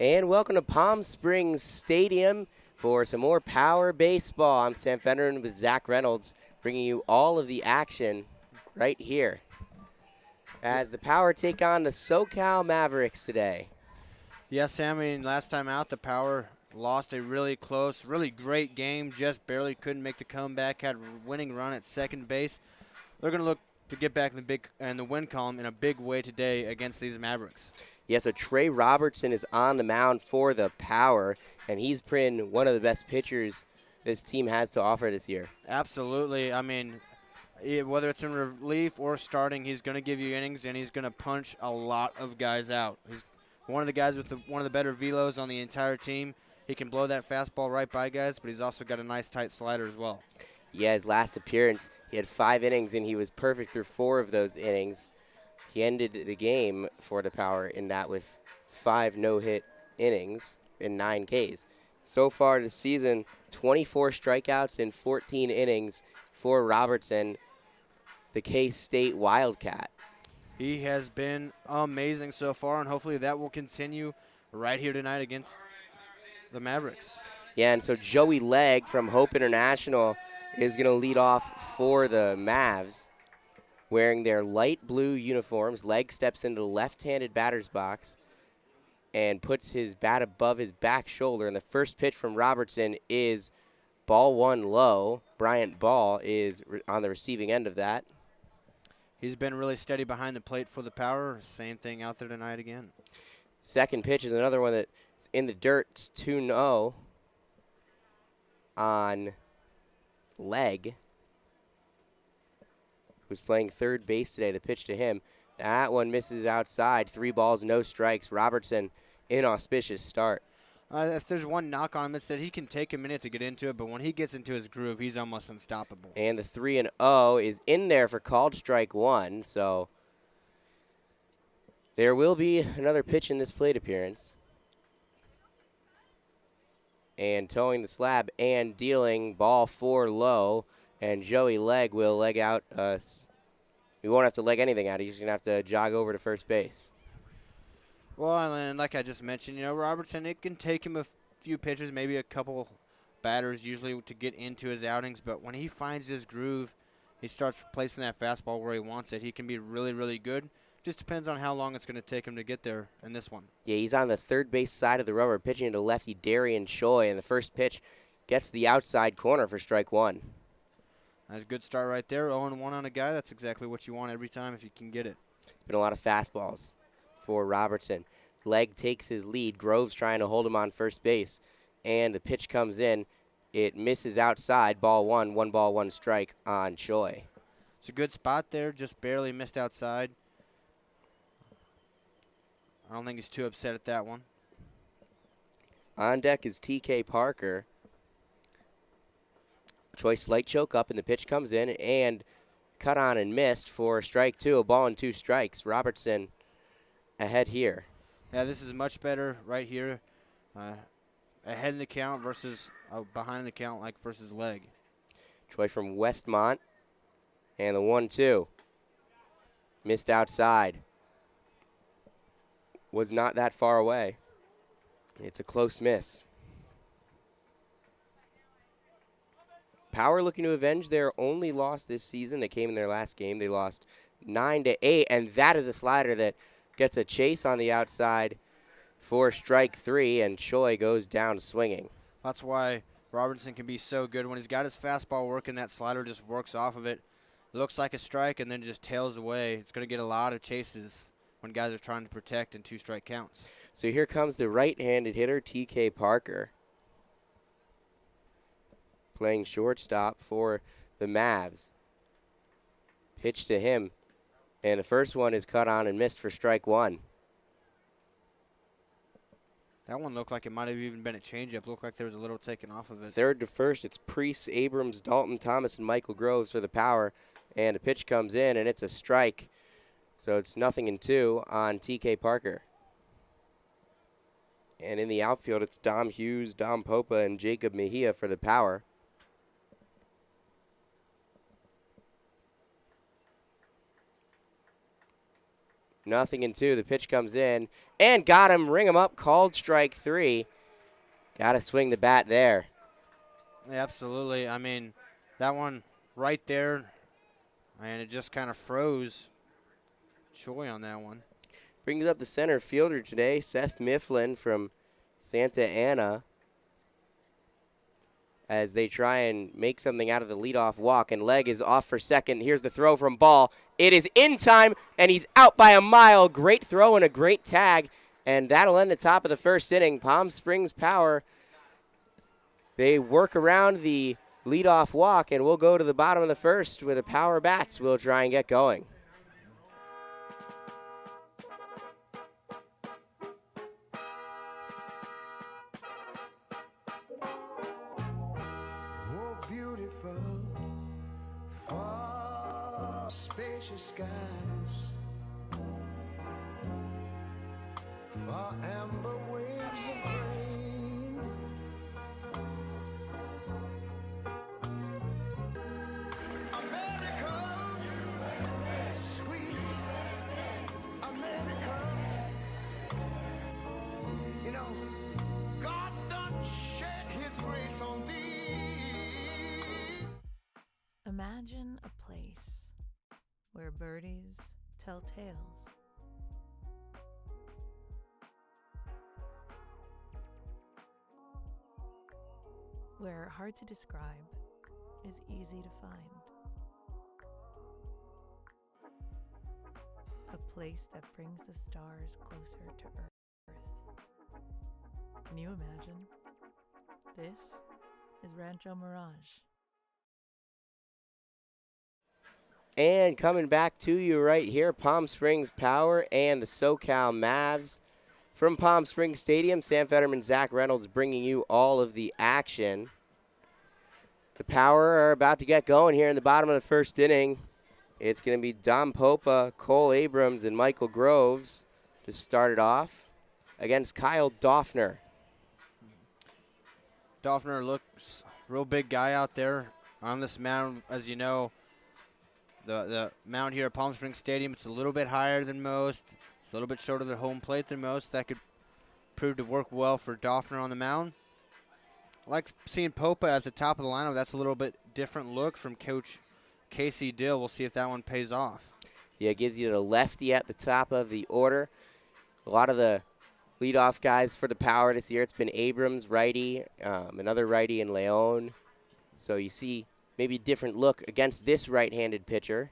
And welcome to Palm Springs Stadium for some more Power Baseball. I'm Sam Federman with Zach Reynolds, bringing you all of the action right here as the Power take on the SoCal Mavericks today. Yes, Sam, last time out, the Power lost a really close, really great game, just barely couldn't make the comeback, had a winning run at second base. They're going to look to get back in the win column in a big way today against these Mavericks. Yeah, so Trey Robertson is on the mound for the Power, and he's been one of the best pitchers this team has to offer this year. Absolutely. Whether it's in relief or starting, he's going to give you innings, and he's going to punch a lot of guys out. He's one of the guys with one of the better velos on the entire team. He can blow that fastball right by guys, but he's also got a nice tight slider as well. Yeah, his last appearance, he had 5 innings, and he was perfect through 4 of those innings. He ended the game for the Power in that with 5 no-hit innings and 9 Ks. So far this season, 24 strikeouts in 14 innings for Robertson, the K-State Wildcat. He has been amazing so far, and hopefully that will continue right here tonight against the Mavericks. Yeah, and so Joey Legg from Hope International is going to lead off for the Mavs. Wearing their light blue uniforms, Legg steps into the left-handed batter's box and puts his bat above his back shoulder. And the first pitch from Robertson is ball 1 low. Bryant Ball is on the receiving end of that. He's been really steady behind the plate for the Power. Same thing out there tonight again. Second pitch is another one that's in the dirt. It's 2-0 on Legg, who's playing third base today. The pitch to him. That one misses outside. 3 balls, no strikes. Robertson, inauspicious start. If there's one knock on him, it's that he can take a minute to get into it, but when he gets into his groove, he's almost unstoppable. And the 3-0 is in there for called strike 1, so there will be another pitch in this plate appearance. And towing the slab and dealing ball 4 low, and Joey Legg will leg out us. He won't have to leg anything out. He's just going to have to jog over to first base. Well, and like I just mentioned, Robertson, it can take him a few pitches, maybe a couple batters usually to get into his outings, but when he finds his groove, he starts placing that fastball where he wants it. He can be really, really good. Just depends on how long it's going to take him to get there in this one. Yeah, he's on the third base side of the rubber, pitching to lefty Darian Choi, and the first pitch gets the outside corner for strike 1. That's a good start right there. 0-1 on a guy. That's exactly what you want every time if you can get it. It's been a lot of fastballs for Robertson. Legg takes his lead. Groves trying to hold him on first base. And the pitch comes in. It misses outside. Ball 1, 1 ball, 1 strike on Choi. It's a good spot there. Just barely missed outside. I don't think he's too upset at that one. On deck is TK Parker. Choi slight choke up, and the pitch comes in and cut on and missed for strike 2. A ball and 2 strikes. Robertson ahead here. Yeah, this is much better right here. Ahead in the count versus behind the count like versus Legg. Choi from Westmont. And the 1-2. Missed outside. Was not that far away. It's a close miss. Power looking to avenge their only loss this season. They came in their last game. They lost 9-8, and that is a slider that gets a chase on the outside for strike 3, and Choi goes down swinging. That's why Robertson can be so good. When he's got his fastball working, that slider just works off of it. It looks like a strike and then just tails away. It's going to get a lot of chases when guys are trying to protect in 2-strike counts. So here comes the right-handed hitter, TK Parker, playing shortstop for the Mavs. Pitch to him, and the first one is cut on and missed for strike 1. That one looked like it might have even been a changeup. Looked like there was a little taken off of it. Third to first, it's Priest, Abrams, Dalton, Thomas, and Michael Groves for the Power, and the pitch comes in, and it's a strike. So it's 0-2 on TK Parker. And in the outfield, it's Dom Hughes, Dom Popa, and Jacob Mejia for the Power. 0-2. The pitch comes in and got him. Ring him up. Called strike 3. Got to swing the bat there. Yeah, absolutely. I mean, that one right there, and it just kind of froze Choi on that one. Brings up the center fielder today, Seth Mifflin from Santa Ana, as they try and make something out of the leadoff walk, and Leg is off for second. Here's the throw from Ball. It is in time, and he's out by a mile. Great throw and a great tag, and that'll end the top of the first inning. Palm Springs Power, they work around the leadoff walk, and we'll go to the bottom of the first where the Power bats will try and get going. Spacious skies, far amber waves of grain, America, sweet America. You know, God done shed his grace on thee. Imagine a place where birdies tell tales, where hard to describe is easy to find, a place that brings the stars closer to Earth. Can you imagine? This is Rancho Mirage. And coming back to you right here, Palm Springs Power and the SoCal Mavs. From Palm Springs Stadium, Sam Federman, Zach Reynolds bringing you all of the action. The Power are about to get going here in the bottom of the first inning. It's going to be Dom Popa, Cole Abrams, and Michael Groves to start it off against Kyle Doffner. Doffner looks real big guy out there on this mound. As you know, the mound here at Palm Springs Stadium, it's a little bit higher than most. It's a little bit shorter than home plate than most. That could prove to work well for Doffner on the mound. I like seeing Popa at the top of the lineup. That's a little bit different look from Coach Casey Dill. We'll see if that one pays off. Yeah, it gives you the lefty at the top of the order. A lot of the leadoff guys for the Power this year, it's been Abrams, righty, another righty in Leon. So you see maybe a different look against this right-handed pitcher.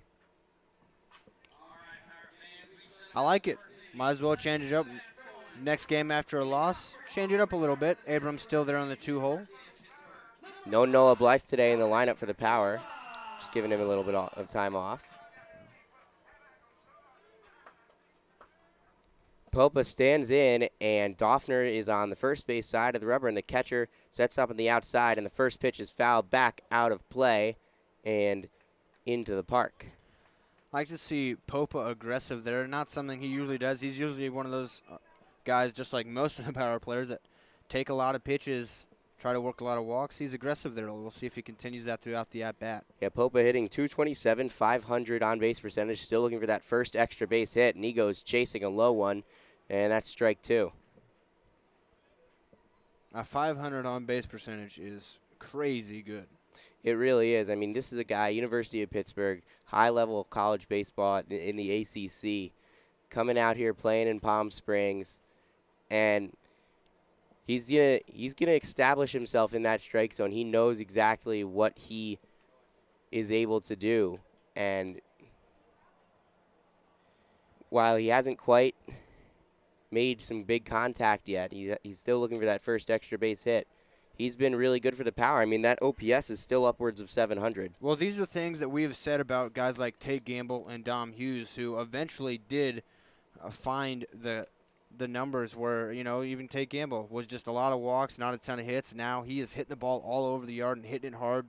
I like it. Might as well change it up. Next game after a loss, change it up a little bit. Abrams still there on the 2-hole. No Noah Blythe today in the lineup for the Power. Just giving him a little bit of time off. Popa stands in, and Doffner is on the first base side of the rubber, and the catcher sets up on the outside, and the first pitch is fouled back out of play and into the park. I like to see Popa aggressive there. Not something he usually does. He's usually one of those guys, just like most of the Power players, that take a lot of pitches, try to work a lot of walks. He's aggressive there. We'll see if he continues that throughout the at-bat. Yeah, Popa hitting .227, 500 on-base percentage, still looking for that first extra base hit, and he goes chasing a low one, and that's strike 2. A 500 on-base percentage is crazy good. It really is. I mean, this is a guy, University of Pittsburgh, high-level college baseball in the ACC, coming out here playing in Palm Springs, and he's gonna establish himself in that strike zone. He knows exactly what he is able to do, and while he hasn't quite made some big contact yet, he's still looking for that first extra base hit. He's been really good for the Power. I mean, that OPS is still upwards of 700. Well, these are things that we have said about guys like Tate Gamble and Dom Hughes, who eventually did find the numbers where, you know, even Tate Gamble was just a lot of walks, not a ton of hits. Now he is hitting the ball all over the yard and hitting it hard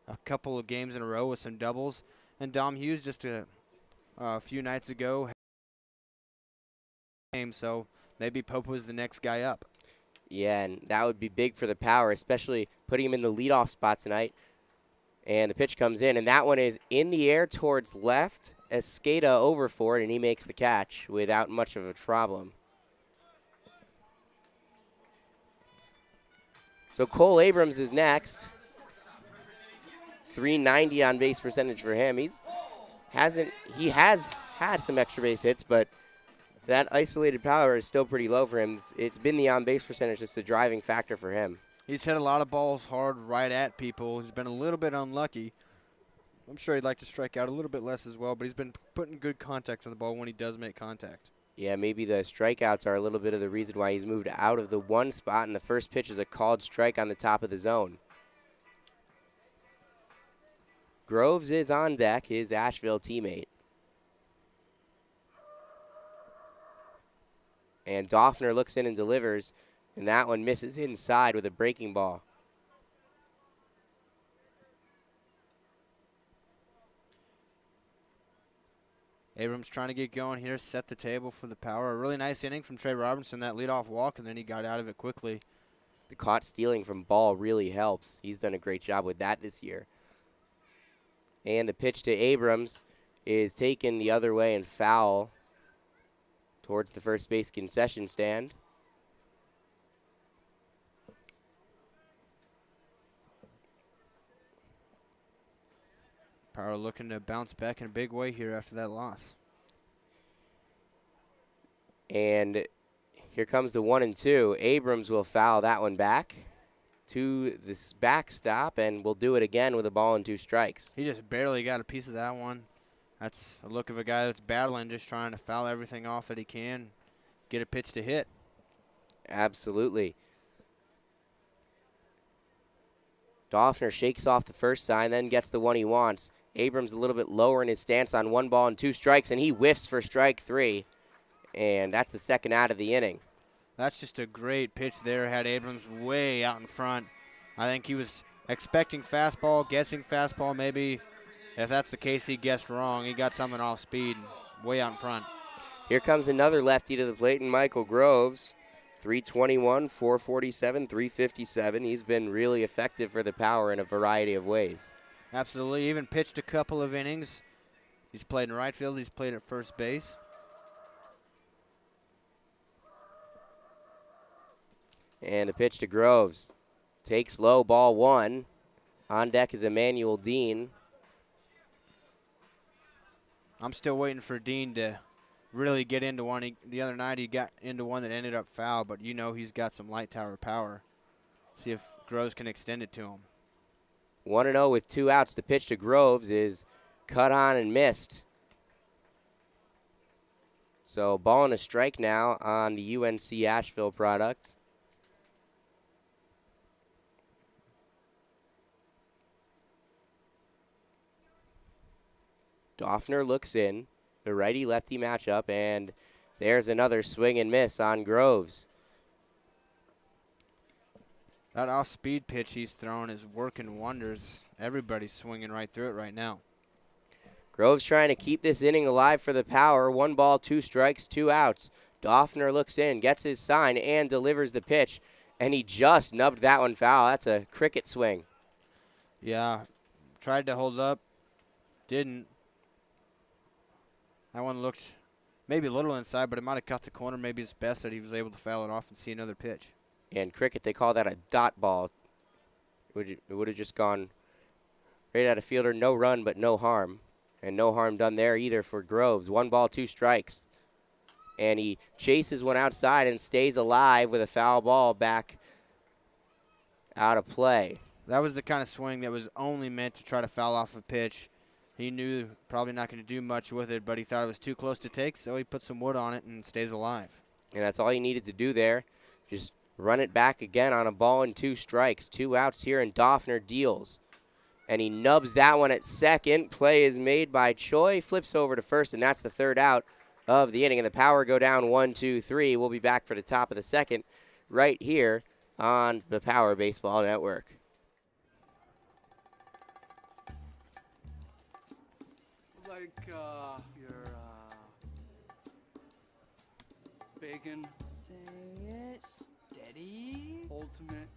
a couple of games in a row with some doubles. And Dom Hughes just a few nights ago, so maybe Popa is the next guy up. Yeah, and that would be big for the Power, especially putting him in the leadoff spot tonight. And the pitch comes in, and that one is in the air towards left. Escada over for it, and he makes the catch without much of a problem. So Cole Abrams is next. 390 on base percentage for him. He has had some extra base hits, but that isolated power is still pretty low for him. It's been the on base percentage that's the driving factor for him. He's hit a lot of balls hard right at people. He's been a little bit unlucky. I'm sure he'd like to strike out a little bit less as well, but he's been putting good contact on the ball when he does make contact. Yeah, maybe the strikeouts are a little bit of the reason why he's moved out of the one spot, and the first pitch is a called strike on the top of the zone. Groves is on deck, his Asheville teammate. And Doffner looks in and delivers, and that one misses inside with a breaking ball. Abrams trying to get going here, set the table for the power. A really nice inning from Trey Robinson, that leadoff walk, and then he got out of it quickly. The caught stealing from Ball really helps. He's done a great job with that this year. And the pitch to Abrams is taken the other way and foul towards the first base concession stand. Power looking to bounce back in a big way here after that loss. And here comes the 1-2. Abrams will foul that one back to this backstop, and will do it again with a ball and 2 strikes. He just barely got a piece of that one. That's a look of a guy that's battling, just trying to foul everything off that he can, get a pitch to hit. Absolutely. Doffner shakes off the first sign, then gets the one he wants. Abrams a little bit lower in his stance on 1 ball and 2 strikes, and he whiffs for strike 3. And that's the second out of the inning. That's just a great pitch there. Had Abrams way out in front. I think he was expecting fastball, guessing fastball. Maybe if that's the case, he guessed wrong. He got something off speed, way out in front. Here comes another lefty to the plate, and Michael Groves. 321, 447, 357. He's been really effective for the power in a variety of ways. Absolutely. Even pitched a couple of innings. He's played in right field. He's played at first base. And a pitch to Groves. Takes low, ball 1. On deck is Emmanuel Dean. I'm still waiting for Dean to really get into one. The other night he got into one that ended up foul, but you know he's got some light tower power. See if Groves can extend it to him. 1-0 with 2 outs. The pitch to Groves is cut on and missed. So ball and a strike now on the UNC Asheville product. Doffner looks in, the righty-lefty matchup, and there's another swing and miss on Groves. That off-speed pitch he's throwing is working wonders. Everybody's swinging right through it right now. Groves trying to keep this inning alive for the power. 1 ball, 2 strikes, 2 outs. Doffner looks in, gets his sign, and delivers the pitch, and he just nubbed that one foul. That's a cricket swing. Yeah, tried to hold up, didn't. That one looked maybe a little inside, but it might have cut the corner. Maybe it's best that he was able to foul it off and see another pitch. And cricket, they call that a dot ball. It would have just gone right at a fielder. No run, but no harm. And no harm done there either for Groves. 1 ball, 2 strikes. And he chases one outside and stays alive with a foul ball back out of play. That was the kind of swing that was only meant to try to foul off a pitch. He knew probably not going to do much with it, but he thought it was too close to take, so he put some wood on it and stays alive. And that's all he needed to do there. Just run it back again on a ball and 2 strikes. 2 outs here, and Doffner deals. And he nubs that one at second. Play is made by Choi. Flips over to first, and that's the 3rd out of the inning. And the Power go down 1, 2, 3. We'll be back for the top of the 2nd right here on the Power Baseball Network. Like your bacon Say it. steady ultimate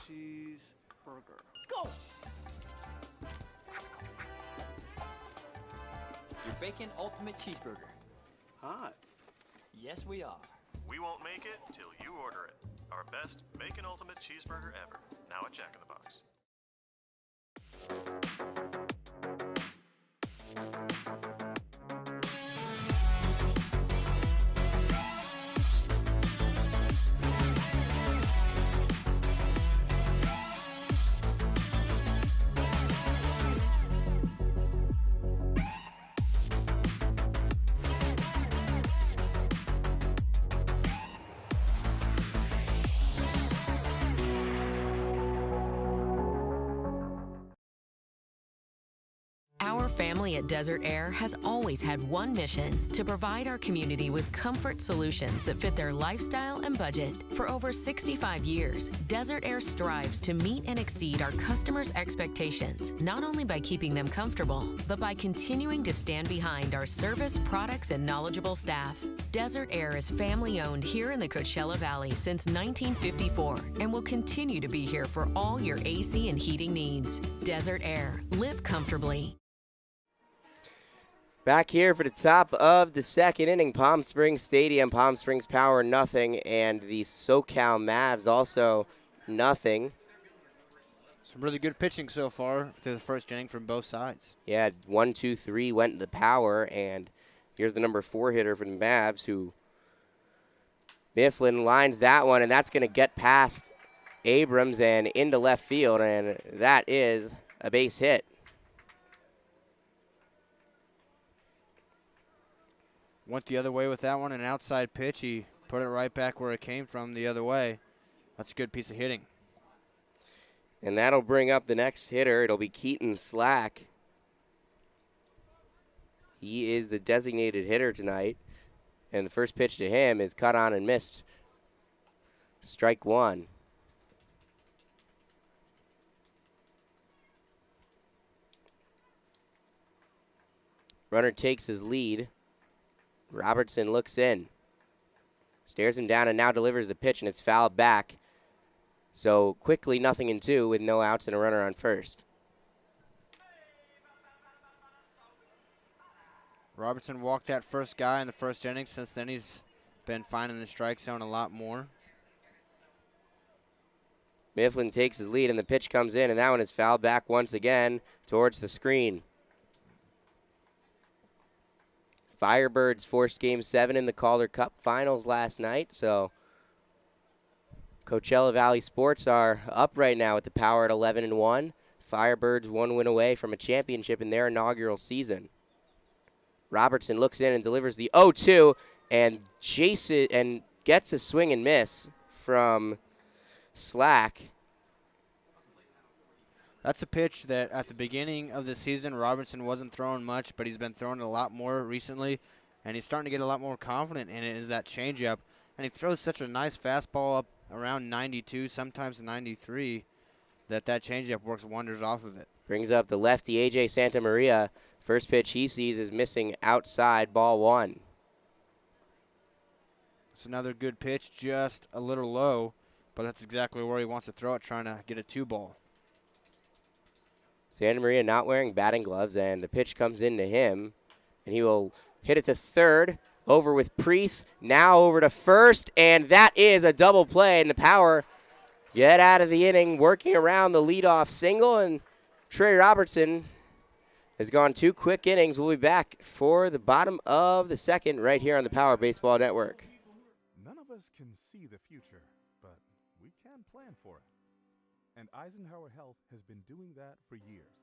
cheeseburger. Go! Your Bacon Ultimate Cheeseburger. Hot. Yes, we are. We won't make it till you order it. Our best Bacon Ultimate Cheeseburger ever. Now at Jack in the Box. Our family at Desert Air has always had one mission: to provide our community with comfort solutions that fit their lifestyle and budget. For over 65 years, Desert Air strives to meet and exceed our customers' expectations, not only by keeping them comfortable, but by continuing to stand behind our service, products, and knowledgeable staff. Desert Air is family-owned here in the Coachella Valley since 1954 and will continue to be here for all your AC and heating needs. Desert Air. Live comfortably. Back here for the top of the second inning, Palm Springs Stadium, Palm Springs Power nothing, and the SoCal Mavs also nothing. Some really good pitching so far through the first inning from both sides. Yeah, 1, 2, 3 went to the Power, and here's the number 4 hitter for the Mavs, who Mifflin lines that one, and that's going to get past Abrams and into left field, and that is a base hit. Went the other way with that one, an outside pitch. He put it right back where it came from the other way. That's a good piece of hitting. And that'll bring up the next hitter. It'll be Keaton Slack. He is the designated hitter tonight. And the first pitch to him is cut on and missed. Strike one. Runner takes his lead. Robertson looks in, stares him down, and now delivers the pitch, and it's fouled back. So quickly 0-2 with no outs and a runner on first. Robertson walked that first guy in the first inning. Since then, he's been finding the strike zone a lot more. Mifflin takes his lead, and the pitch comes in, and that one is fouled back once again towards the screen. Firebirds forced Game 7 in the Calder Cup Finals last night, so Coachella Valley Sports are up right now with the Power at 11-1. Firebirds 1 win away from a championship in their inaugural season. Robertson looks in and delivers the 0-2 and chases and gets a swing and miss from Slack. That's a pitch that at the beginning of the season, Robertson wasn't throwing much, but he's been throwing a lot more recently, and he's starting to get a lot more confident in it, is that changeup. And he throws such a nice fastball up around 92, sometimes 93, that changeup works wonders off of it. Brings up the lefty, A.J. Santa Maria. First pitch he sees is missing outside, ball one. It's another good pitch, just a little low, but that's exactly where he wants to throw it, trying to get a 2-ball. Santa Maria not wearing batting gloves, and the pitch comes into him, and he will hit it to third, over with Priest, now over to first, and that is a double play, and the Power get out of the inning, working around the leadoff single, and Trey Robertson has gone 2 quick innings. We'll be back for the bottom of the second right here on the Power Baseball Network. None of us can see the future, but we can plan for it. And Eisenhower Health has been doing that for years,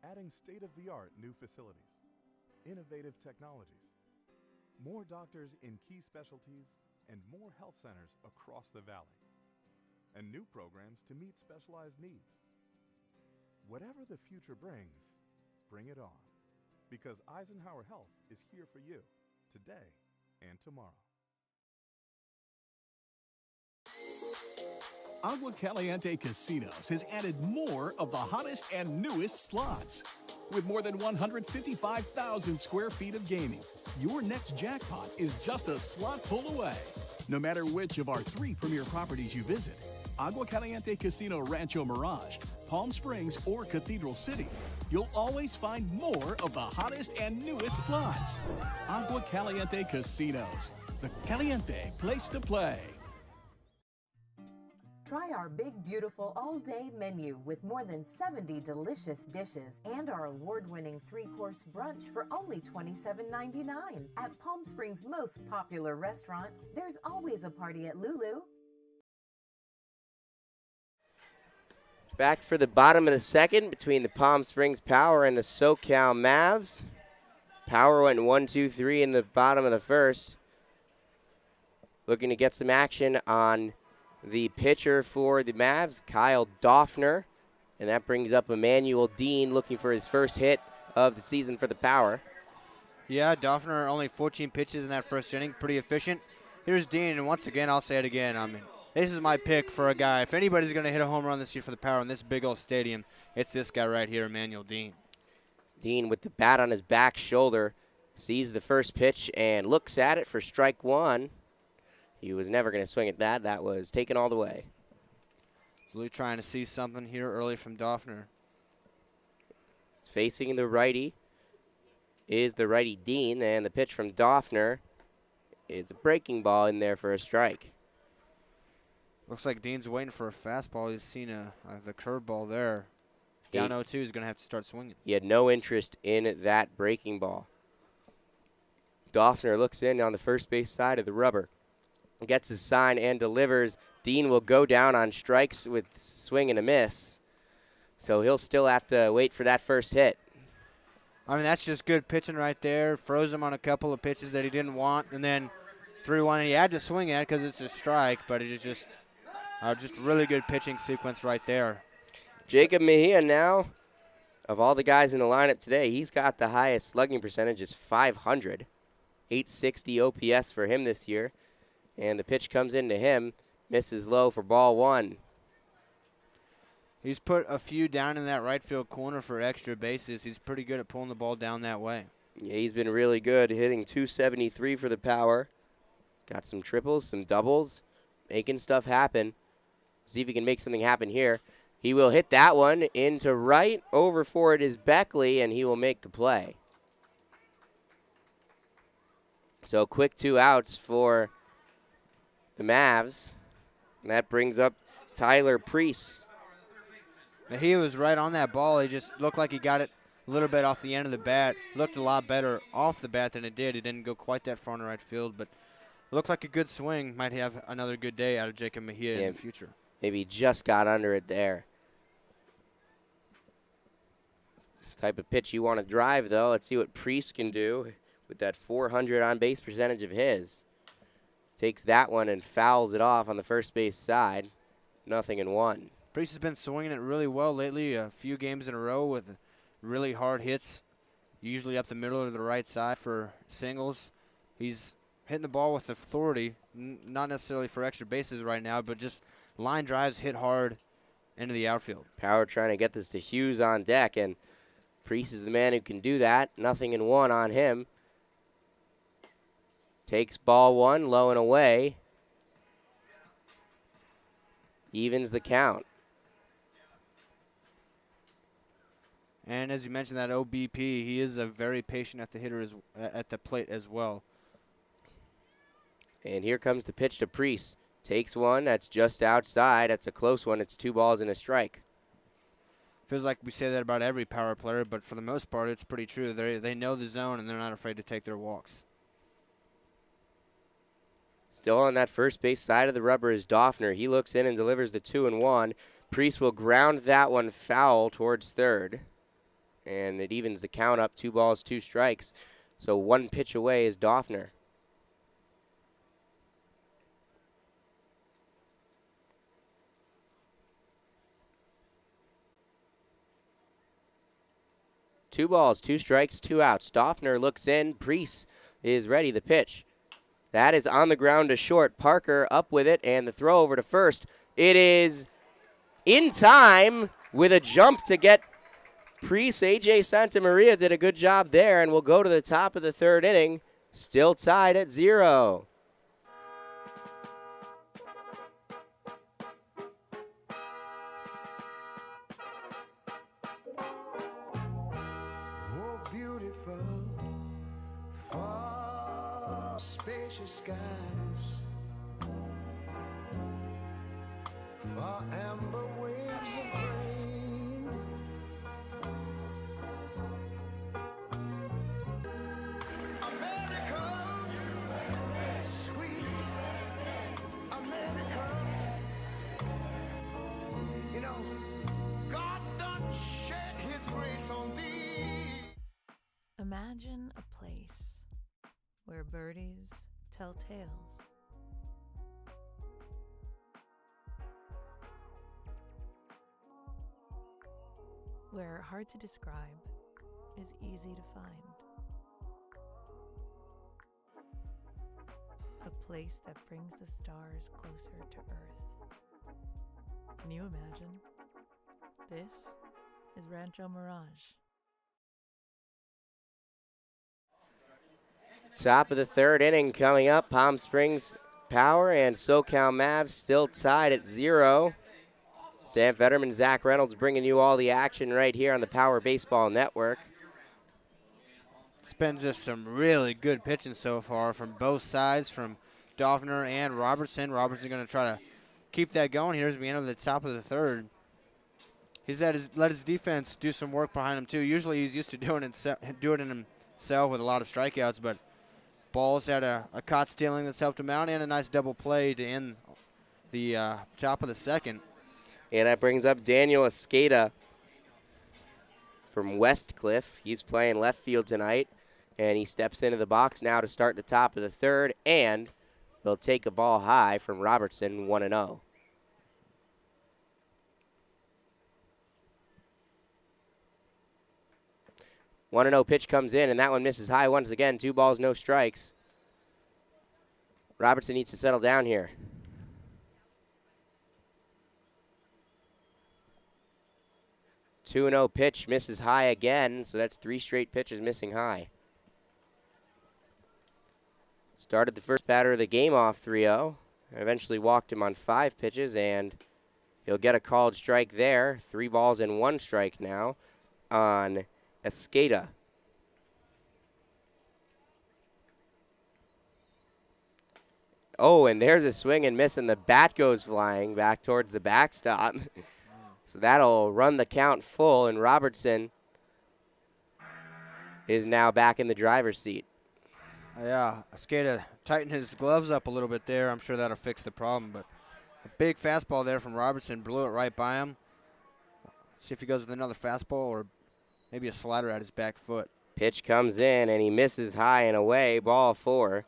adding state-of-the-art new facilities, innovative technologies, more doctors in key specialties, and more health centers across the valley, and new programs to meet specialized needs. Whatever the future brings, bring it on, because Eisenhower Health is here for you today and tomorrow. Agua Caliente Casinos has added more of the hottest and newest slots. With more than 155,000 square feet of gaming, your next jackpot is just a slot pull away. No matter which of our 3 premier properties you visit, Agua Caliente Casino Rancho Mirage, Palm Springs, or Cathedral City, you'll always find more of the hottest and newest slots. Agua Caliente Casinos, the caliente place to play. Try our big, beautiful all-day menu with more than 70 delicious dishes and our award-winning 3-course brunch for only $27.99. At Palm Springs' most popular restaurant, there's always a party at Lulu. Back for the bottom of the second between the Palm Springs Power and the SoCal Mavs. Power went 1-2-3 in the bottom of the first. Looking to get some action on the pitcher for the Mavs, Kyle Doffner. And that brings up Emmanuel Dean looking for his first hit of the season for the Power. Yeah, Doffner only 14 pitches in that first inning. Pretty efficient. Here's Dean, and once again, I'll say it again. I mean, this is my pick for a guy. If anybody's going to hit a home run this year for the Power in this big old stadium, it's this guy right here, Emmanuel Dean. Dean with the bat on his back shoulder sees the first pitch and looks at it for strike one. He was never going to swing at that. That was taken all the way. Really trying to see something here early from Doffner. Facing the righty is the righty Dean, and the pitch from Doffner is a breaking ball in there for a strike. Looks like Dean's waiting for a fastball. He's seen the curveball there. Down 0-2, he's going to have to start swinging. He had no interest in that breaking ball. Doffner looks in on the first base side of the rubber. Gets his sign and delivers. Dean will go down on strikes with swing and a miss. So he'll still have to wait for that first hit. I mean, that's just good pitching right there. Froze him on a couple of pitches that he didn't want, and then 3-1. He had to swing at it because it's a strike, but it is just really good pitching sequence right there. Jacob Mejia now, of all the guys in the lineup today, he's got the highest slugging percentage. It's 500. 860 OPS for him this year. And the pitch comes into him, misses low for ball one. He's put a few down in that right field corner for extra bases. He's pretty good at pulling the ball down that way. Yeah, he's been really good, hitting 273 for the Power. Got some triples, some doubles, making stuff happen. See if he can make something happen here. He will hit that one into right. Over for it is Beckley, and he will make the play. So quick 2 outs for the Mavs. And that brings up Tyler Priest. He was right on that ball. He just looked like he got it a little bit off the end of the bat. Looked a lot better off the bat than it did. It didn't go quite that far in the right field, but looked like a good swing. Might have another good day out of Jacob Mejia in the future. Maybe just got under it there. Type of pitch you want to drive, though. Let's see what Priest can do with that 400 on-base percentage of his. Takes that one and fouls it off on the first base side. 0-1. Priest has been swinging it really well lately, a few games in a row with really hard hits, usually up the middle or the right side for singles. He's hitting the ball with authority, not necessarily for extra bases right now, but just line drives hit hard into the outfield. Power trying to get this to Hughes on deck, and Priest is the man who can do that. 0-1 on him. Takes ball one, low and away. Evens the count. And as you mentioned, that OBP, he is a very patient at the plate as well. And here comes the pitch to Priest. Takes one. That's just outside. That's a close one. It's 2 balls and a strike. Feels like we say that about every Power player, but for the most part, it's pretty true. They know the zone, and they're not afraid to take their walks. Still on that first base side of the rubber is Doffner. He looks in and delivers the 2-1. Priest will ground that one foul towards third. And it evens the count up, 2 balls, 2 strikes. So 1 pitch away is Doffner. Two balls, 2 strikes, 2 outs. Doffner looks in. Priest is ready. The pitch. That is on the ground to short. Parker up with it, and the throw over to first. It is in time with a jump to get Priest. A.J. Santamaria did a good job there, and we'll go to the top of the 3rd inning. Still tied at 0. spacious skies, for amber waves of grain. America, sweet America. You know, God done shed his grace on thee. Imagine a place where birdies tell tales. Where hard to describe is easy to find. A place that brings the stars closer to Earth. Can you imagine? This is Rancho Mirage. Top of the third inning coming up. Palm Springs Power and SoCal Mavs still tied at 0. Sam Federman, Zach Reynolds bringing you all the action right here on the Power Baseball Network. It's been just some really good pitching so far from both sides, from Doffner and Robertson. Robertson going to try to keep that going here as we enter the top of the third. He's let his defense do some work behind him, too. Usually he's used to doing it himself with a lot of strikeouts, but Balls had a caught stealing that's helped him out, and a nice double play to end the top of the second. And that brings up Daniel Escada from Westcliff. He's playing left field tonight, and he steps into the box now to start the top of the third, and he'll take a ball high from Robertson, 1-0. One and 0 pitch comes in, and that one misses high once again. 2 balls, no strikes. Robertson needs to settle down here. Two and 0 pitch misses high again, so that's 3 straight pitches missing high. Started the first batter of the game off 3-0, and eventually walked him on 5 pitches, and he'll get a called strike there. 3 balls and 1 strike now on Escada. Oh, and there's a swing and miss, and the bat goes flying back towards the backstop. So that'll run the count full, and Robertson is now back in the driver's seat. Yeah, Escada tightened his gloves up a little bit there. I'm sure that'll fix the problem, but a big fastball there from Robertson blew it right by him. See if he goes with another fastball or maybe a slider at his back foot. Pitch comes in, and he misses high and away, ball 4.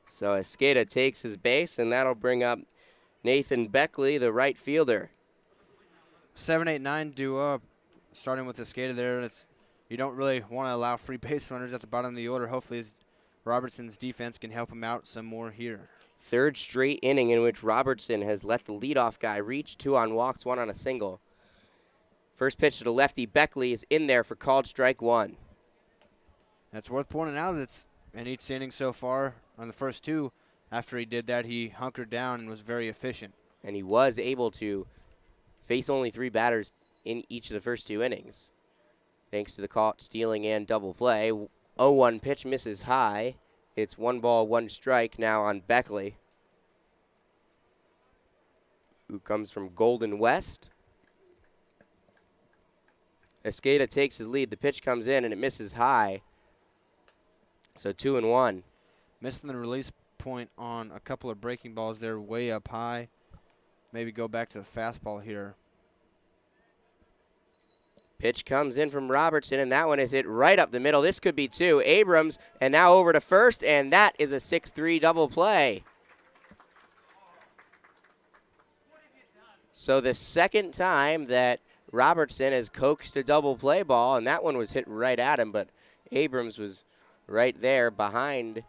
So Escada takes his base, and that'll bring up Nathan Beckley, the right fielder. 7, 8, 9 due up, starting with Escada there. You don't really want to allow free base runners at the bottom of the order. Hopefully Robertson's defense can help him out some more here. Third straight inning in which Robertson has let the leadoff guy reach 2 on walks, 1 on a single. First pitch to the lefty, Beckley is in there for called strike 1. That's worth pointing out. That's in each inning so far. On the first 2, after he did that, he hunkered down and was very efficient. And he was able to face only 3 batters in each of the first 2 innings, thanks to the caught stealing and double play. 0-1 pitch misses high. It's 1 ball, 1 strike now on Beckley, who comes from Golden West. Escada takes his lead. The pitch comes in, and it misses high. So 2-1. Missing the release point on a couple of breaking balls there way up high. Maybe go back to the fastball here. Pitch comes in from Robertson, and that one is hit right up the middle. This could be 2. Abrams, and now over to first, and that is a 6-3 double play. So the second time that Robertson has coaxed a double play ball, and that one was hit right at him, but Abrams was right there behind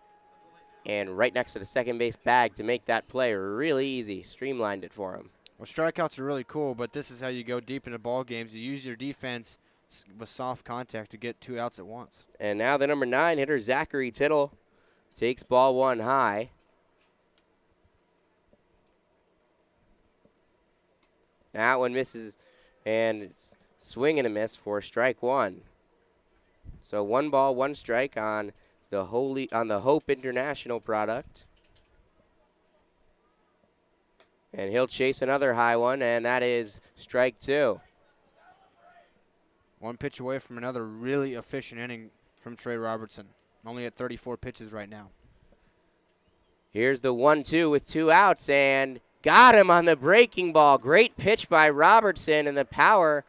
and right next to the second base bag to make that play really easy. Streamlined it for him. Well, strikeouts are really cool, but this is how you go deep into ball games. You use your defense with soft contact to get 2 outs at once. And now the number 9 hitter, Zachary Tittle, takes ball 1 high. That one misses, and it's swing and a miss for strike 1. So 1 ball, 1 strike on the Hope International product. And he'll chase another high one, and that is strike 2. One pitch away from another really efficient inning from Trey Robertson. Only at 34 pitches right now. Here's the 1-2 with 2 outs, and got him on the breaking ball. Great pitch by Robertson, and the Power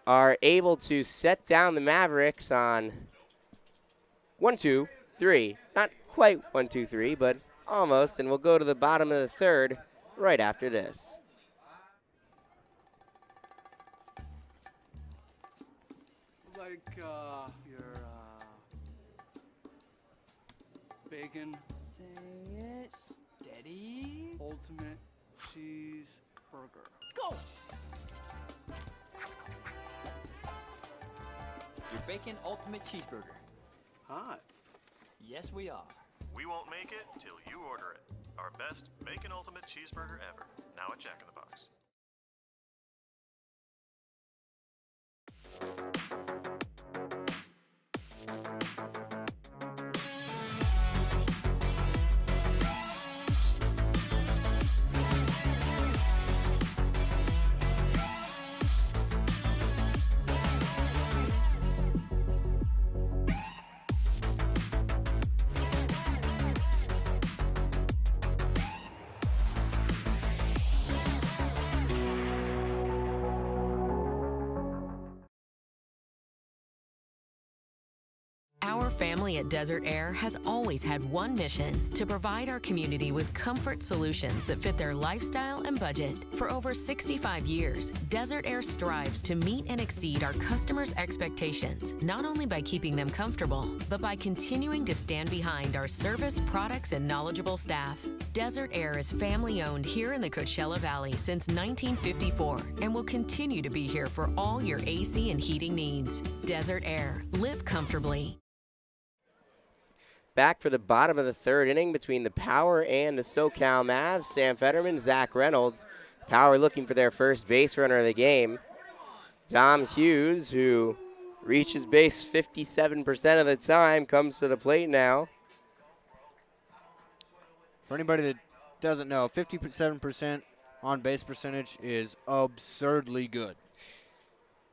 are able to set down the Mavericks on 1-2-3. Not quite 1-2-3, but almost, and we'll go to the bottom of the third right after this. Like your bacon. Say it. Steady. Ultimate cheeseburger. Go! Your bacon ultimate cheeseburger. Hot. Yes, we are. We won't make it till you order it. Our best bacon ultimate cheeseburger ever. Now at Jack in the Box. Our family at Desert Air has always had one mission: to provide our community with comfort solutions that fit their lifestyle and budget. For over 65 years, Desert Air strives to meet and exceed our customers' expectations, not only by keeping them comfortable, but by continuing to stand behind our service, products, and knowledgeable staff. Desert Air is family-owned here in the Coachella Valley since 1954 and will continue to be here for all your AC and heating needs. Desert Air. Live comfortably. Back for the bottom of the third inning between the Power and the SoCal Mavs. Sam Federman, Zach Reynolds. Power looking for their first base runner of the game. Dom Hughes, who reaches base 57% of the time, comes to the plate now. For anybody that doesn't know, 57% on base percentage is absurdly good.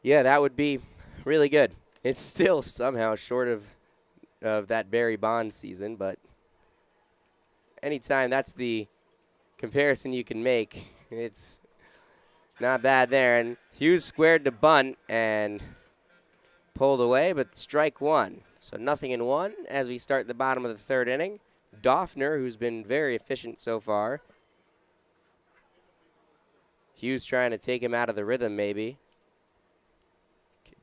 Yeah, that would be really good. It's still somehow short of that Barry Bonds season, but anytime that's the comparison you can make, it's not bad there. And Hughes squared to bunt and pulled away, but strike 1. So 0-1 as we start the bottom of the third inning. Doffner, who's been very efficient so far. Hughes trying to take him out of the rhythm maybe.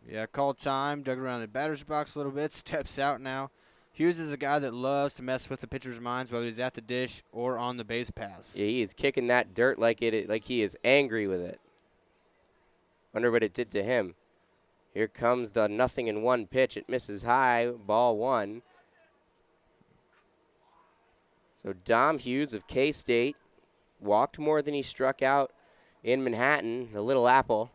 Yeah, called time, dug around the batter's box a little bit, steps out now. Hughes is a guy that loves to mess with the pitcher's minds, whether he's at the dish or on the base pass. Yeah, he is kicking that dirt like he is angry with it. Wonder what it did to him. Here comes the 0-1 pitch. It misses high, ball 1. So Dom Hughes of K-State walked more than he struck out in Manhattan, the Little Apple.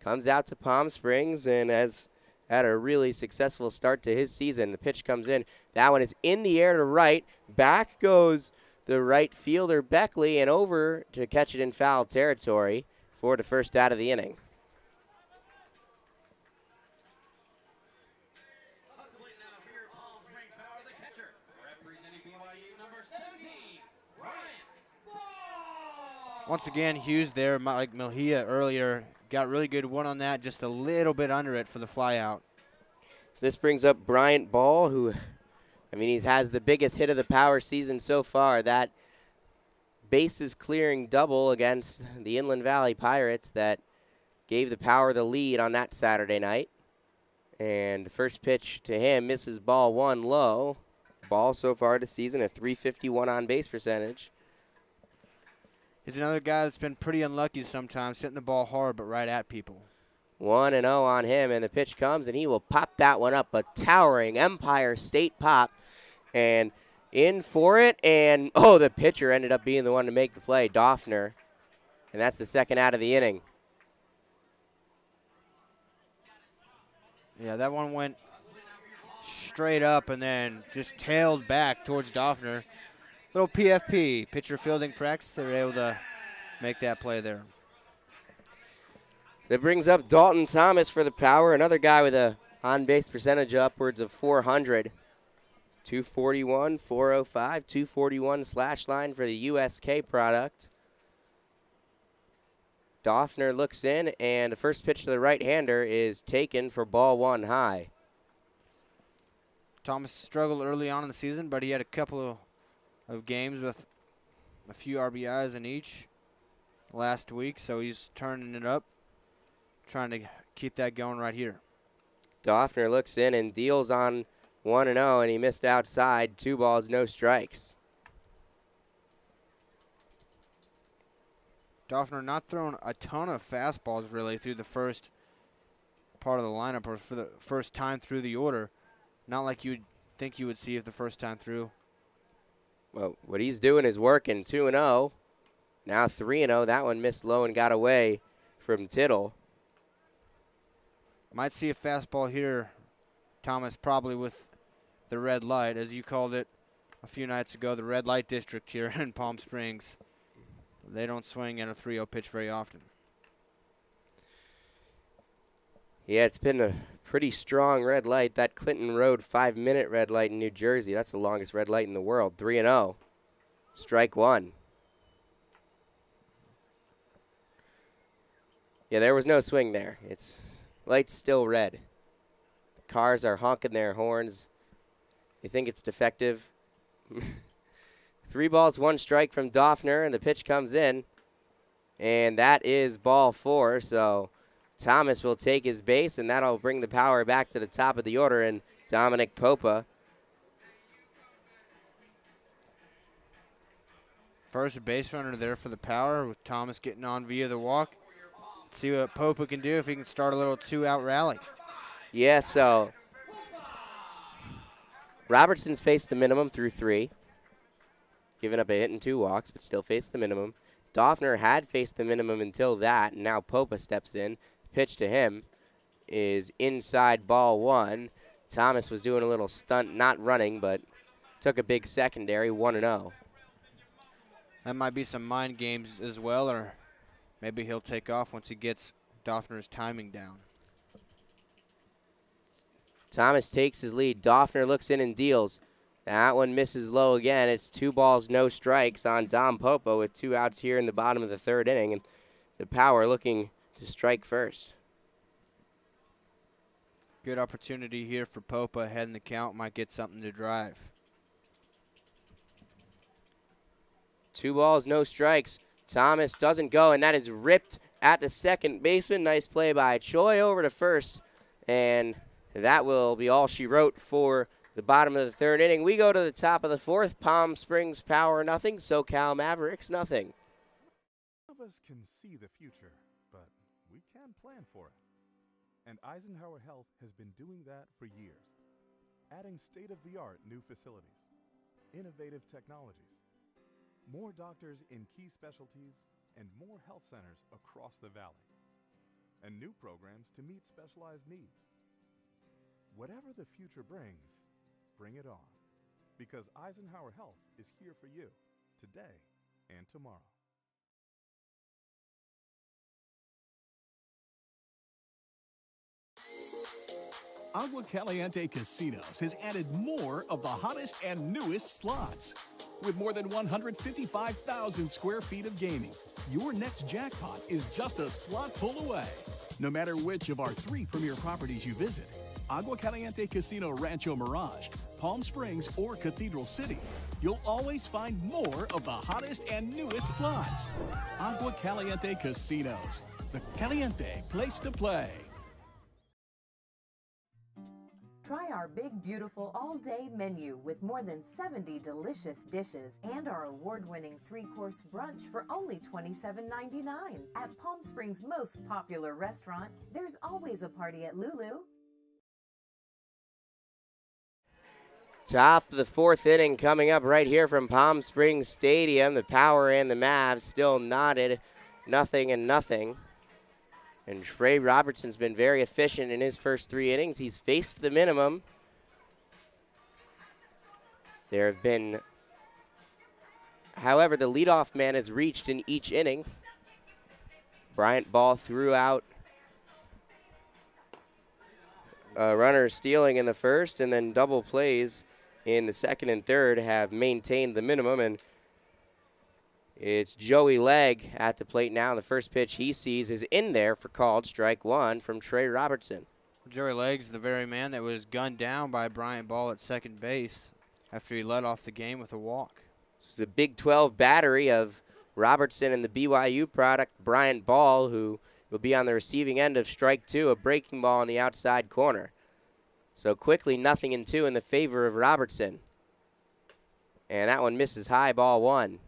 Comes out to Palm Springs and has had a really successful start to his season. The pitch comes in. That one is in the air to right. Back goes the right fielder, Beckley, and over to catch it in foul territory for the first out of the inning. Once again, Hughes there, like Mejia earlier, got really good one on that, just a little bit under it for the fly out. So this brings up Bryant Ball, who, he has the biggest hit of the Power season so far. That bases clearing double against the Inland Valley Pirates that gave the Power the lead on that Saturday night. And the first pitch to him misses ball 1 low. Ball so far this season, a .351 on base percentage. He's another guy that's been pretty unlucky sometimes, hitting the ball hard but right at people. 1-0 on him, and the pitch comes, and he will pop that one up. A towering Empire State pop, and in for it, and the pitcher ended up being the one to make the play, Doffner, and that's the second out of the inning. Yeah, that one went straight up and then just tailed back towards Doffner. Little PFP, pitcher fielding practice. They were able to make that play there. That brings up Dalton Thomas for the Power, another guy with a on-base percentage upwards of 400. 241, 405, 241 slash line for the USK product. Doffner looks in, and the first pitch to the right-hander is taken for ball one high. Thomas struggled early on in the season, but he had a couple of games with a few RBIs in each last week, so he's turning it up, trying to keep that going right here. Doffner looks in and deals on 1-0, and he missed outside. 2 balls, no strikes. Doffner not throwing a ton of fastballs really through the first part of the lineup or for the first time through the order. Not like you'd think you would see if the first time through. Well, what he's doing is working. 2-0. Now 3-0. That one missed low and got away from Tittle. Might see a fastball here, Thomas, probably with the red light, as you called it a few nights ago, the red light district here in Palm Springs. They don't swing at a 3-0 pitch very often. Yeah, it's been a pretty strong red light. That Clinton Road 5-minute red light in New Jersey, that's the longest red light in the world. 3-0. Strike one. Yeah, there was no swing there. It's light's still red. The cars are honking their horns. They think it's defective. 3 balls, 1 strike from Doffner, and the pitch comes in. And that is ball 4, so Thomas will take his base, and that'll bring the Power back to the top of the order, and Dominic Popa. First base runner there for the Power, with Thomas getting on via the walk. Let's see what Popa can do if he can start a little 2-out rally. Yeah, so Robertson's faced the minimum through 3. Giving up a hit and 2 walks, but still faced the minimum. Doffner had faced the minimum until that, and now Popa steps in. Pitch to him is inside ball 1. Thomas was doing a little stunt, not running, but took a big secondary, 1-0. That might be some mind games as well, or maybe he'll take off once he gets Doffner's timing down. Thomas takes his lead. Doffner looks in and deals. That one misses low again. It's 2 balls, no strikes on Dom Popo with 2 outs here in the bottom of the 3rd inning. And the Power looking to strike first. Good opportunity here for Popa ahead in the count. Might get something to drive. 2 balls, no strikes. Thomas doesn't go, and that is ripped at the second baseman. Nice play by Choi over to first. And that will be all she wrote for the bottom of the 3rd inning. We go to the top of the 4th. Palm Springs Power nothing. SoCal Mavericks nothing. None of us can see the future, but we can plan for it. And Eisenhower Health has been doing that for years, adding state-of-the-art new facilities, innovative technologies, more doctors in key specialties, and more health centers across the valley, and new programs to meet specialized needs. Whatever the future brings, bring it on, because Eisenhower Health is here for you today and tomorrow. Agua Caliente Casinos has added more of the hottest and newest slots. With more than 155,000 square feet of gaming, your next jackpot is just a slot pull away. No matter which of our 3 premier properties you visit, Agua Caliente Casino Rancho Mirage, Palm Springs, or Cathedral City, you'll always find more of the hottest and newest slots. Agua Caliente Casinos, the caliente place to play. Try our big, beautiful all-day menu with more than 70 delicious dishes and our award-winning 3-course brunch for only $27.99. At Palm Springs' most popular restaurant, there's always a party at Lulu. Top of the 4th inning coming up right here from Palm Springs Stadium. The Power and the Mavs still knotted, 0-0. And Trey Robertson's been very efficient in his first 3 innings. He's faced the minimum. There have been, however, the leadoff man is reached in each inning. Bryant Ball threw out a runner stealing in the first, and then double plays in the second and third have maintained the minimum, and it's Joey Legg at the plate now. The first pitch he sees is in there for called strike one from Trey Robertson. Joey Legg's the very man that was gunned down by Bryant Ball at second base after he led off the game with a walk. This is a Big 12 battery of Robertson and the BYU product, Bryant Ball, who will be on the receiving end of strike two, a breaking ball on the outside corner. So quickly 0-2 in the favor of Robertson. And that one misses high, ball one.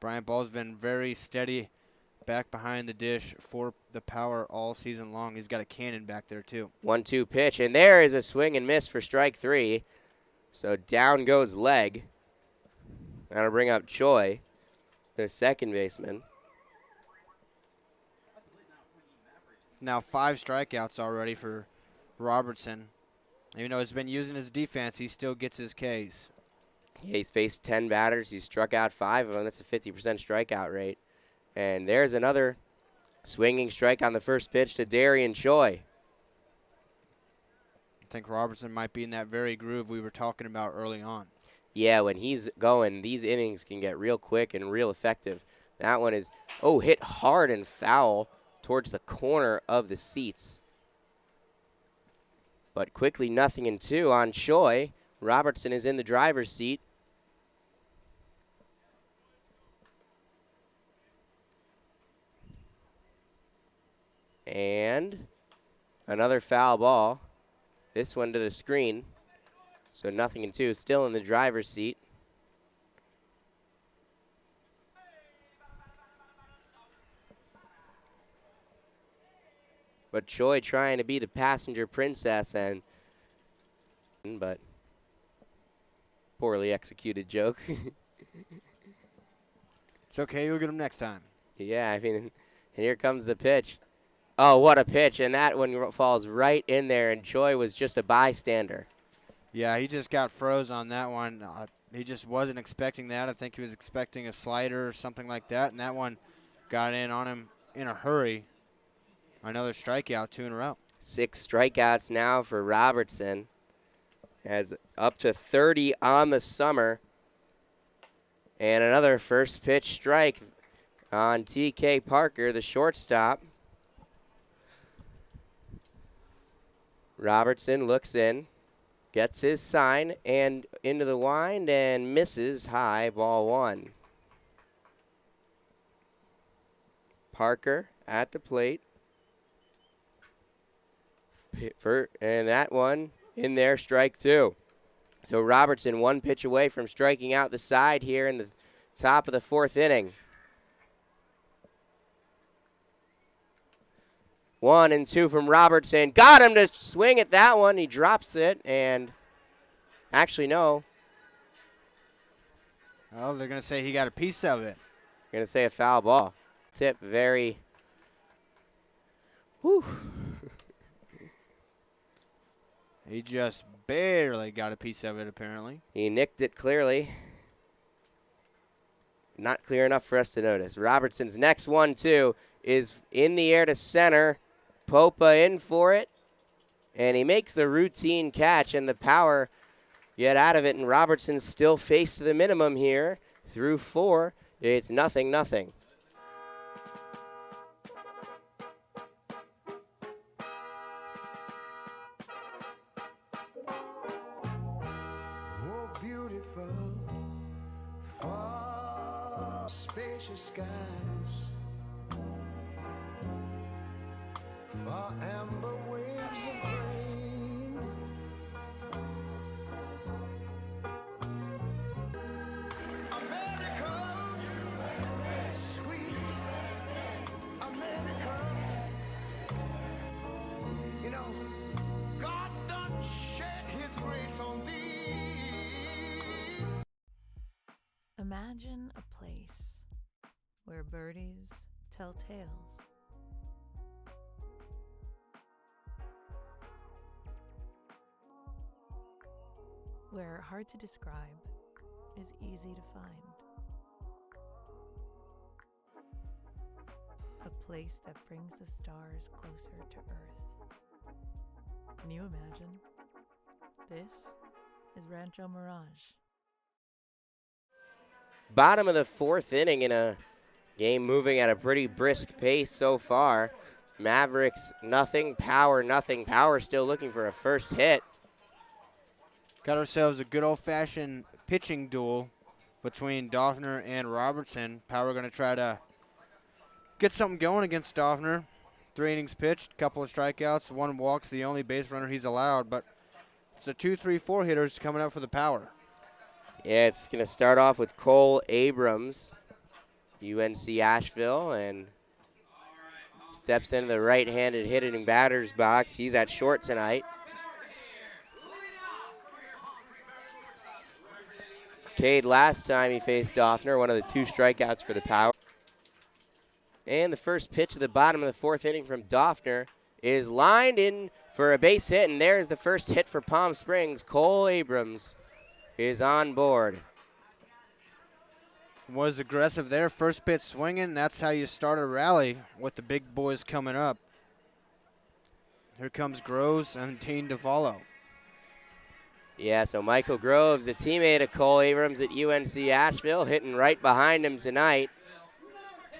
Bryant Ball's been very steady back behind the dish for the power all season long. He's got a cannon back there, too. 1-2 pitch, and there is a swing and miss for strike three. So down goes Legg. That'll bring up Choi, the second baseman. Now 5 strikeouts already for Robertson. Even though he's been using his defense, he still gets his Ks. Yeah, he's faced 10 batters. He's struck out 5 of them. That's a 50% strikeout rate. And there's another swinging strike on the first pitch to Darian Choi. I think Robertson might be in that very groove we were talking about early on. Yeah, when he's going, these innings can get real quick and real effective. That one is, hit hard and foul towards the corner of the seats. But quickly 0-2 on Choi. Robertson is in the driver's seat. And another foul ball. This one to the screen. So 0-2, still in the driver's seat. But Choi trying to be the passenger princess, but poorly executed joke. It's okay, you'll get him next time. Yeah, I mean, and here comes the pitch. Oh, what a pitch, and that one falls right in there, and Choi was just a bystander. Yeah, he just got froze on that one. He just wasn't expecting that. I think he was expecting a slider or something like that, and that one got in on him in a hurry. Another strikeout, 2 in a row. 6 strikeouts now for Robertson. Has up to 30 on the summer. And another first pitch strike on T.K. Parker, the shortstop. Robertson looks in, gets his sign, and into the wind, and misses high, ball one. Parker at the plate. And that one in there, strike two. So Robertson 1 pitch away from striking out the side here in the top of the 4th inning. 1-2 from Robertson. Got him to swing at that one. He drops it, and actually, no. Oh, they're going to say he got a piece of it. Going to say a foul ball. Tip very. Whew. He just barely got a piece of it, apparently. He nicked it clearly. Not clear enough for us to notice. Robertson's next 1-2 is in the air to center. Popa in for it. And he makes the routine catch, and the power get out of it. And Robertson still faced the minimum here through 4. It's 0-0. Oh, beautiful, far spacious skies, far amber waves of grain. America, sweet America. You know, God done shed his grace on thee. Imagine a place where birdies tell tales. where hard to describe is easy to find. A place that brings the stars closer to Earth. Can you imagine? This is Rancho Mirage. Bottom of the fourth inning in a game moving at a pretty brisk pace so far. Mavericks nothing, Power nothing. Power still looking for a first hit. Got ourselves a good old-fashioned pitching duel between Doffner and Robertson. Power going to try to get something going against Doffner. 3 innings pitched, couple of strikeouts, 1 walk's the only base runner he's allowed, but it's the 2-3-4 hitters coming up for the Power. Yeah, it's going to start off with Cole Abrams, UNC Asheville, and steps into the right-handed hitting batter's box. He's at short tonight. Cade last time he faced Doffner, one of the 2 strikeouts for the Power. And the first pitch of the bottom of the fourth inning from Doffner is lined in for a base hit, and there's the first hit for Palm Springs. Cole Abrams is on board. Was aggressive there, first pitch swinging. That's how you start a rally with the big boys coming up. Here comes Groves and Dean to follow. Yeah, so Michael Groves, a teammate of Cole Abrams at UNC Asheville, hitting right behind him tonight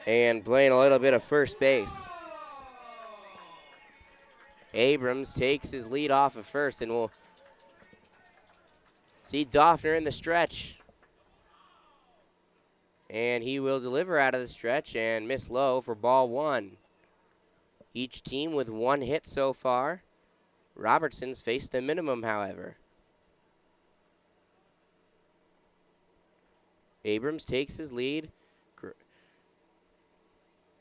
and playing a little bit of first base. Abrams takes his lead off of first, and we'll see Doffner in the stretch. And he will deliver out of the stretch and miss low for ball 1. Each team with 1 hit so far. Robertson's faced the minimum, however. Abrams takes his lead.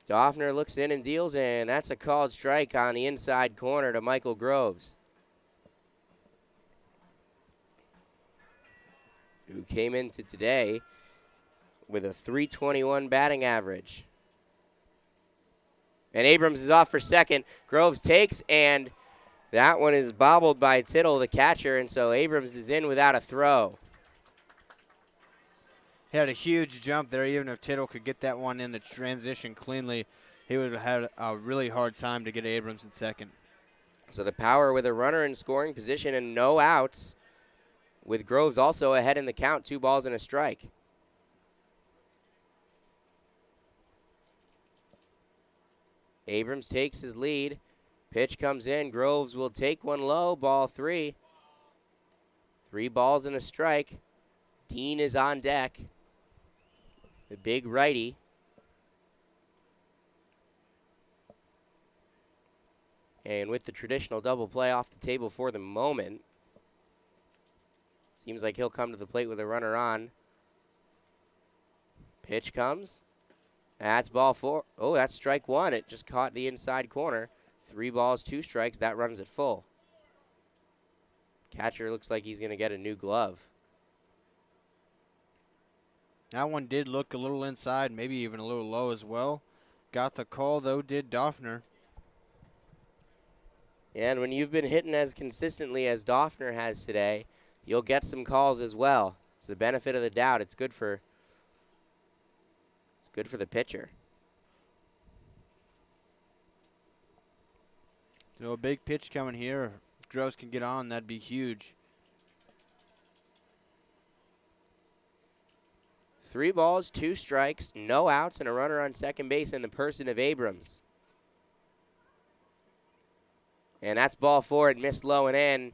Doffner looks in and deals, and that's a called strike on the inside corner to Michael Groves, who came into today with a .321 batting average. And Abrams is off for second. Groves takes, and that one is bobbled by Tittle, the catcher, and so Abrams is in without a throw. He had a huge jump there. Even if Tittle could get that one in the transition cleanly, he would have had a really hard time to get Abrams at second. So the Power with a runner in scoring position and no outs, with Groves also ahead in the count, 2 balls and a strike. Abrams takes his lead. Pitch comes in. Groves will take one low. Ball 3. 3 balls and a strike. Dean is on deck. The big righty. And with the traditional double play off the table for the moment, seems like he'll come to the plate with a runner on. Pitch comes. That's ball 4. Oh, that's strike 1. It just caught the inside corner. 3 balls, 2 strikes. That runs it full. Catcher looks like he's going to get a new glove. That one did look a little inside, maybe even a little low as well. Got the call, though, did Doffner. And when you've been hitting as consistently as Doffner has today, you'll get some calls as well. It's the benefit of the doubt. It's good for the pitcher. So a big pitch coming here. If Groves can get on, that'd be huge. 3 balls, 2 strikes, no outs, and a runner on second base in the person of Abrams. And that's ball 4. It missed low and in.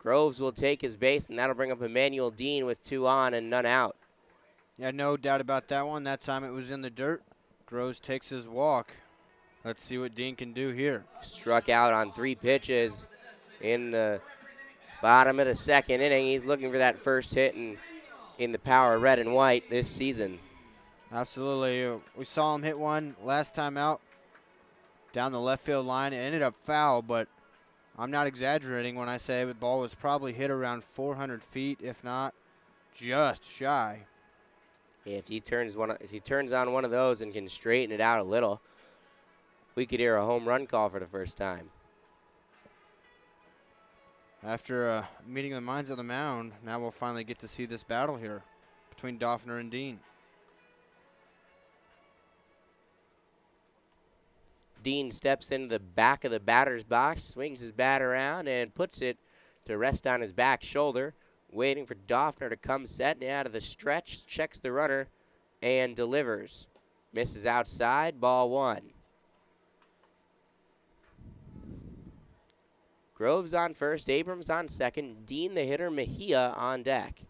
Groves will take his base, and that'll bring up Emmanuel Dean with 2 on and none out. Yeah, no doubt about that one. That time it was in the dirt. Groves takes his walk. Let's see what Dean can do here. Struck out on 3 pitches in the bottom of the second inning. He's looking for that first hit in the Power red and white this season. Absolutely. We saw him hit one last time out down the left field line. It ended up foul, but I'm not exaggerating when I say the ball was probably hit around 400 feet, if not just shy. Yeah, if he turns on one of those and can straighten it out a little, we could hear a home run call for the first time. After meeting the minds of the mound, now we'll finally get to see this battle here between Doffner and Dean. Dean steps into the back of the batter's box, swings his bat around, and puts it to rest on his back shoulder, waiting for Doffner to come set out of the stretch, checks the runner, and delivers. Misses outside, ball one. Groves on first, Abrams on second, Dean the hitter, Mejia on deck.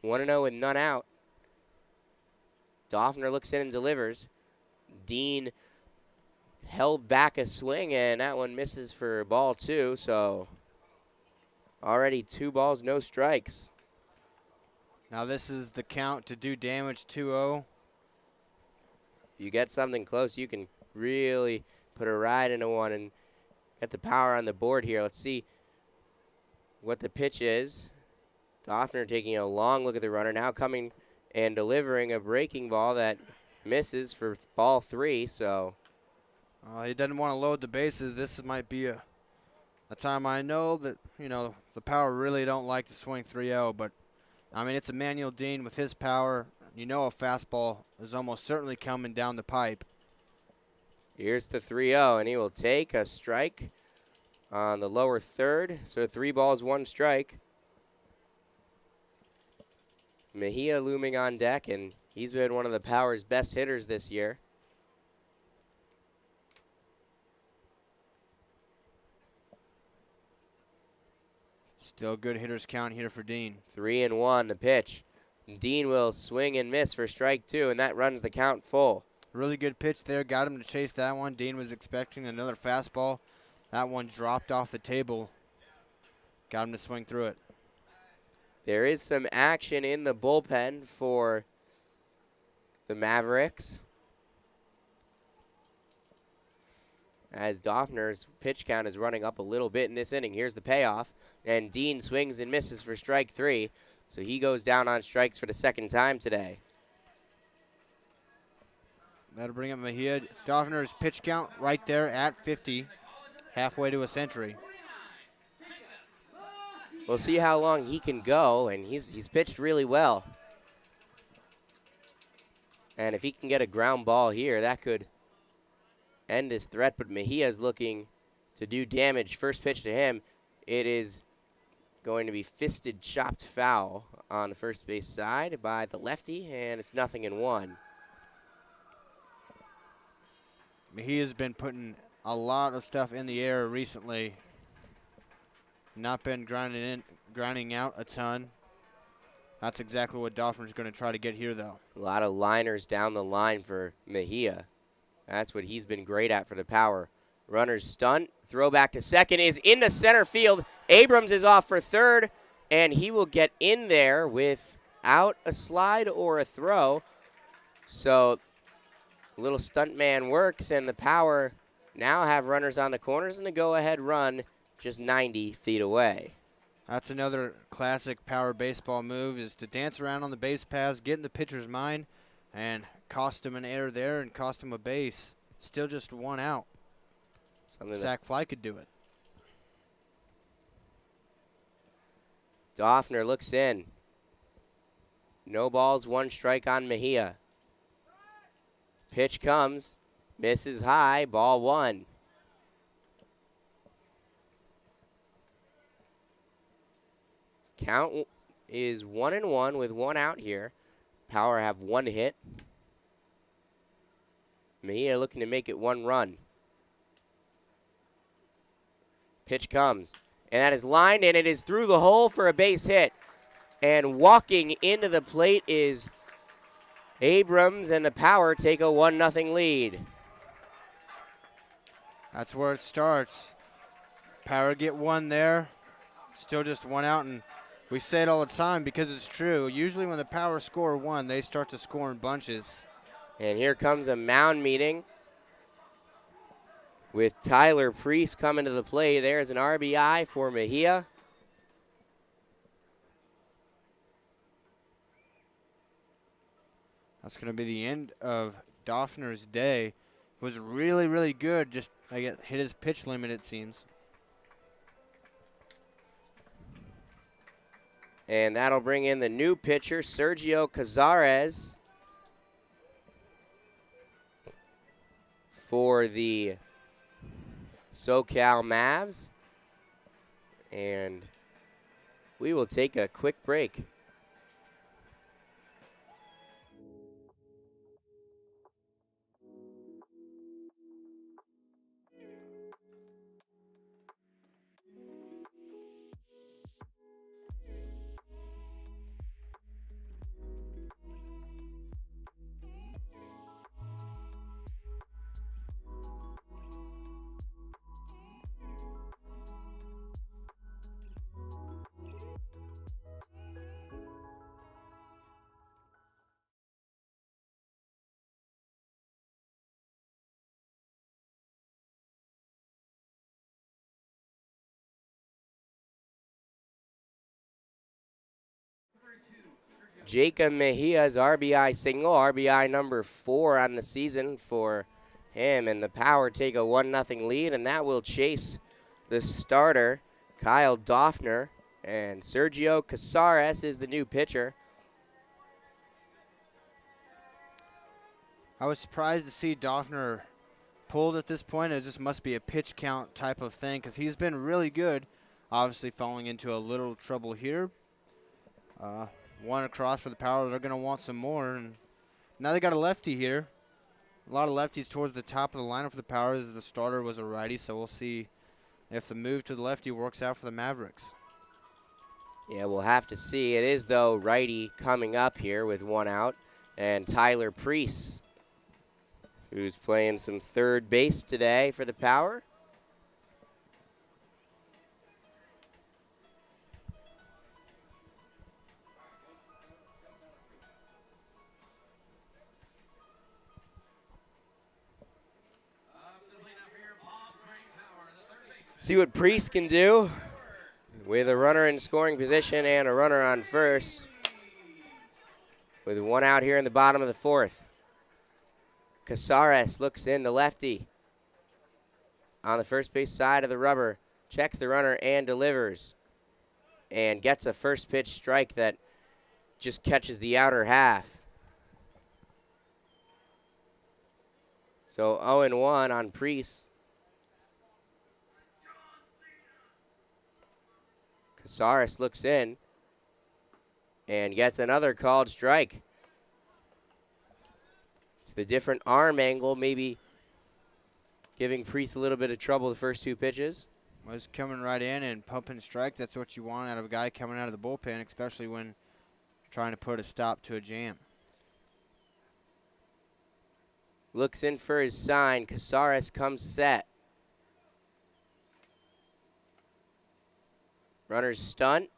One and 0 with none out. Doffner looks in and delivers. Dean held back a swing, and that one misses for ball two, so already 2 balls, no strikes. Now this is the count to do damage, 2-0. You get something close, you can really put a ride into one and get the power on the board here. Let's see what the pitch is. Doffner taking a long look at the runner, now coming and delivering a breaking ball that misses for ball 3, so. He doesn't want to load the bases. This might be a time. I know that, the power really don't like to swing 3-0, but, I mean, it's Emmanuel Dean with his power. A fastball is almost certainly coming down the pipe. Here's the 3-0, and he will take a strike on the lower third. So 3 balls, 1 strike. Mejia looming on deck, and he's been one of the Power's best hitters this year. Still good hitters count here for Dean. 3-1 the pitch. Dean will swing and miss for strike 2, and that runs the count full. Really good pitch there. Got him to chase that one. Dean was expecting another fastball. That one dropped off the table. Got him to swing through it. There is some action in the bullpen for the Mavericks, as Doffner's pitch count is running up a little bit in this inning. Here's the payoff, and Dean swings and misses for strike 3, so he goes down on strikes for the 2nd time today. That'll bring up Mejia. Doffner's pitch count right there at 50, halfway to a century. We'll see how long he can go, and he's pitched really well. And if he can get a ground ball here, that could end his threat, but Mejia's looking to do damage. First pitch to him, it is going to be fisted chopped foul on the first base side by the lefty, and it's 0-1. Mejia's been putting a lot of stuff in the air recently. Not been grinding out a ton. That's exactly what Doffner's going to try to get here, though. A lot of liners down the line for Mejia. That's what he's been great at for the Power. Runner's stunt. Throw back to second is into center field. Abrams is off for third, and he will get in there without a slide or a throw. So a little stunt man works, and the Power now have runners on the corners and the go-ahead run just 90 feet away. That's another classic Power baseball move, is to dance around on the base paths, get in the pitcher's mind, and cost him an error there and cost him a base. Still just 1 out. Sack fly could do it. Doffner looks in. No balls, 1 strike on Mejia. Pitch comes, misses high, ball 1. Count is 1-1 with 1 out here. Power have 1 hit. Mejia looking to make it 1 run. Pitch comes, and that is lined, and it is through the hole for a base hit. And walking into the plate is Abrams, and the Power take a 1-0 lead. That's where it starts. Power get 1 there. Still just 1 out, and we say it all the time because it's true. Usually when the Power score 1, they start to score in bunches. And here comes a mound meeting with Tyler Priest coming to the plate. There's an RBI for Mejia. That's going to be the end of Doffner's day. was really, really good. Just hit his pitch limit, it seems. And that'll bring in the new pitcher, Sergio Cazares, for the SoCal Mavs. And we will take a quick break. Jacob Mejia's RBI single, RBI number 4 on the season for him, and the Power take a 1-0 lead, and that will chase the starter, Kyle Doffner, and Sergio Cazares is the new pitcher. I was surprised to see Doffner pulled at this point. It just must be a pitch count type of thing because he's been really good. Obviously falling into a little trouble here. One across for the Power. They're going to want some more. And now they got a lefty here. A lot of lefties towards the top of the lineup for the Power as the starter was a righty, so we'll see if the move to the lefty works out for the Mavericks. Yeah, we'll have to see. It is, though, righty coming up here with 1 out, and Tyler Priest, who's playing some third base today for the Power. See what Priest can do with a runner in scoring position and a runner on first. With 1 out here in the bottom of the 4th. Cazares looks in, the lefty. On the first base side of the rubber. Checks the runner and delivers. And gets a first pitch strike that just catches the outer half. So 0-1 on Priest. Cazares looks in and gets another called strike. It's the different arm angle, maybe giving Priest a little bit of trouble the first 2 pitches. Was coming right in and pumping strikes. That's what you want out of a guy coming out of the bullpen, especially when trying to put a stop to a jam. Looks in for his sign. Cazares comes set. Runner's stunt,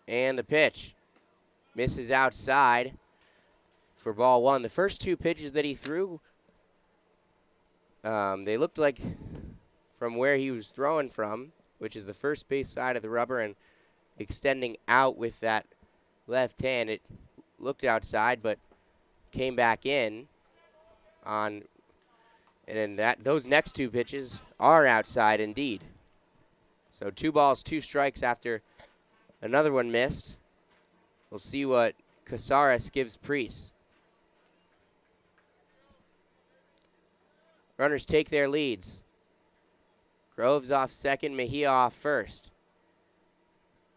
and the pitch. Misses outside for ball 1. The first 2 pitches that he threw, they looked like from where he was throwing from, which is the first base side of the rubber and extending out with that left hand. It looked outside, but came back in on, and then those next 2 pitches are outside indeed. So 2 balls, 2 strikes after another one missed. We'll see what Cazares gives Priest. Runners take their leads. Groves off second, Mejia off first.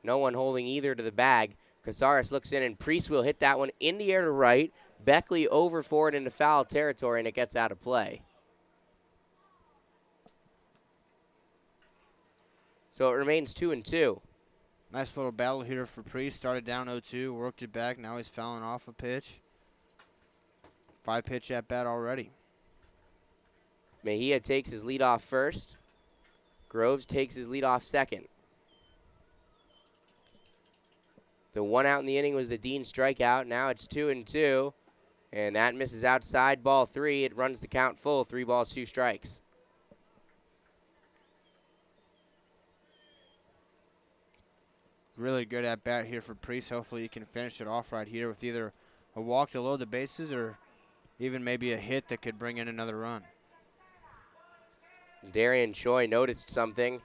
No one holding either to the bag. Cazares looks in, and Priest will hit that one in the air to right. Beckley over for it into foul territory, and it gets out of play. So it remains 2-2. Nice little battle here for Priest. Started down 0-2, worked it back. Now he's fouling off a pitch. 5-pitch at bat already. Mejia takes his lead off first. Groves takes his lead off second. The 1 out in the inning was the Dean strikeout. Now it's 2-2, and that misses outside. Ball 3. It runs the count full. 3 balls, 2 strikes. Really good at bat here for Priest. Hopefully he can finish it off right here with either a walk to load the bases or even maybe a hit that could bring in another run. Darian Choi noticed something,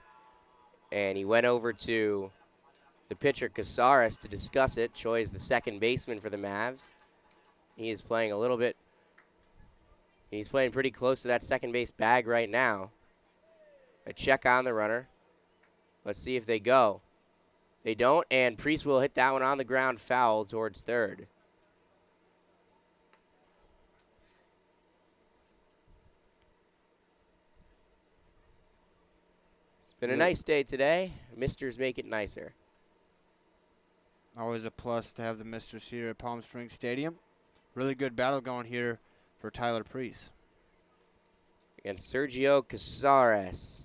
and he went over to the pitcher Casares to discuss it. Choi is the second baseman for the Mavs. He is playing a little bit. He's playing pretty close to that second base bag right now. A check on the runner. Let's see if they go. They don't, and Priest will hit that one on the ground foul towards third. It's been a nice day today. Misters make it nicer. Always a plus to have the Misters here at Palm Springs Stadium. Really good battle going here for Tyler Priest. Against Sergio Casares.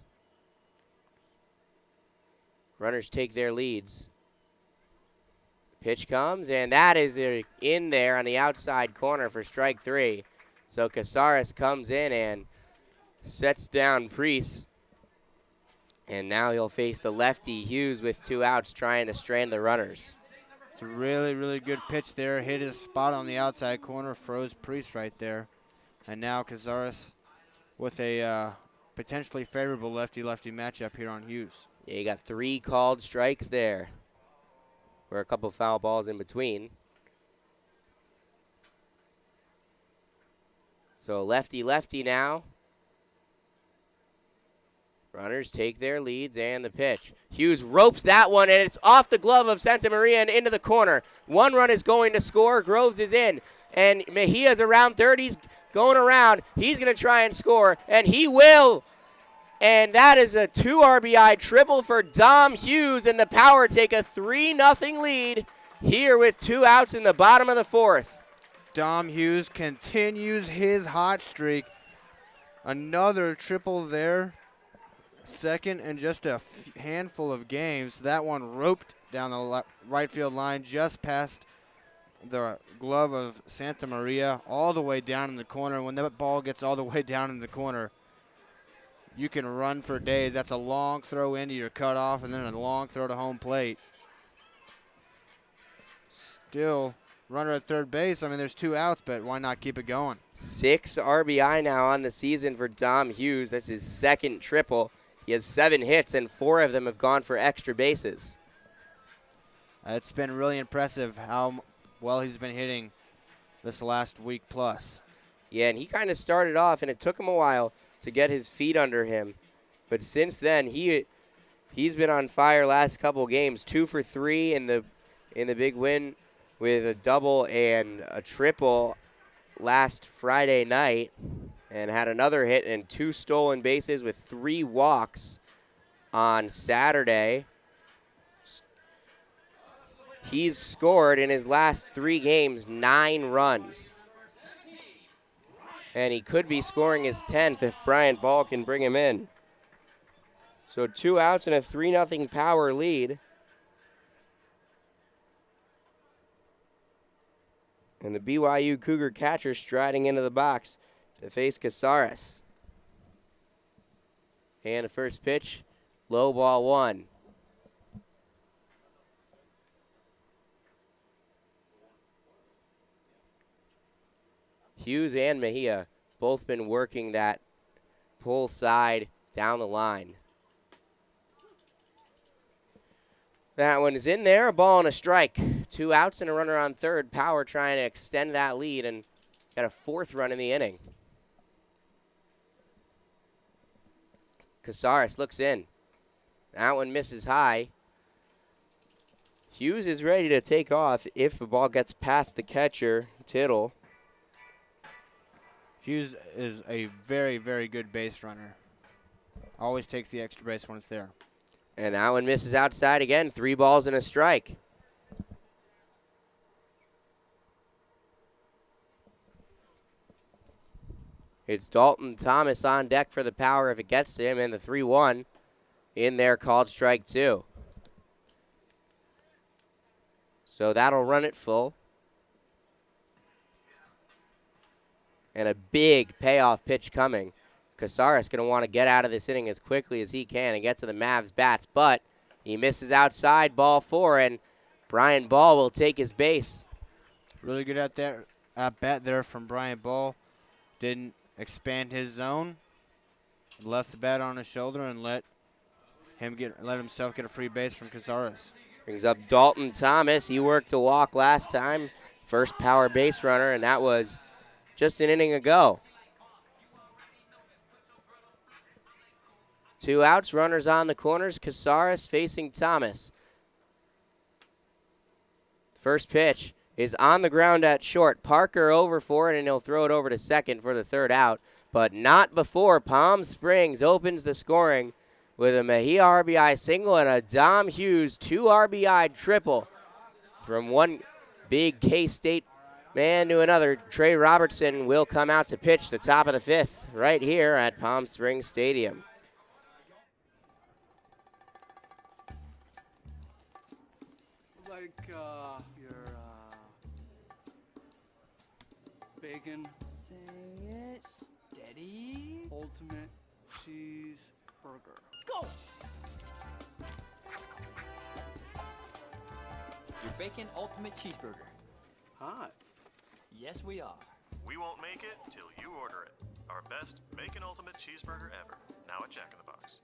Runners take their leads. Pitch comes, and that is in there on the outside corner for strike three. So Casares comes in and sets down Priest. And now he'll face the lefty Hughes with 2 outs trying to strand the runners. It's a really, really good pitch there. Hit his spot on the outside corner, froze Priest right there. And now Casares with a potentially favorable lefty-lefty matchup here on Hughes. Yeah, you got 3 called strikes there. Or a couple foul balls in between. So lefty-lefty now. Runners take their leads and the pitch. Hughes ropes that one, and it's off the glove of Santa Maria and into the corner. 1 run is going to score. Groves is in. And Mejia's around third. He's going around. He's going to try and score, and he will. And that is a 2 RBI triple for Dom Hughes, and the Power take a 3-0 lead here with 2 outs in the bottom of the 4th. Dom Hughes continues his hot streak. Another triple there. Second in just a handful of games. That one roped down the right field line just past the glove of Santa Maria all the way down in the corner. When that ball gets all the way down in the corner, you can run for days. That's a long throw into your cutoff and then a long throw to home plate. Still runner at third base. I mean, there's 2 outs, but why not keep it going? 6 RBI now on the season for Dom Hughes. That's his second triple. He has 7 hits, and 4 of them have gone for extra bases. It's been really impressive how well he's been hitting this last week plus. Yeah, and he kind of started off, and it took him a while to get his feet under him. But since then, he's been on fire last couple games. 2 for 3 in the big win with a double and a triple last Friday night, and had another hit and 2 stolen bases with 3 walks on Saturday. He's scored in his last 3 games 9 runs. And he could be scoring his 10th if Brian Ball can bring him in. So 2 outs and a 3-0 Power lead. And the BYU Cougar catcher striding into the box to face Casares. And the first pitch, low ball 1. Hughes and Mejia both been working that pull side down the line. That one is in there, a ball and a strike. 2 outs and a runner on third. Power trying to extend that lead and got a 4th run in the inning. Casares looks in. That one misses high. Hughes is ready to take off if the ball gets past the catcher, Tittle. Hughes is a very, very good base runner. Always takes the extra base when it's there. And that one misses outside again. 3 balls and a strike. It's Dalton Thomas on deck for the Power if it gets to him, and the 3-1 in there called strike 2. So that'll run it full. And a big payoff pitch coming. Casares going to want to get out of this inning as quickly as he can and get to the Mavs bats, but he misses outside, ball 4, and Brian Ball will take his base. Really good at bat there from Brian Ball. Didn't expand his zone. left the bat on his shoulder and let himself get a free base from Cazares. Brings up Dalton Thomas. He worked a walk last time. First power base runner, and that was just an inning ago. 2 outs, runners on the corners. Cazares facing Thomas. First pitch is on the ground at short. Parker over for it, and he'll throw it over to second for the 3rd out. But not before Palm Springs opens the scoring with a Mejia RBI single and a Dom Hughes 2 RBI triple. From one big K-State man to another, Trey Robertson will come out to pitch the top of the 5th right here at Palm Springs Stadium. Like your bacon Say it. Steady. ultimate cheeseburger. Go! Your bacon ultimate cheeseburger. Hot. Yes, we are. We won't make it till you order it. Our best Bacon Ultimate Cheeseburger ever. Now at Jack in the Box.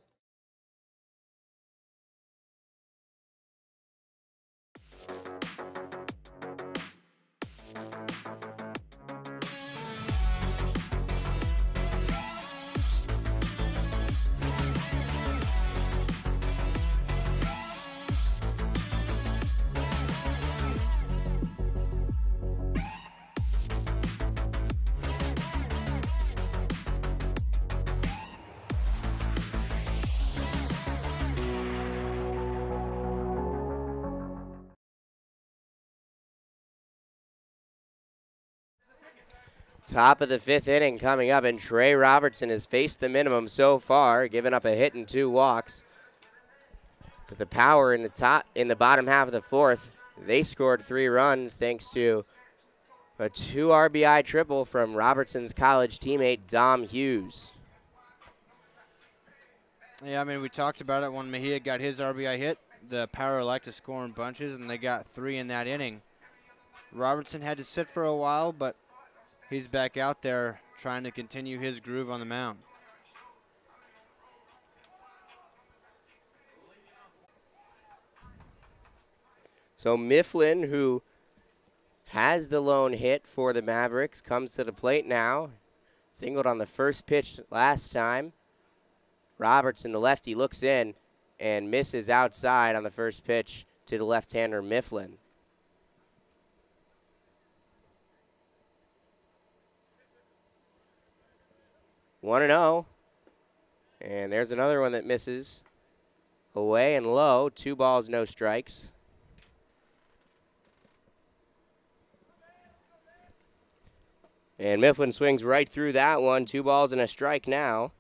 Top of the 5th inning coming up, and Trey Robertson has faced the minimum so far, giving up a hit and 2 walks. But the Power in the bottom half of the 4th, they scored 3 runs thanks to a 2 RBI triple from Robertson's college teammate Dom Hughes. Yeah, I mean, we talked about it when Mejia got his RBI hit. The Power like to score in bunches, and they got 3 in that inning. Robertson had to sit for a while, but he's back out there trying to continue his groove on the mound. So Mifflin, who has the lone hit for the Mavericks, comes to the plate now. Singled on the first pitch last time. Robertson, the lefty, looks in and misses outside on the first pitch to the left-hander Mifflin. One and 0. And there's another one that misses. Away and low. 2 balls, no strikes. And Mifflin swings right through that one. 2 balls and a strike now.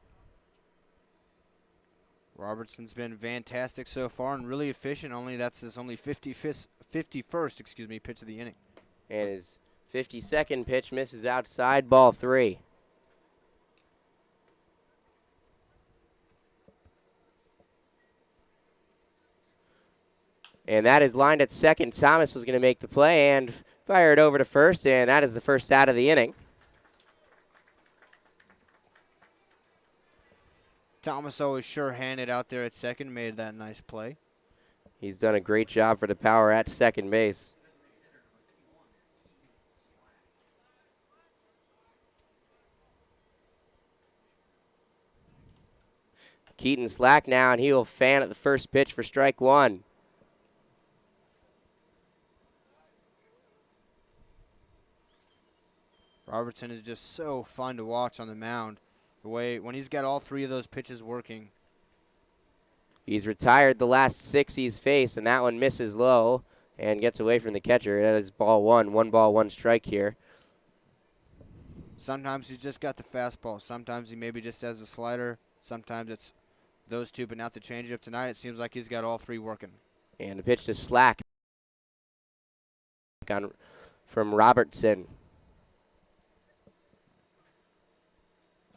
Robertson's been fantastic so far and really efficient. That's his only 51st pitch of the inning. And his 52nd pitch misses outside, ball 3. And that is lined at second. Thomas was going to make the play and fire it over to first, and that is the first out of the inning. Thomas always sure-handed out there at second, made that nice play. He's done a great job for the Power at second base. Keaton slack now, and he will fan at the first pitch for strike 1. Robertson is just so fun to watch on the mound. The way when he's got all 3 of those pitches working. He's retired the last 6 he's faced, and that one misses low and gets away from the catcher. That is ball 1. 1 ball, 1 strike here. Sometimes he's just got the fastball. Sometimes he maybe just has a slider. Sometimes it's those 2, but not the changeup. Tonight it seems like he's got all 3 working. And the pitch to Slack from Robertson.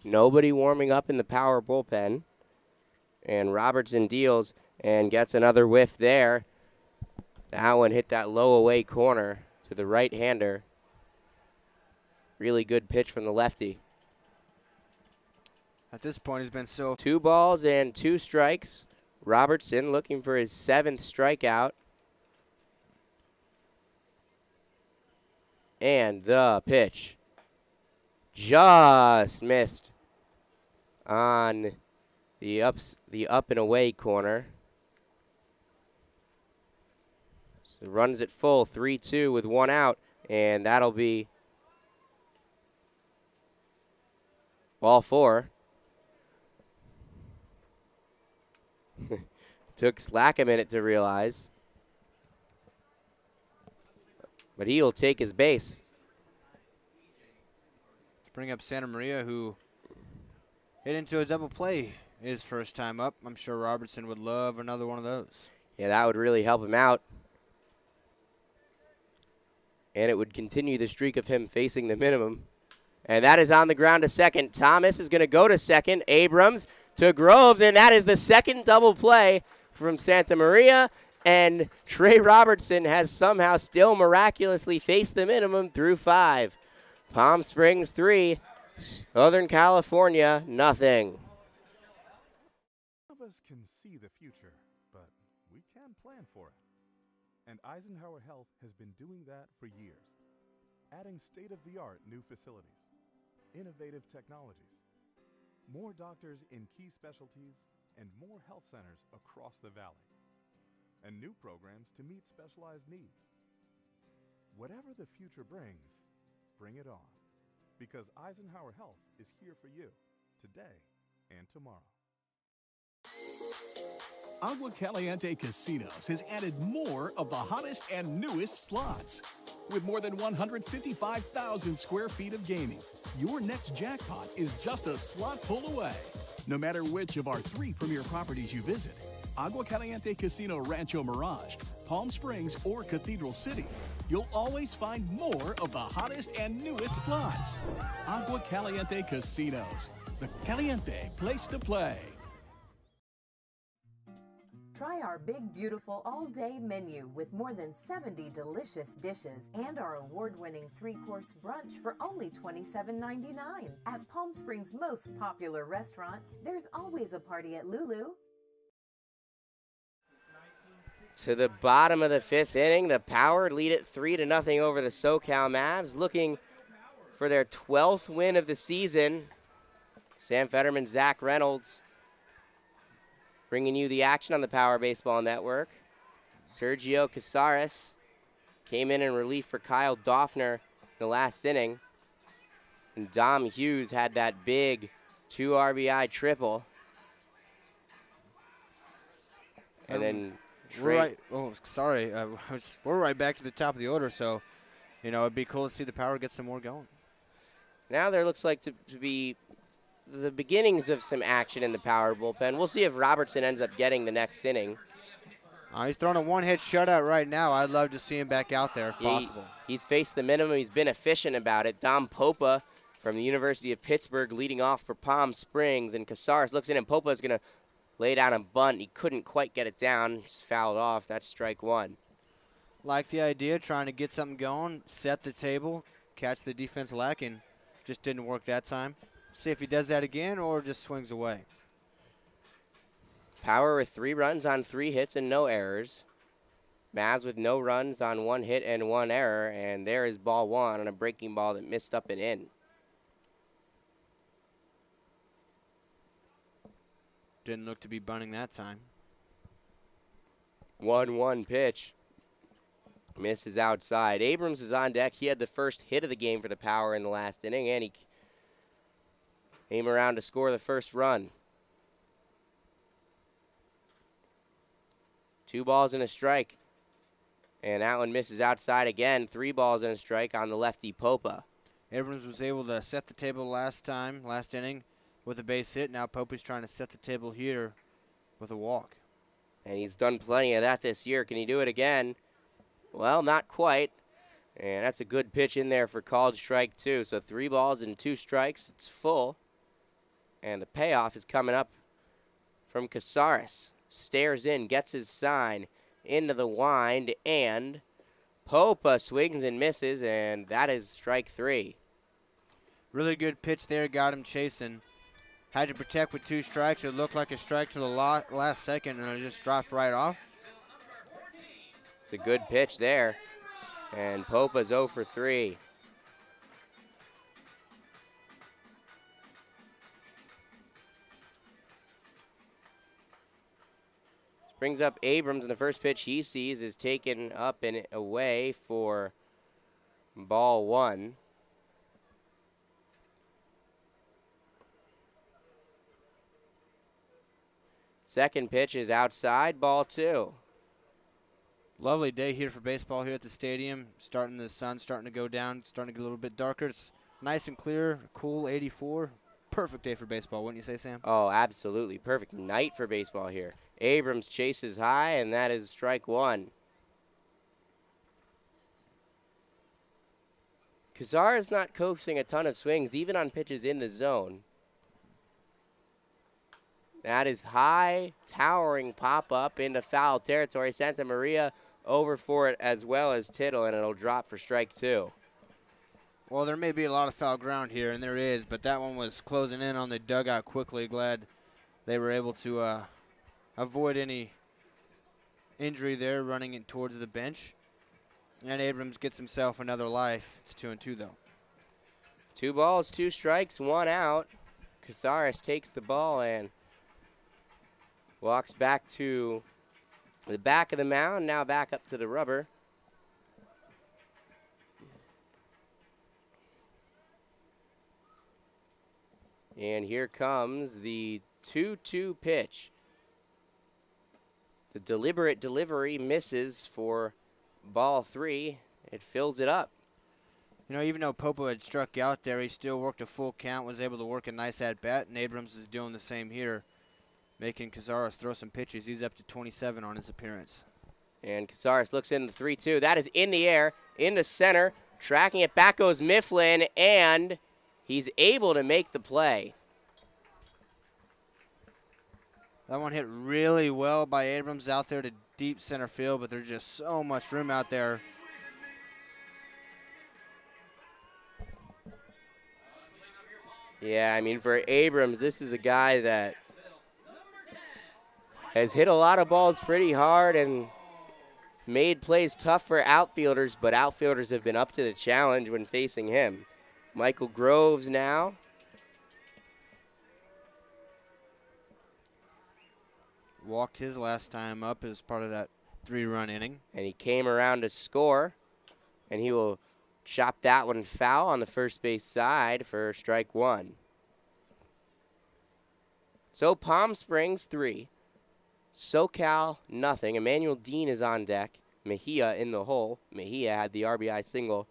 Nobody warming up in the Power bullpen. And Robertson deals and gets another whiff there. That one hit that low away corner to the right-hander. Really good pitch from the lefty. At this point, he's been so 2 balls and 2 strikes. Robertson looking for his 7th strikeout. And the pitch just missed on the up and away corner. So runs it full, 3-2 with 1 out, and that'll be ball 4. Took Slack a minute to realize. But he'll take his base. bring up Santa Maria, who hit into a double play his first time up. I'm sure Robertson would love another one of those. Yeah, that would really help him out. And it would continue the streak of him facing the minimum. And that is on the ground to second. Thomas is going to go to second. Abrams to Groves, and that is the second double play from Santa Maria. And Trey Robertson has somehow still miraculously faced the minimum through 5. Palm Springs 3, Southern California nothing. None of us can see the future, but we can plan for it. And Eisenhower Health has been doing that for years, adding state-of-the-art new facilities, innovative technologies, more doctors in key specialties, and more health centers across the valley, and new programs to meet specialized needs. Whatever the future brings, bring it on, because Eisenhower Health is here for you today and tomorrow. Agua Caliente Casinos has added more of the hottest and newest slots. With more than 155,000 square feet of gaming, your next jackpot is just a slot pull away. No matter which of our 3 premier properties you visit, Agua Caliente Casino Rancho Mirage, Palm Springs, or Cathedral City, you'll always find more of the hottest and newest slots. Agua Caliente Casinos, the caliente place to play. Try our big, beautiful all-day menu with more than 70 delicious dishes and our award-winning 3-course brunch for only $27.99. At Palm Springs' most popular restaurant, there's always a party at Lulu. To the bottom of the 5th inning, the Power lead it 3-0 over the SoCal Mavs, looking for their 12th win of the season. Sam Federman, Zach Reynolds, bringing you the action on the Power Baseball Network. Sergio Casares came in relief for Kyle Doffner in the last inning. And Dom Hughes had that big 2 RBI triple. And then we're right back to the top of the order, so, it'd be cool to see the Power get some more going. Now there looks like to be the beginnings of some action in the Power bullpen. We'll see if Robertson ends up getting the next inning. He's throwing a 1-hit shutout right now. I'd love to see him back out there if possible. He's faced the minimum. He's been efficient about it. Dom Popa from the University of Pittsburgh leading off for Palm Springs. And Casares looks in, and Popa is going to lay down a bunt. He couldn't quite get it down. Just fouled off. That's strike 1. Like the idea, trying to get something going, set the table, catch the defense lacking. Just didn't work that time. See if he does that again or just swings away. Power with 3 runs on 3 hits and no errors. Mavs with no runs on 1 hit and 1 error. And there is ball 1 on a breaking ball that missed up and in. Didn't look to be bunting that time. 1-1 pitch. Misses outside. Abrams is on deck. He had the first hit of the game for the Power in the last inning, and he came around to score the first run. 2 balls and a strike. And that one misses outside again. 3 balls and a strike on the lefty Popa. Abrams was able to set the table last inning with a base hit. Now Popa's trying to set the table here with a walk. And he's done plenty of that this year. Can he do it again? Well, not quite. And that's a good pitch in there for called strike 2. So 3 balls and 2 strikes. It's full. And the payoff is coming up from Casares. Stares in, gets his sign into the wind, and Popa swings and misses, and that is strike 3. Really good pitch there, got him chasing. had to protect with 2 strikes. It looked like a strike to the last second, and it just dropped right off. It's a good pitch there. And Popa's 0 for 3. Brings up Abrams, and the first pitch he sees is taken up and away for ball 1. Second pitch is outside, ball 2. Lovely day here for baseball here at the stadium. The sun starting to go down, starting to get a little bit darker. It's nice and clear, cool, 84. Perfect day for baseball, wouldn't you say, Sam? Oh, absolutely. Perfect night for baseball here. Abrams chases high, and that is strike 1. Cazares not coaxing a ton of swings, even on pitches in the zone. That is high, towering pop-up into foul territory. Santa Maria over for it as well as Tittle, and it'll drop for strike 2. Well, there may be a lot of foul ground here, and there is, but that one was closing in on the dugout quickly. Glad they were able to avoid any injury there, running it towards the bench. And Abrams gets himself another life. It's 2-2, though. 2 balls, 2 strikes, 1 out. Cazares takes the ball and walks back to the back of the mound, now back up to the rubber. And here comes the 2-2 pitch. The deliberate delivery misses for ball 3. It fills it up. You know, even though Popo had struck out there, he still worked a full count, was able to work a nice at-bat, and Abrams is doing the same here, making Cazares throw some pitches. He's up to 27 on his appearance. And Cazares looks in the 3-2. That is in the air, into center. Tracking it back goes Mifflin, and he's able to make the play. That one hit really well by Abrams out there to deep center field, but there's just so much room out there. Yeah, I mean, for Abrams, this is a guy that has hit a lot of balls pretty hard and made plays tough for outfielders, but outfielders have been up to the challenge when facing him. Michael Groves now. Walked his last time up as part of that 3-run inning. And he came around to score, and he will chop that one foul on the first base side for strike 1. So Palm Springs 3, SoCal nothing. Emmanuel Dean is on deck. Mejia in the hole. Mejia had the RBI single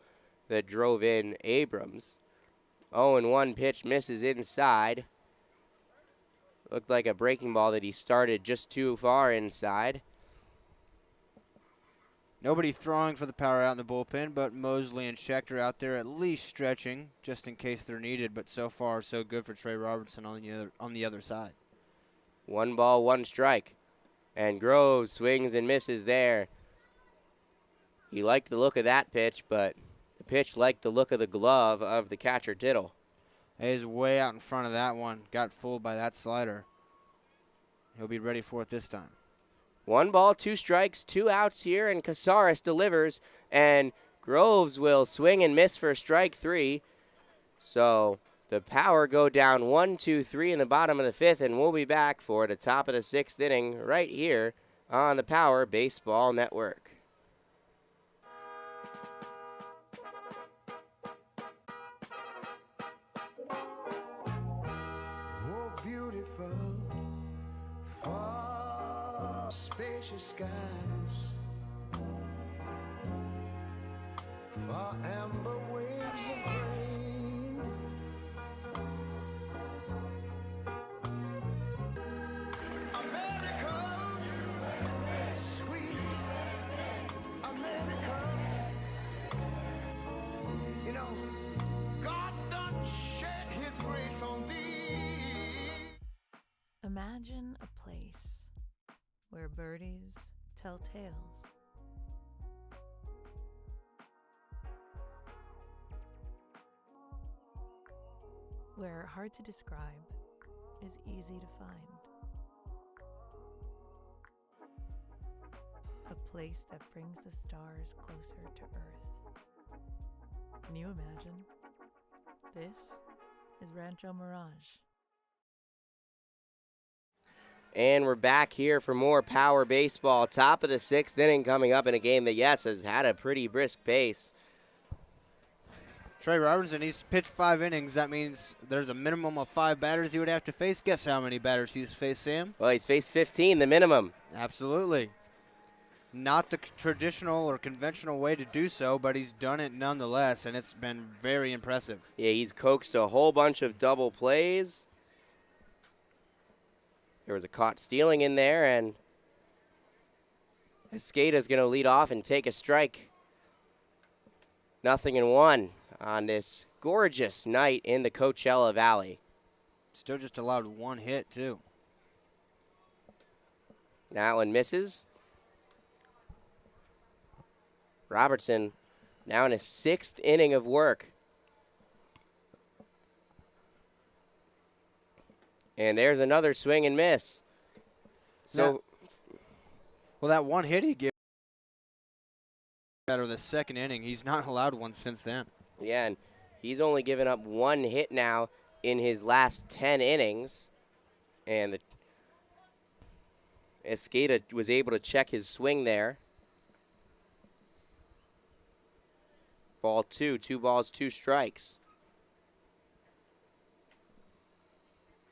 that drove in Abrams. 0-1 pitch misses inside. Looked like a breaking ball that he started just too far inside. Nobody throwing for the power out in the bullpen, but Mosley and Schechter out there at least stretching just in case they're needed. But so far, so good for Trey Robertson on the other side. 1 ball, 1 strike. And Groves swings and misses there. He liked the look of that pitch, but the pitch liked the look of the glove of the catcher Tittle. He's way out in front of that one. Got fooled by that slider. He'll be ready for it this time. 1 ball, 2 strikes, 2 outs here, and Cazares delivers, and Groves will swing and miss for strike 3. So the Power go down 1-2-3 in the bottom of the 5th, and we'll be back for the top of the 6th inning right here on the Power Baseball Network. Oh, beautiful, far spacious skies, far amber waves of grain, America, sweet America. You know, God done shed his grace on thee. Imagine a place where birdies tell tales. Where hard to describe is easy to find. A place that brings the stars closer to Earth. Can you imagine? This is Rancho Mirage. And we're back here for more Power Baseball. Top of the 6th inning coming up in a game that, yes, has had a pretty brisk pace. Trey Robertson, he's pitched 5 innings. That means there's a minimum of 5 batters he would have to face. Guess how many batters he's faced, Sam? Well, he's faced 15, the minimum. Absolutely. Not the traditional or conventional way to do so, but he's done it nonetheless, and it's been very impressive. Yeah, he's coaxed a whole bunch of double plays. There was a caught stealing in there, and Escada's going to lead off and take a strike. 0-1 on this gorgeous night in the Coachella Valley. Still just allowed 1 hit, too. That one misses. Robertson now in his 6th inning of work. And there's another swing and miss. So, well, that 1 hit he gave out of the 2nd inning, he's not allowed one since then. yeah, and he's only given up 1 hit now in his last 10 innings. And Escada was able to check his swing there. Ball 2, 2 balls, 2 strikes.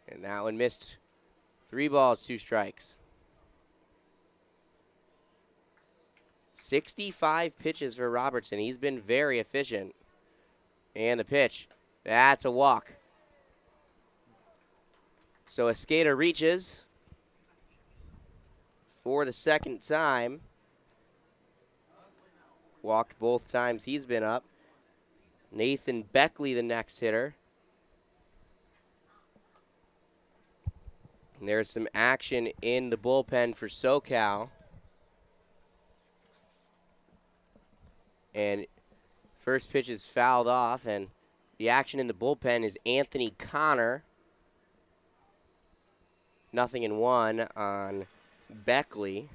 And that one missed. 3 balls, 2 strikes. 65 pitches for Robertson. He's been very efficient. And the pitch. That's a walk. So Escada reaches for the 2nd time. Walked both times he's been up. Nathan Beckley, the next hitter. And there's some action in the bullpen for SoCal. And first pitch is fouled off, and the action in the bullpen is Anthony Connor. 0-1 on Beckley.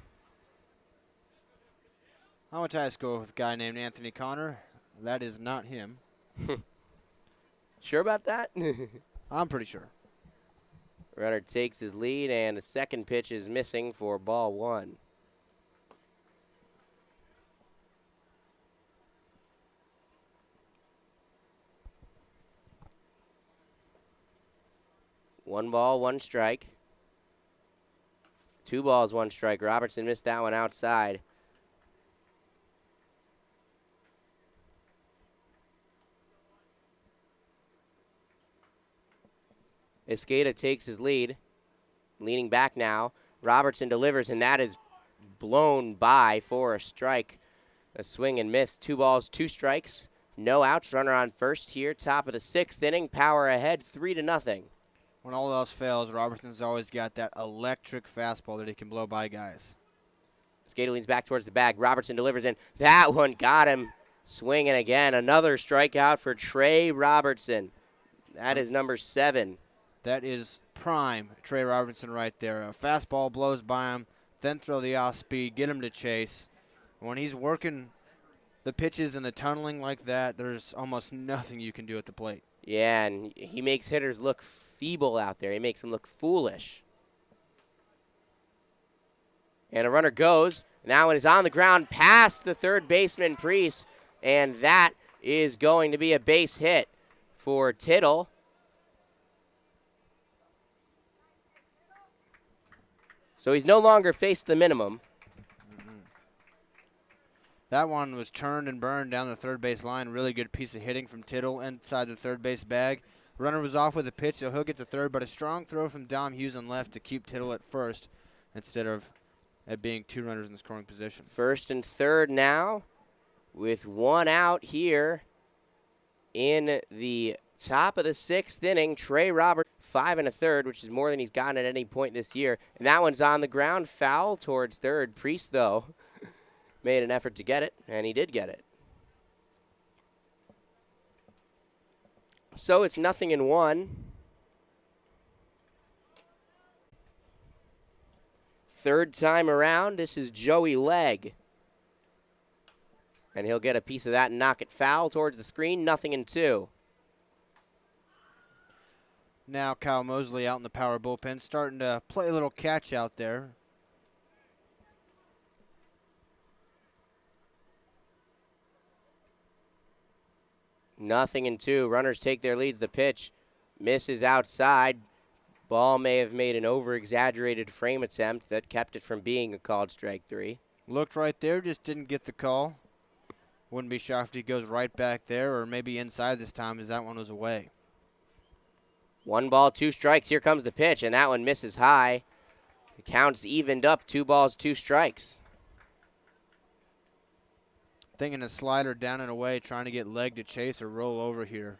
How much I go with a guy named Anthony Connor? That is not him. Sure about that? I'm pretty sure. Runner takes his lead, and the 2nd pitch is missing for ball 1. One ball, 1 strike. 2 balls, 1 strike. Robertson missed that one outside. Escada takes his lead. Leaning back now. Robertson delivers, and that is blown by for a strike. A swing and miss. 2 balls, 2 strikes. No outs. Runner on first here. Top of the 6th inning. Power ahead 3-0. When all else fails, Robertson's always got that electric fastball that he can blow by guys. Escada leans back towards the bag. Robertson delivers in. That one got him. Swinging again. Another strikeout for Trey Robertson. That is number 7. That is prime Trey Robertson right there. A fastball blows by him, then throw the off speed, get him to chase. When he's working the pitches and the tunneling like that, there's almost nothing you can do at the plate. Yeah, and he makes hitters look feeble out there. He makes them look foolish. And a runner goes. Now it is on the ground past the 3rd baseman, Priest, and that is going to be a base hit for Tittle. So he's no longer faced the minimum. That one was turned and burned down the 3rd base line. Really good piece of hitting from Tittle inside the 3rd base bag. Runner was off with a pitch, so he'll get to 3rd, but a strong throw from Dom Hughes on left to keep Tittle at 1st instead of it being 2 runners in the scoring position. 1st and 3rd now with 1 out here in the top of the 6th inning. Trey Roberts, 5 1/3, which is more than he's gotten at any point this year. And that one's on the ground, foul towards 3rd. Priest, though, made an effort to get it, and he did get it. So it's 0-1. Third time around, this is Joey Legg. And he'll get a piece of that and knock it foul towards the screen, 0-2. Now Kyle Mosley out in the power bullpen, starting to play a little catch out there. Nothing in 2. Runners take their leads. The pitch misses outside. Ball may have made an over-exaggerated frame attempt that kept it from being a called strike 3. Looked right there, just didn't get the call. Wouldn't be shocked if he goes right back there or maybe inside this time as that one was away. 1 ball, 2 strikes. Here comes the pitch, and that one misses high. The count's evened up, 2 balls, 2 strikes. Thinking a slider down and away, trying to get Legg to chase or roll over here.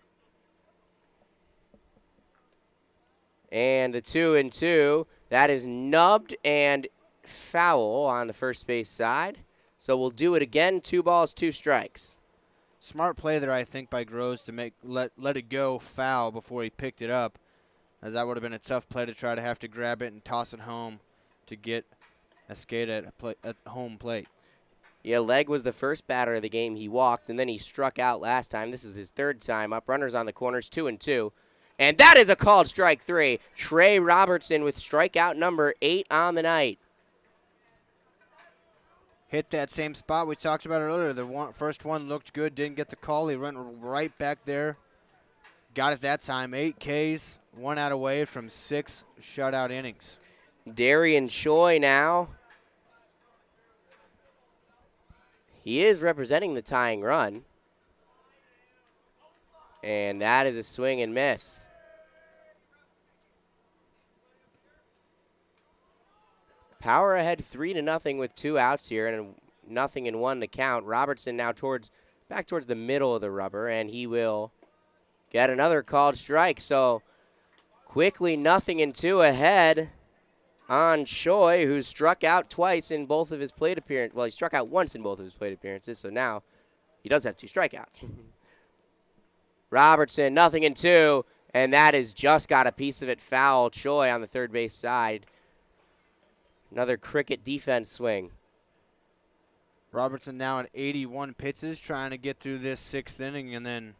And the 2-2, that is nubbed and foul on the first base side. So we'll do it again, 2 balls, 2 strikes. Smart play there, I think, by Groves to let it go foul before he picked it up, as that would have been a tough play to try to have to grab it and toss it home to get a skate at home plate. Yeah, Legg was the first batter of the game. He walked, and then he struck out last time. This is his 3rd time up. Runners on the corners, 2-2. And that is a called strike 3. Trey Robertson with strikeout number 8 on the night. Hit that same spot we talked about earlier. The first one looked good, didn't get the call. He went right back there. Got it that time. 8 Ks, 1 out away from 6 shutout innings. Darian Choi now. He is representing the tying run. And that is a swing and miss. Power ahead 3-0 with 2 outs here and 0-1 to count. Robertson now back towards the middle of the rubber, and he will get another called strike. So quickly 0-2 ahead on Choi, who struck out twice in both of his plate appearances. Well, he struck out once in both of his plate appearances, so now he does have 2 strikeouts. Robertson, 0-2, and that has just got a piece of it foul. Choi on the third base side. Another cricket defense swing. Robertson now at 81 pitches, trying to get through this 6th inning and then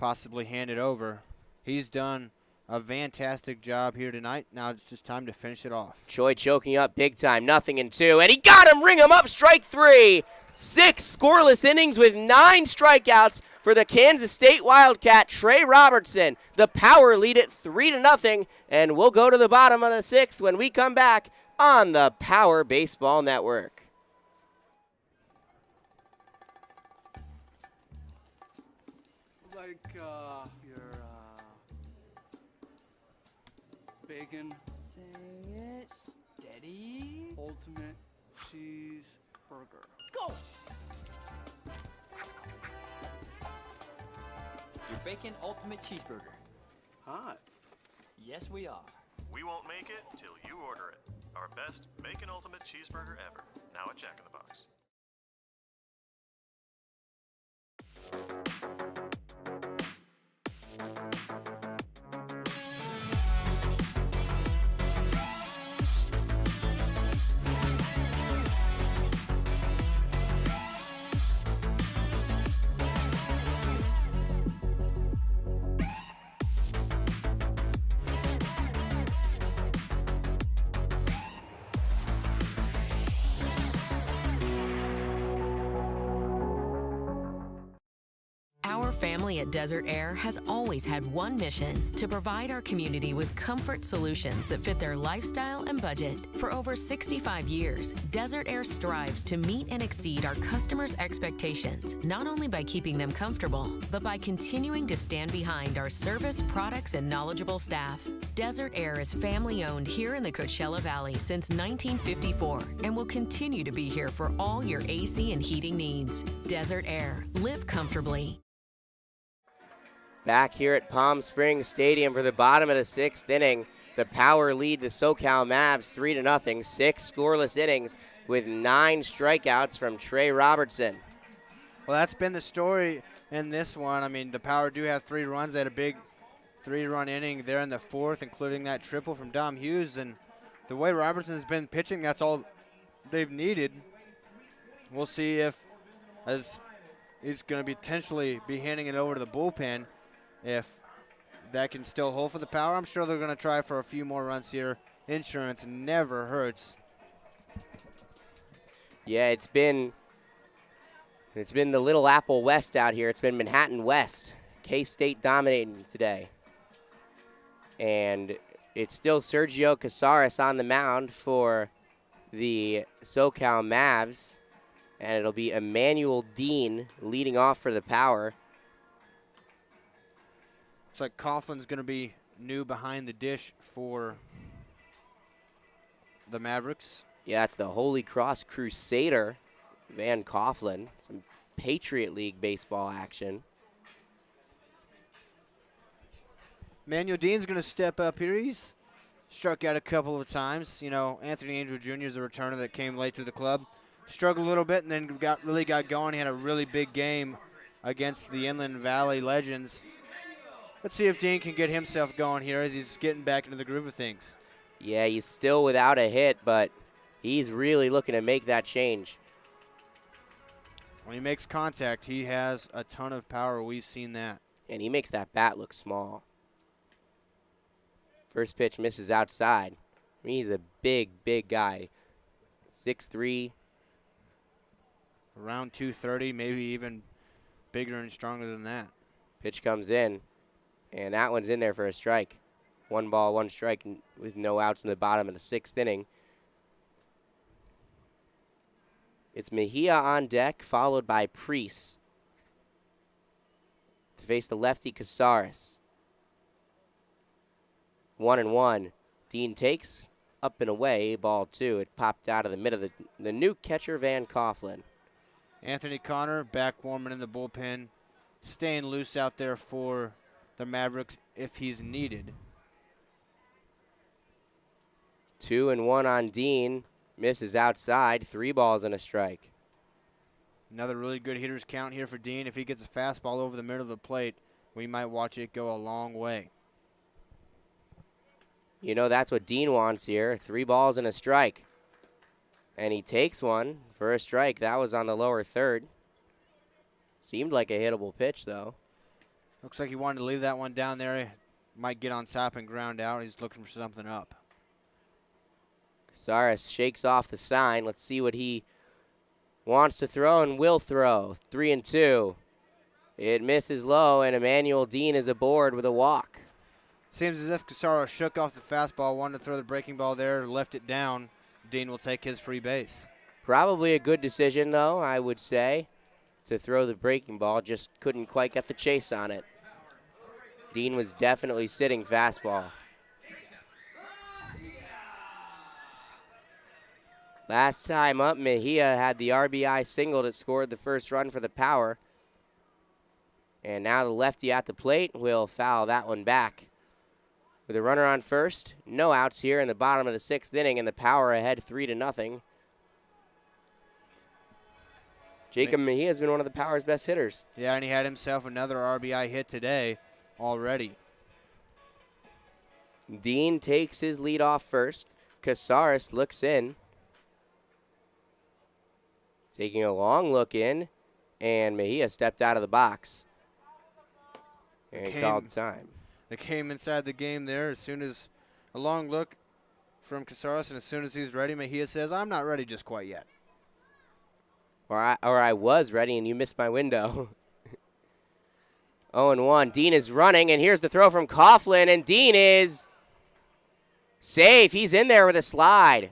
possibly hand it over. He's done a fantastic job here tonight. Now it's just time to finish it off. Choi choking up big time, 0-2, and he got him, ring him up, strike 3. 6 scoreless innings with 9 strikeouts for the Kansas State Wildcat, Trey Robertson. The Power lead it 3-0, and we'll go to the bottom of the 6th when we come back on the Power Baseball Network. Like your bacon. Say it. Steady. Ultimate cheeseburger. Go! Your bacon ultimate cheeseburger. Hot. Yes, we are. We won't make it till you order it. Our best Bacon Ultimate Cheeseburger ever. Now at Jack in the Box. Our family at Desert Air has always had one mission: to provide our community with comfort solutions that fit their lifestyle and budget. For over 65 years, Desert Air strives to meet and exceed our customers' expectations, not only by keeping them comfortable, but by continuing to stand behind our service, products, and knowledgeable staff. Desert Air is family-owned here in the Coachella Valley since 1954 and will continue to be here for all your AC and heating needs. Desert Air. Live comfortably. Back here at Palm Springs Stadium for the bottom of the 6th inning. The Power lead the SoCal Mavs 3-0. 6 scoreless innings with 9 strikeouts from Trey Robertson. Well, that's been the story in this one. I mean, the Power do have 3 runs. They had a big 3-run inning there in the 4th, including that triple from Dom Hughes. And the way Robertson's been pitching, that's all they've needed. We'll see if, as he's going to potentially be handing it over to the bullpen, if that can still hold for the Power. I'm sure they're going to try for a few more runs here. Insurance never hurts. Yeah, it's been the Little Apple West out here. It's been Manhattan West. K-State dominating today. And it's still Sergio Casares on the mound for the SoCal Mavs. And it'll be Emmanuel Dean leading off for the Power. Looks like Coughlin's going to be new behind the dish for the Mavericks. Yeah, it's the Holy Cross Crusader, Van Coughlin. Some Patriot League baseball action. Manuel Dean's going to step up here. He's struck out a couple of times. You know, Anthony Angel Jr. is a returner that came late to the club. Struggled a little bit and then really got going. He had a really big game against the Inland Valley Legends. Let's see if Dean can get himself going here as he's getting back into the groove of things. Yeah, he's still without a hit, but he's really looking to make that change. When he makes contact, he has a ton of power. We've seen that. And he makes that bat look small. First pitch misses outside. I mean, he's a big, big guy. 6'3". Around 230, maybe even bigger and stronger than that. Pitch comes in, and that one's in there for a strike. 1 ball, 1 strike with no outs in the bottom of the 6th inning. It's Mejia on deck, followed by Priest to face the lefty Casares. 1-1. Dean takes, up and away, ball 2. It popped out of the middle of the new catcher, Van Coughlin. Anthony Connor back warming in the bullpen, staying loose out there for the Mavericks if he's needed. 2-1 on Dean. Misses outside. 3 balls and a strike. Another really good hitter's count here for Dean. If he gets a fastball over the middle of the plate, we might watch it go a long way. You know, that's what Dean wants here. 3 balls and a strike. And he takes one for a strike. That was on the lower third. Seemed like a hittable pitch, though. Looks like he wanted to leave that one down there. Might get on top and ground out. He's looking for something up. Casares shakes off the sign. Let's see what he wants to throw and will throw. 3-2. It misses low, and Emmanuel Dean is aboard with a walk. Seems as if Casares shook off the fastball, wanted to throw the breaking ball there, left it down. Dean will take his free base. Probably a good decision, though, I would say, to throw the breaking ball. Just couldn't quite get the chase on it. Dean was definitely sitting fastball. Last time up, Mejia had the RBI single that scored the first run for the Power. And now the lefty at the plate will foul that one back. With a runner on first, no outs here in the bottom of the 6th inning, and the Power ahead 3-0. Jacob Mejia has been one of the Power's best hitters. Yeah, and he had himself another RBI hit today already. Dean takes his lead off first. Casares looks in. Taking a long look in, and Mejia stepped out of the box. And called time. They came inside the game there as soon as a long look from Casares, and as soon as he's ready, Mejia says, I'm not ready just quite yet. Or I was ready, and you missed my window. 0-1. Dean is running, and here's the throw from Coughlin, and Dean is safe. He's in there with a slide.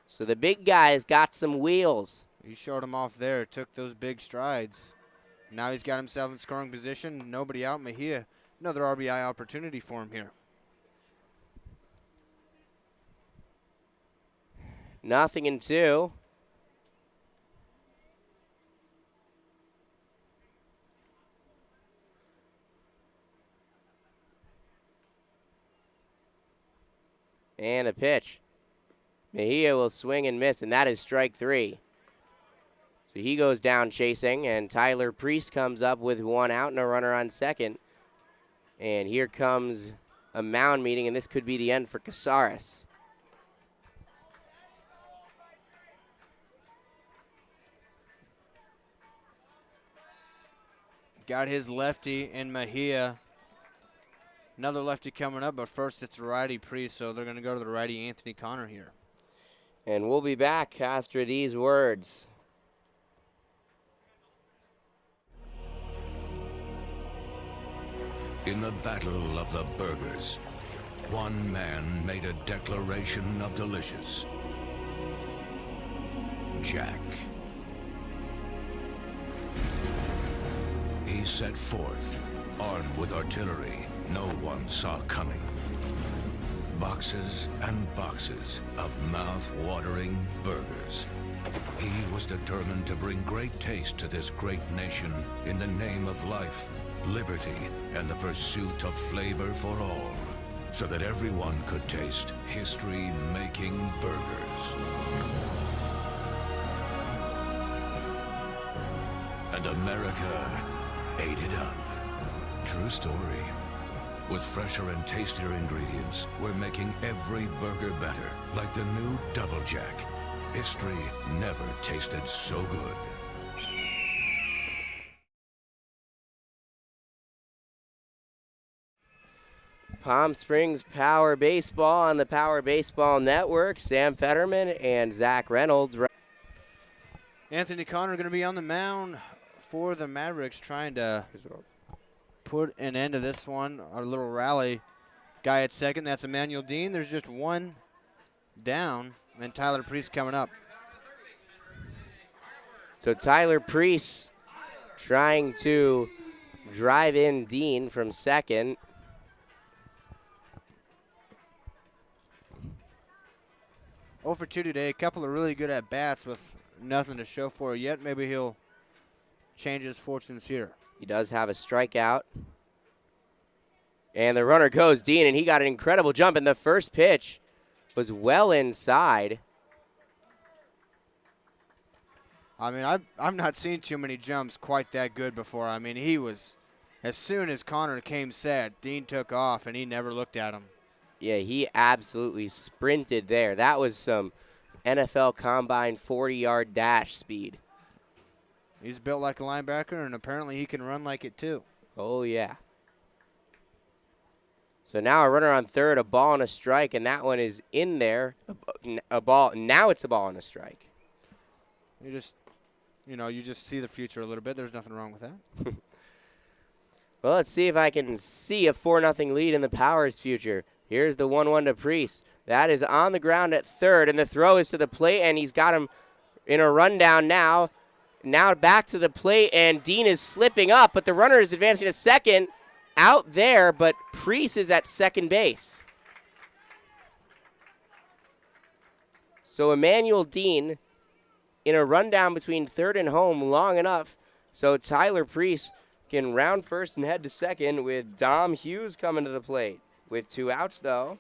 So the big guy's got some wheels. He showed him off there, took those big strides. Now he's got himself in scoring position. Nobody out. Mejia, another RBI opportunity for him here. 0-2. And a pitch. Mejia will swing and miss, and that is strike 3. So he goes down chasing, and Tyler Priest comes up with 1 out and a runner on second. And here comes a mound meeting, and this could be the end for Casares. Got his lefty in Mejia. Another lefty coming up, but first it's righty Priest, so they're going to go to the righty Anthony Connor here. And we'll be back after these words. In the battle of the burgers, one man made a declaration of delicious. Jack. He set forth, armed with artillery no one saw coming. Boxes and boxes of mouth-watering burgers. He was determined to bring great taste to this great nation in the name of life, liberty, and the pursuit of flavor for all, so that everyone could taste history-making burgers. And America ate it up. True story. With fresher and tastier ingredients, we're making every burger better, like the new Double Jack. History never tasted so good. Palm Springs Power Baseball on the Power Baseball Network. Sam Federman and Zach Reynolds. Anthony Connor going to be on the mound for the Mavericks, trying to put an end to this one. Our little rally guy at second, that's Emmanuel Dean. There's just one down, and Tyler Priest coming up. So Tyler Priest trying to drive in Dean from second. For 2 today, a couple of really good at-bats with nothing to show for it yet. Maybe he'll change his fortunes here. He does have a strikeout. And the runner goes Dean, and he got an incredible jump. And the first pitch was well inside. I mean, I've not seen too many jumps quite that good before. I mean, he was, as soon as Connor came set, Dean took off, and he never looked at him. Yeah, he absolutely sprinted there. That was some NFL Combine 40-yard dash speed. He's built like a linebacker, and apparently he can run like it too. Oh, yeah. So now a runner on third, a ball and a strike, and that one is in there. A ball. Now it's a ball and a strike. You just see the future a little bit. There's nothing wrong with that. Well, let's see if I can see a 4-0 lead in the Powers' future. Here's the 1-1 to Priest. That is on the ground at third, and the throw is to the plate, and he's got him in a rundown now. Now back to the plate, and Dean is slipping up, but the runner is advancing to second. Out there, but Priest is at second base. So Emmanuel Dean in a rundown between third and home long enough so Tyler Priest can round first and head to second with Dom Hughes coming to the plate. With 2 outs, though.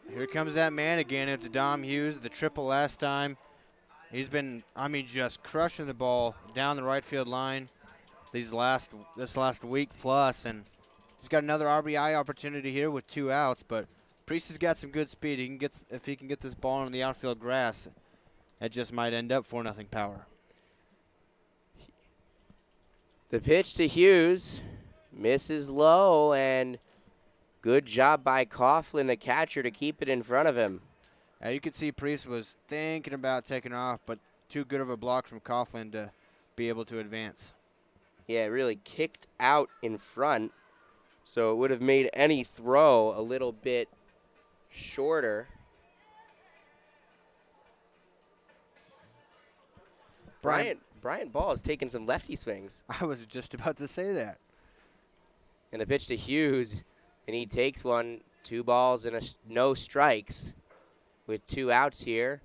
Here comes that man again. It's Dom Hughes, the triple last time. He's been, just crushing the ball down the right field line this last week plus, and he's got another RBI opportunity here with 2 outs. But Priest has got some good speed. If he can get this ball on the outfield grass, that just might end up 4-0 Power. The pitch to Hughes misses low, and good job by Coughlin, the catcher, to keep it in front of him. You could see Priest was thinking about taking off, but too good of a block from Coughlin to be able to advance. Yeah, it really kicked out in front, so it would have made any throw a little bit shorter. Bryant Ball is taking some lefty swings. I was just about to say that. And a pitch to Hughes, and he takes one, 2 balls and no strikes with 2 outs here.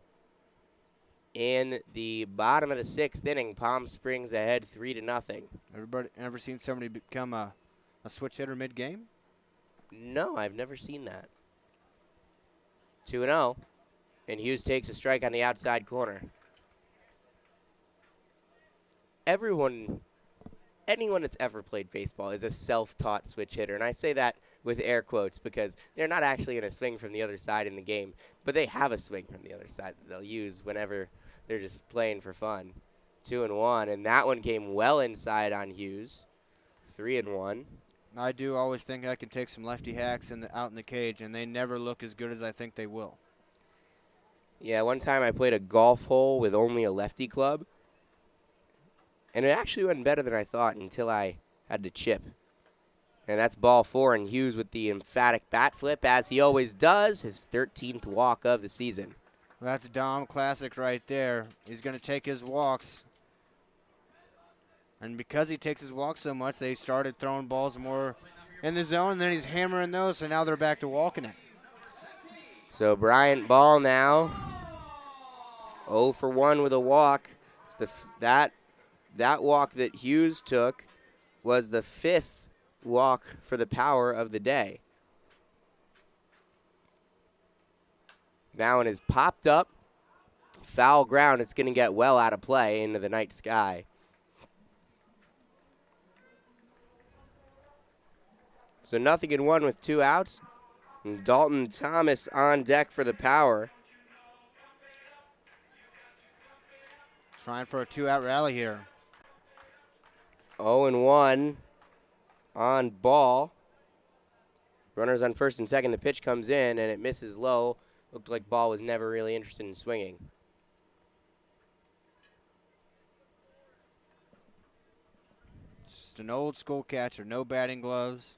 In the bottom of the 6th inning, Palm Springs ahead 3-0. Everybody ever seen somebody become a switch hitter mid-game? No, I've never seen that. 2-0, and Hughes takes a strike on the outside corner. Everyone anyone that's ever played baseball is a self-taught switch hitter. And I say that with air quotes because they're not actually going to swing from the other side in the game, but they have a swing from the other side that they'll use whenever they're just playing for fun. 2-1, and that one came well inside on Hughes. 3-1. I do always think I can take some lefty hacks out in the cage, and they never look as good as I think they will. Yeah, one time I played a golf hole with only a lefty club, and it actually went better than I thought until I had to chip. And that's ball 4, and Hughes with the emphatic bat flip, as he always does, his 13th walk of the season. Well, that's Dom classic right there. He's going to take his walks. And because he takes his walks so much, they started throwing balls more in the zone, and then he's hammering those, so now they're back to walking it. So Bryant Ball now 0 for 1 with a walk. It's that walk that Hughes took was the 5th walk for the Power of the day. That one is popped up. Foul ground. It's going to get well out of play into the night sky. So 0-1 with 2 outs. And Dalton Thomas on deck for the Power. Trying for a 2-out rally here. 0-1 on Ball. Runners on first and second. The pitch comes in, and it misses low. Looked like Ball was never really interested in swinging. Just an old school catcher, no batting gloves.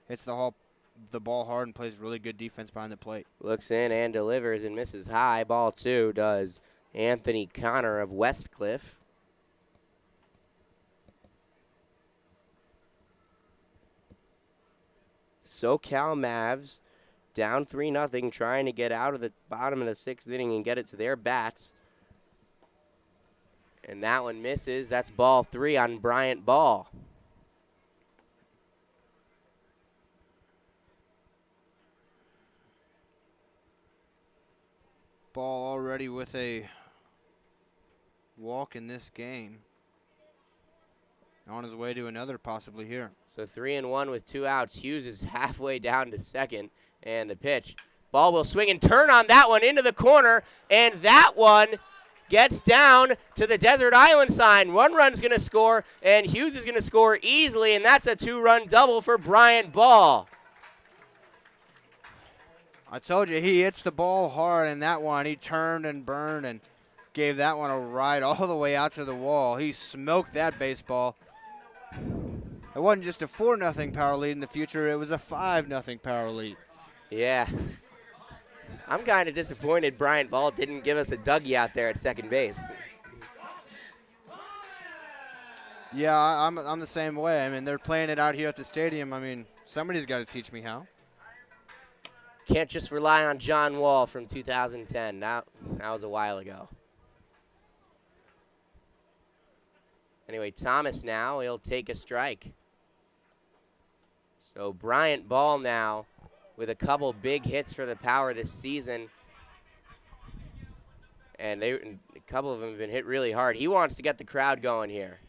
Hits the ball hard and plays really good defense behind the plate. Looks in and delivers and misses high. Ball 2 does Anthony Connor of Westcliff. SoCal Mavs down 3-0, trying to get out of the bottom of the 6th inning and get it to their bats. And that one misses. That's ball 3 on Bryant Ball. Ball already with a walk in this game. On his way to another possibly here. So 3-1 with 2 outs. Hughes is halfway down to second. And the pitch. Ball will swing and turn on that one into the corner. And that one gets down to the Desert Island sign. 1 run's going to score, and Hughes is going to score easily, and that's a 2-run double for Bryant Ball. I told you, he hits the ball hard, and that one, he turned and burned and gave that one a ride all the way out to the wall. He smoked that baseball. It wasn't just a 4-0 power lead in the future, it was a 5-0 power lead. Yeah. I'm kind of disappointed Bryant Ball didn't give us a Dougie out there at second base. Yeah, I'm the same way. I mean, they're playing it out here at the stadium. I mean, somebody's got to teach me how. Can't just rely on John Wall from 2010. That was a while ago. Anyway, Thomas now, he'll take a strike. So Bryant Ball now with a couple big hits for the Power this season. And a couple of them have been hit really hard. He wants to get the crowd going here.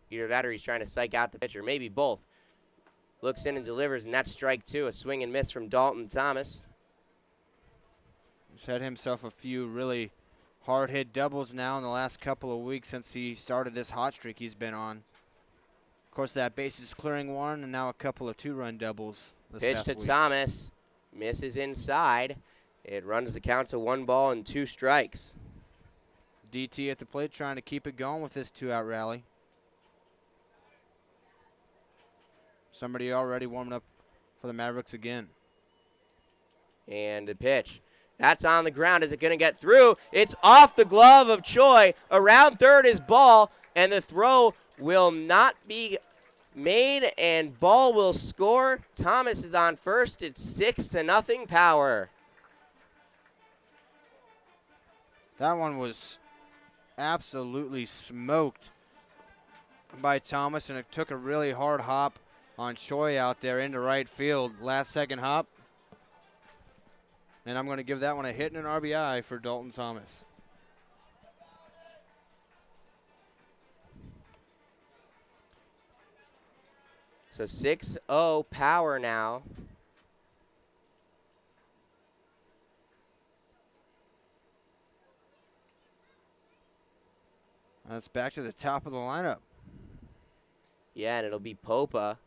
Either that or he's trying to psych out the pitcher, maybe both. Looks in and delivers, and that's strike 2, a swing and miss from Dalton Thomas. He's had himself a few really hard-hit doubles now in the last couple of weeks since he started this hot streak he's been on. Of course, that bases clearing one, and now a couple of 2-run doubles this Pitch past to week. Thomas, misses inside. It runs the count to 1 ball and 2 strikes. DT at the plate trying to keep it going with this 2-out rally. Somebody already warming up for the Mavericks again. And the pitch. That's on the ground. Is it going to get through? It's off the glove of Choi. Around third is Ball, and the throw will not be made, and Ball will score. Thomas is on first. It's 6-0 Power. That one was absolutely smoked by Thomas, and it took a really hard hop on Choi out there into right field. Last second hop. And I'm going to give that one a hit and an RBI for Dalton Thomas. So 6-0 Power now. That's back to the top of the lineup. Yeah, and it'll be Popa.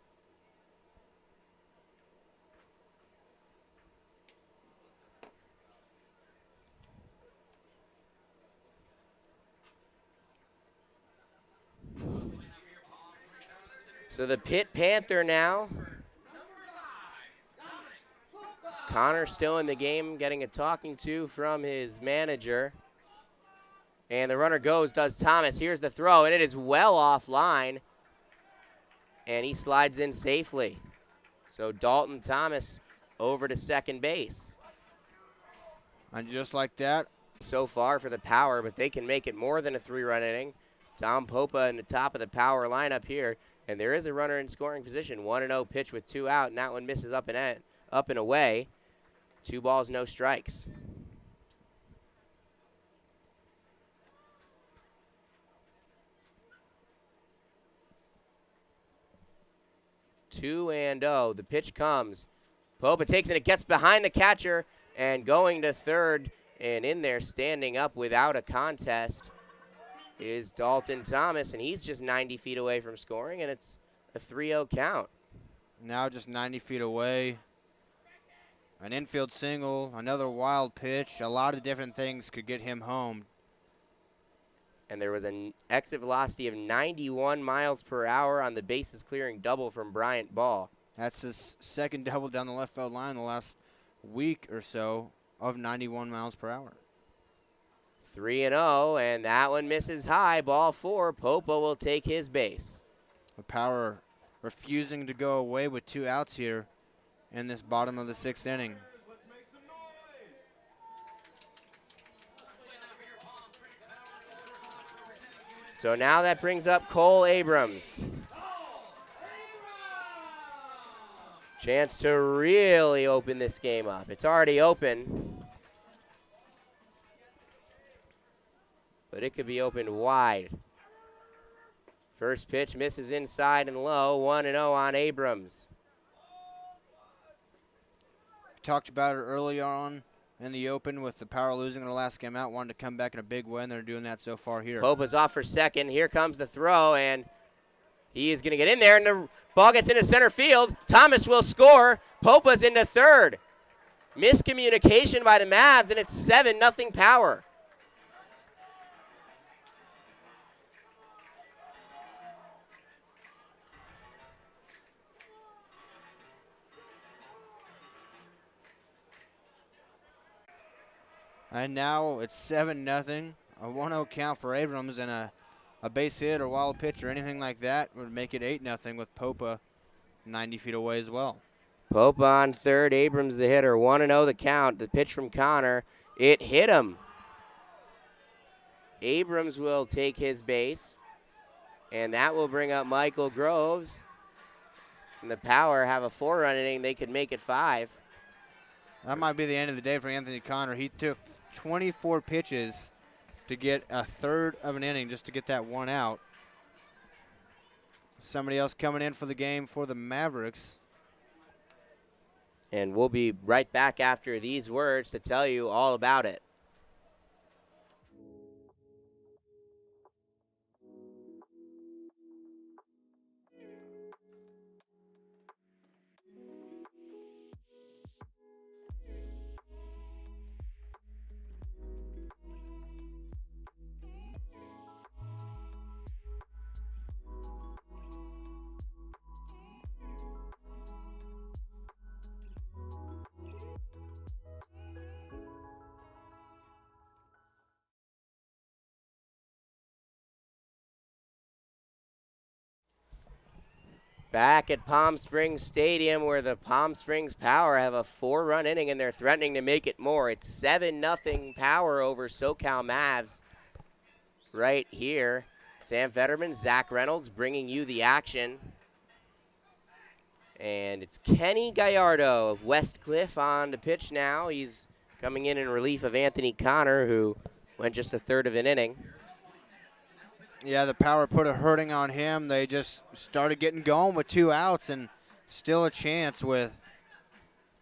So the Pitt Panther now. Connor still in the game, getting a talking to from his manager. And the runner goes, does Thomas. Here's the throw, and it is well offline. And he slides in safely. So Dalton Thomas over to second base. And just like that. So far for the Power, but they can make it more than a 3-run inning. Tom Popa in the top of the Power lineup here. And there is a runner in scoring position. 1-0 pitch with 2 out, and that one misses up and away. 2 balls, no strikes. Two and oh. The pitch comes. Popa takes it. It gets behind the catcher and going to third. And in there, standing up without a contest, is Dalton Thomas. And he's just 90 feet away from scoring, and it's a 3-0 count. Now just 90 feet away. An infield single, another wild pitch. A lot of different things could get him home. And there was an exit velocity of 91 miles per hour on the bases clearing double from Bryant Ball. That's his second double down the left field line in the last week or so of 91 miles per hour. 3-0, and that one misses high. Ball 4. Popa will take his base. The Power refusing to go away with 2 outs here in this bottom of the 6th inning. So now that brings up Cole Abrams. Chance to really open this game up. It's already open, but it could be opened wide. First pitch misses inside and low. 1-0 on Abrams. Talked about it earlier on in the open with the Power losing in the last game out. Wanted to come back in a big way, and they're doing that so far here. Popa's off for second. Here comes the throw, and he is going to get in there, and the ball gets into center field. Thomas will score. Popa's into third. Miscommunication by the Mavs, and it's 7-0 Power. And now it's 7-0. A 1-0 count for Abrams, and a base hit or wild pitch or anything like that would make it 8-0 with Popa 90 feet away as well. Popa on third, Abrams the hitter. 1-0 the count. The pitch from Connor. It hit him. Abrams will take his base, and that will bring up Michael Groves. And the Power have a 4-run inning. They could make it 5. That might be the end of the day for Anthony Connor. He took 24 pitches to get a third of an inning just to get that 1 out. Somebody else coming in for the game for the Mavericks. And we'll be right back after these words to tell you all about it. Back at Palm Springs Stadium, where the Palm Springs Power have a 4-run inning, and they're threatening to make it more. It's 7-0 Power over SoCal Mavs right here. Sam Federman, Zach Reynolds bringing you the action. And it's Kenny Gallardo of Westcliff on the pitch now. He's coming in relief of Anthony Connor, who went just a third of an inning. Yeah, the power put a hurting on him. They just started getting going with 2 outs and still a chance with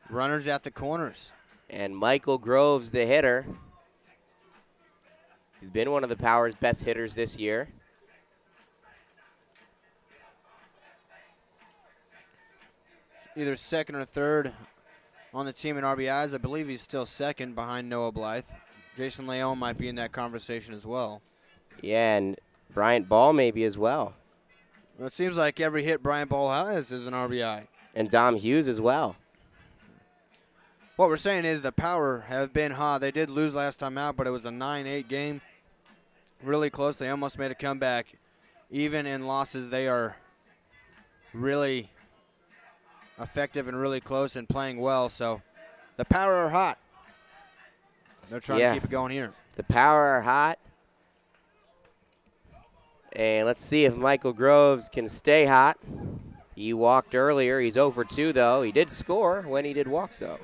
runners at the corners. And Michael Groves, the hitter. He's been one of the Power's best hitters this year. Either second or third on the team in RBIs. I believe he's still second behind Noah Blythe. Jason Leone might be in that conversation as well. Yeah, and Bryant Ball maybe as well. Well, it seems like every hit Brian Ball has is an RBI. And Dom Hughes as well. What we're saying is the Power have been hot. They did lose last time out, but it was a 9-8 game. Really close. They almost made a comeback. Even in losses, they are really effective and really close and playing well. So the Power are hot. They're trying to keep it going here. The Power are hot. And let's see if Michael Groves can stay hot. He walked earlier. He's 0 for 2, though. He did score when he did walk, though.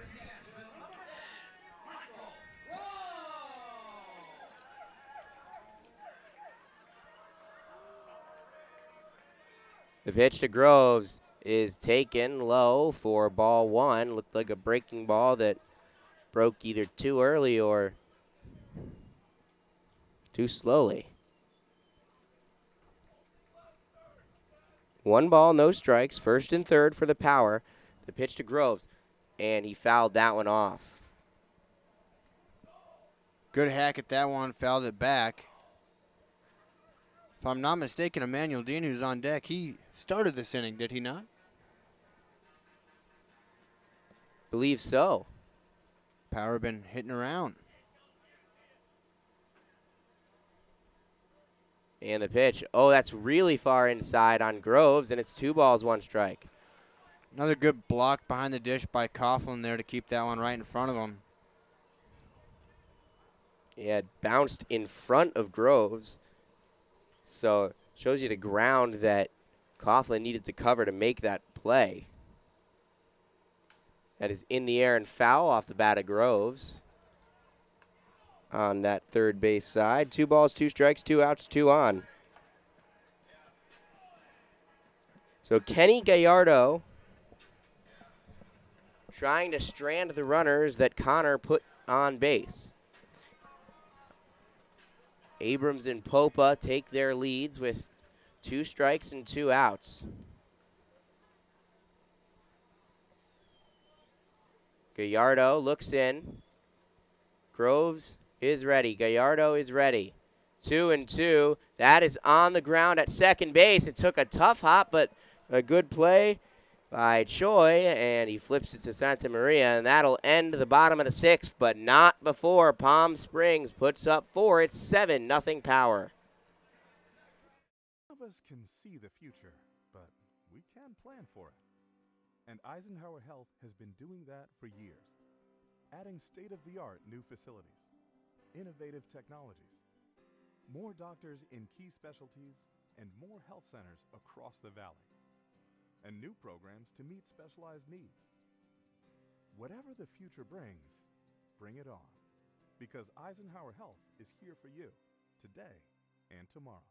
The pitch to Groves is taken low for ball 1. Looked like a breaking ball that broke either too early or too slowly. 1 ball, no strikes. First and third for the Power. The pitch to Groves, and he fouled that one off. Good hack at that one, fouled it back. If I'm not mistaken, Emmanuel Dean, who's on deck, he started this inning, did he not? Believe so. Power been hitting around. And the pitch. Oh, that's really far inside on Groves, and it's 2 balls, 1 strike. Another good block behind the dish by Coughlin there to keep that one right in front of him. Yeah, it bounced in front of Groves. So shows you the ground that Coughlin needed to cover to make that play. That is in the air and foul off the bat of Groves on that third base side. 2 balls, 2 strikes, 2 outs, 2 on. So Kenny Gallardo trying to strand the runners that Connor put on base. Abrams and Popa take their leads with 2 strikes and 2 outs. Gallardo looks in. Groves is ready. Gallardo is ready. 2-2. That is on the ground at second base. It took a tough hop, but a good play by Choi, and he flips it to Santa Maria, and that'll end the bottom of the 6th, but not before Palm Springs puts up 4. It's 7-0 Power. None of us can see the future, but we can plan for it. And Eisenhower Health has been doing that for years, adding state-of-the-art new facilities, innovative technologies, more doctors in key specialties, and more health centers across the valley, and new programs to meet specialized needs. Whatever the future brings, bring it on, because Eisenhower Health is here for you today and tomorrow.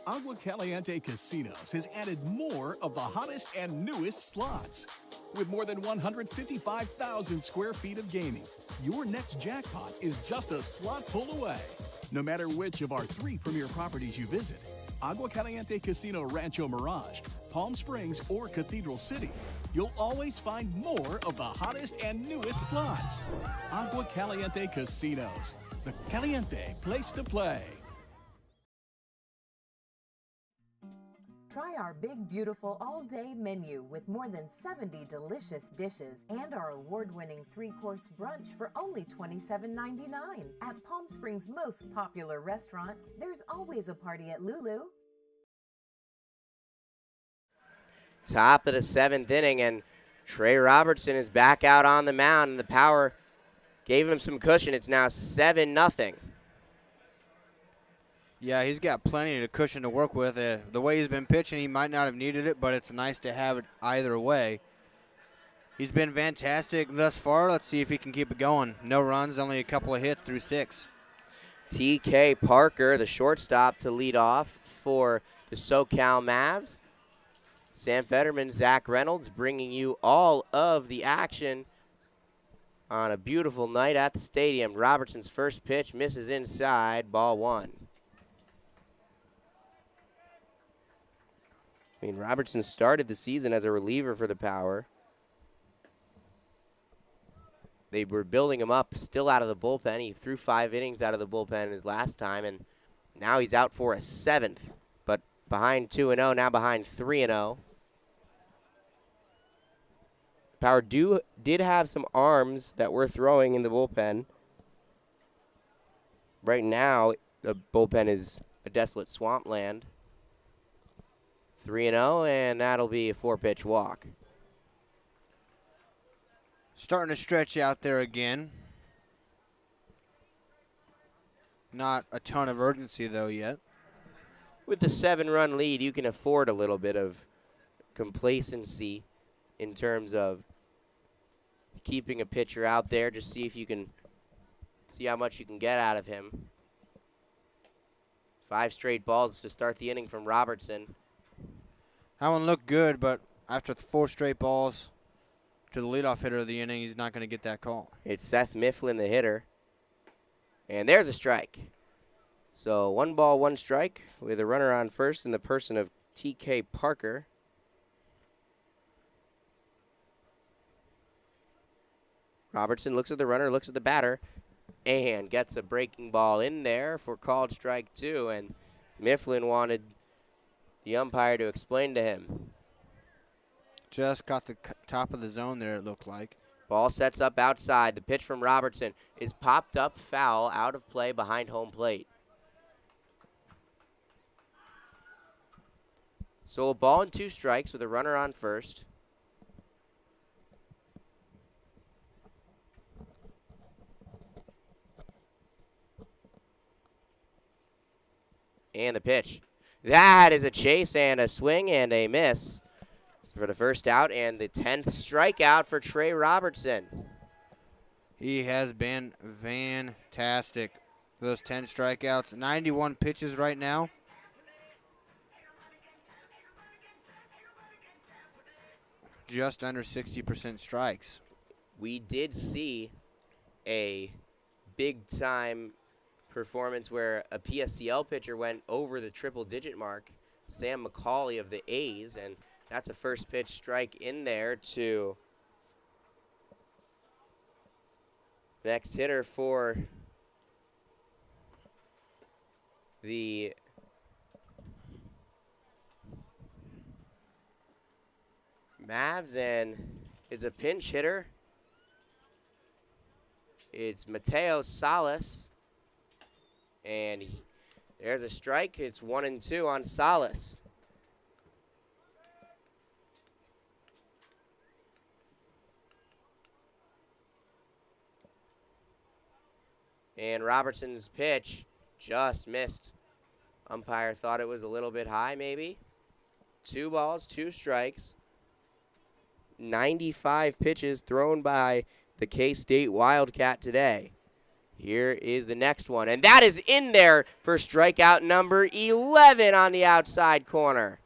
Agua Caliente Casinos has added more of the hottest and newest slots. With more than 155,000 square feet of gaming, your next jackpot is just a slot pull away. No matter which of our 3 premier properties you visit, Agua Caliente Casino Rancho Mirage, Palm Springs, or Cathedral City, you'll always find more of the hottest and newest slots. Agua Caliente Casinos, the caliente place to play. Try our big, beautiful all-day menu with more than 70 delicious dishes and our award-winning 3-course brunch for only $27.99. At Palm Springs' most popular restaurant, there's always a party at Lulu. Top of the 7th inning, and Trey Robertson is back out on the mound, and the Power gave him some cushion. It's now 7-0. Yeah, he's got plenty of cushion to work with. The way he's been pitching, he might not have needed it, but it's nice to have it either way. He's been fantastic thus far. Let's see if he can keep it going. No runs, only a couple of hits through 6. TK Parker, the shortstop, to lead off for the SoCal Mavs. Sam Federman, Zach Reynolds bringing you all of the action on a beautiful night at the stadium. Robertson's first pitch misses inside, ball one. I mean, Robertson started the season as a reliever for the Power. They were building him up, still out of the bullpen. He threw 5 innings out of the bullpen his last time, and now he's out for a 7th. But behind 2-0, now behind 3-0. Power did have some arms that were throwing in the bullpen. Right now, the bullpen is a desolate swampland. 3-0, and that'll be a 4-pitch walk. Starting to stretch out there again. Not a ton of urgency, though, yet. With the 7-run lead, you can afford a little bit of complacency in terms of keeping a pitcher out there. Just see if you can see how much you can get out of him. 5 straight balls to start the inning from Robertson. That one looked good, but after 4 straight balls to the leadoff hitter of the inning, he's not going to get that call. It's Seth Mifflin, the hitter. And there's a strike. So 1 ball, 1 strike with a runner on first in the person of TK Parker. Robertson looks at the runner, looks at the batter, and gets a breaking ball in there for called strike 2. And Mifflin wanted the umpire to explain to him. Just got the top of the zone there, it looked like. Ball sets up outside. The pitch from Robertson is popped up foul out of play behind home plate. So a ball and 2 strikes with a runner on first. And the pitch. That is a chase and a swing and a miss for the first out and the 10th strikeout for Trey Robertson. He has been fantastic. Those 10 strikeouts, 91 pitches right now. Just under 60% strikes. We did see a big-time performance where a PSCL pitcher went over the triple-digit mark, Sam McCauley of the A's, and that's a first pitch strike in there to next hitter for the Mavs, and it's a pinch hitter. It's Mateo Salas. And there's a strike. It's 1-2 on Salas. And Robertson's pitch just missed. Umpire thought it was a little bit high, maybe. 2 balls, 2 strikes. 95 pitches thrown by the K-State Wildcat today. Here is the next one, and that is in there for strikeout number 11 on the outside corner.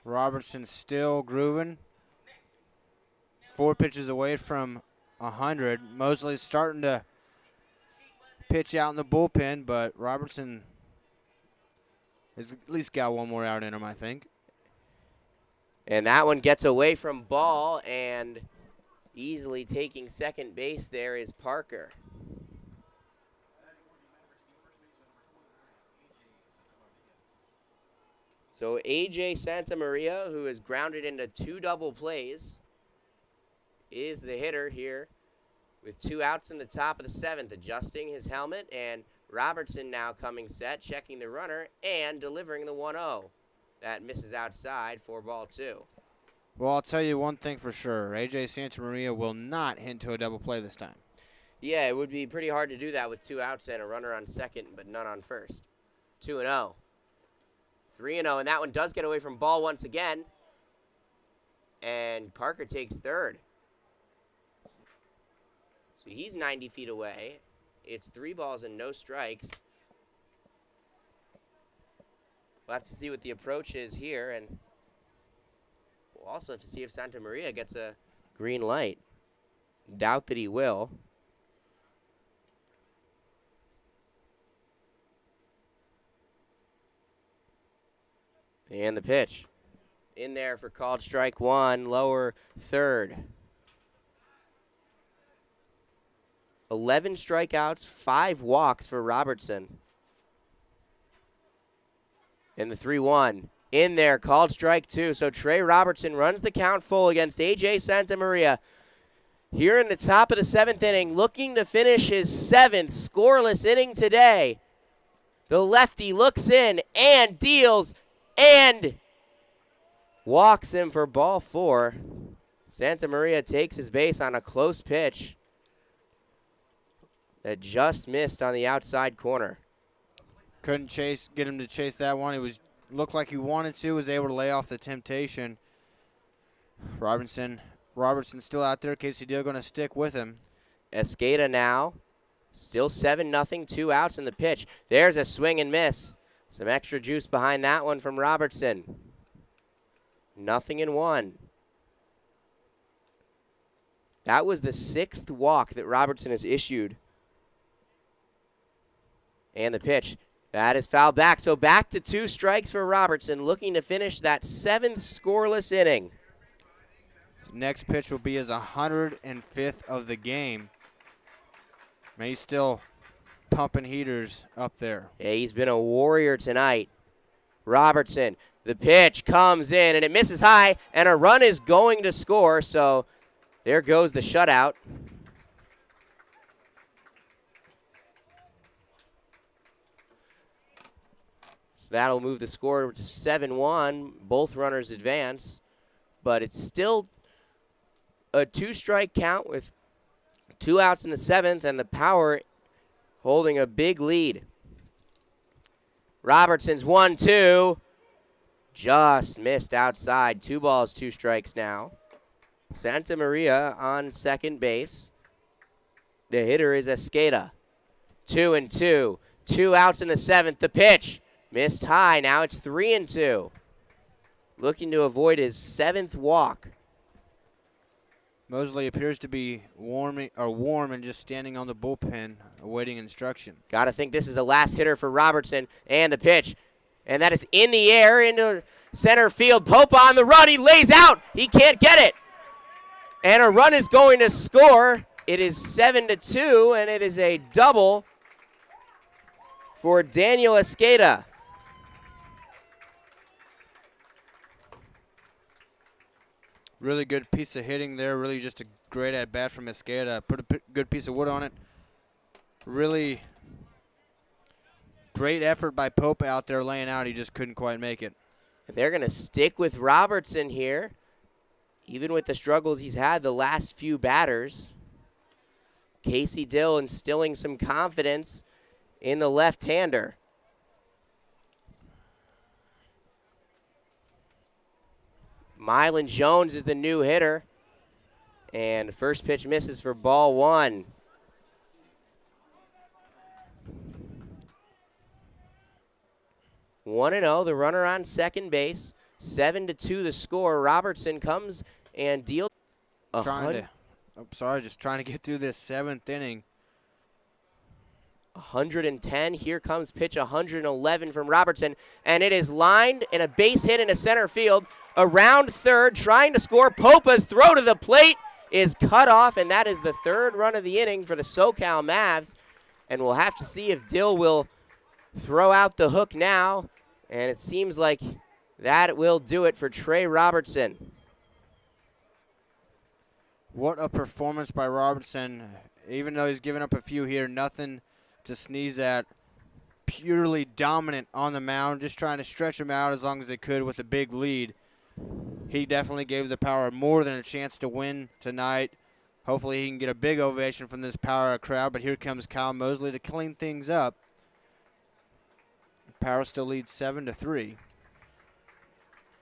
Robertson still grooving. 4 pitches away from 100. Mosley's starting to pitch out in the bullpen, but Robertson has at least got 1 more out in him, I think. And that one gets away from Ball, and easily taking second base there is Parker. So A.J. Santamaria, who is grounded into 2 double plays, is the hitter here with 2 outs in the top of the 7th, adjusting his helmet, and Robertson now coming set, checking the runner, and delivering the 1-0. That misses outside for ball 2. Well, I'll tell you one thing for sure. A.J. Santamaria will not hit to a double play this time. Yeah, it would be pretty hard to do that with 2 outs and a runner on second, but none on first. 2-0. 3-0, and that one does get away from Ball once again. And Parker takes third. So he's 90 feet away. It's 3 balls and no strikes. We'll have to see what the approach is here, and we'll also have to see if Santa Maria gets a green light. Doubt that he will. And the pitch. In there for called strike 1, lower third. 11 strikeouts, 5 walks for Robertson. And the 3-1. In there, called strike 2. So Trey Robertson runs the count full against A.J. Santa Maria. Here in the top of the 7th inning, looking to finish his 7th scoreless inning today. The lefty looks in and deals and walks him for ball 4. Santa Maria takes his base on a close pitch that just missed on the outside corner. Couldn't get him to chase that one. It looked like he wanted to, was able to lay off the temptation. Robertson still out there. Casey Deal going to stick with him. Escada now, still 7-0, 2 outs in the pitch. There's a swing and miss. Some extra juice behind that one from Robertson. 0-1. That was the 6th walk that Robertson has issued. And the pitch. That is fouled back. So back to 2 strikes for Robertson, looking to finish that 7th scoreless inning. Next pitch will be his 105th of the game. Man, he's still pumping heaters up there. Yeah, he's been a warrior tonight. Robertson, the pitch comes in, and it misses high, and a run is going to score, so there goes the shutout. So that'll move the score to 7-1. Both runners advance, but it's still a 2-strike count with 2 outs in the 7th, and the Power holding a big lead. Robertson's 1-2. Just missed outside. 2 balls, 2 strikes now. Santa Maria on second base. The hitter is Escada. 2-2. 2 outs in the 7th. The pitch. Missed high. Now it's 3-2. Looking to avoid his 7th walk. Mosley appears to be warm and just standing on the bullpen, awaiting instruction. Got to think this is the last hitter for Robertson, and the pitch. And that is in the air into center field. Pope on the run. He lays out. He can't get it. And a run is going to score. It is 7-2, and it is a double for Daniel Escada. Really good piece of hitting there. Really just a great at-bat from Escada. Put a good piece of wood on it. Really great effort by Pope out there laying out. He just couldn't quite make it. And they're going to stick with Robertson here, even with the struggles he's had the last few batters. Casey Dill instilling some confidence in the left-hander. Mylan Jones is the new hitter. And first pitch misses for ball 1. One and 0, the runner on second base. 7-2 the score. Robertson comes and deals. Just trying to get through this 7th inning. 110. Here comes pitch 111 from Robertson, and it is lined in a base hit into center field. Around third, trying to score. Popa's throw to the plate is cut off, and that is the 3rd run of the inning for the SoCal Mavs. And we'll have to see if Dill will throw out the hook now, and it seems like that will do it for Trey Robertson. What a performance by Robertson. Even though he's given up a few here, nothing to sneeze at. Purely dominant on the mound, just trying to stretch him out as long as they could with a big lead. He definitely gave the Power more than a chance to win tonight. Hopefully he can get a big ovation from this Power crowd, but here comes Kyle Mosley to clean things up. Power still leads 7-3.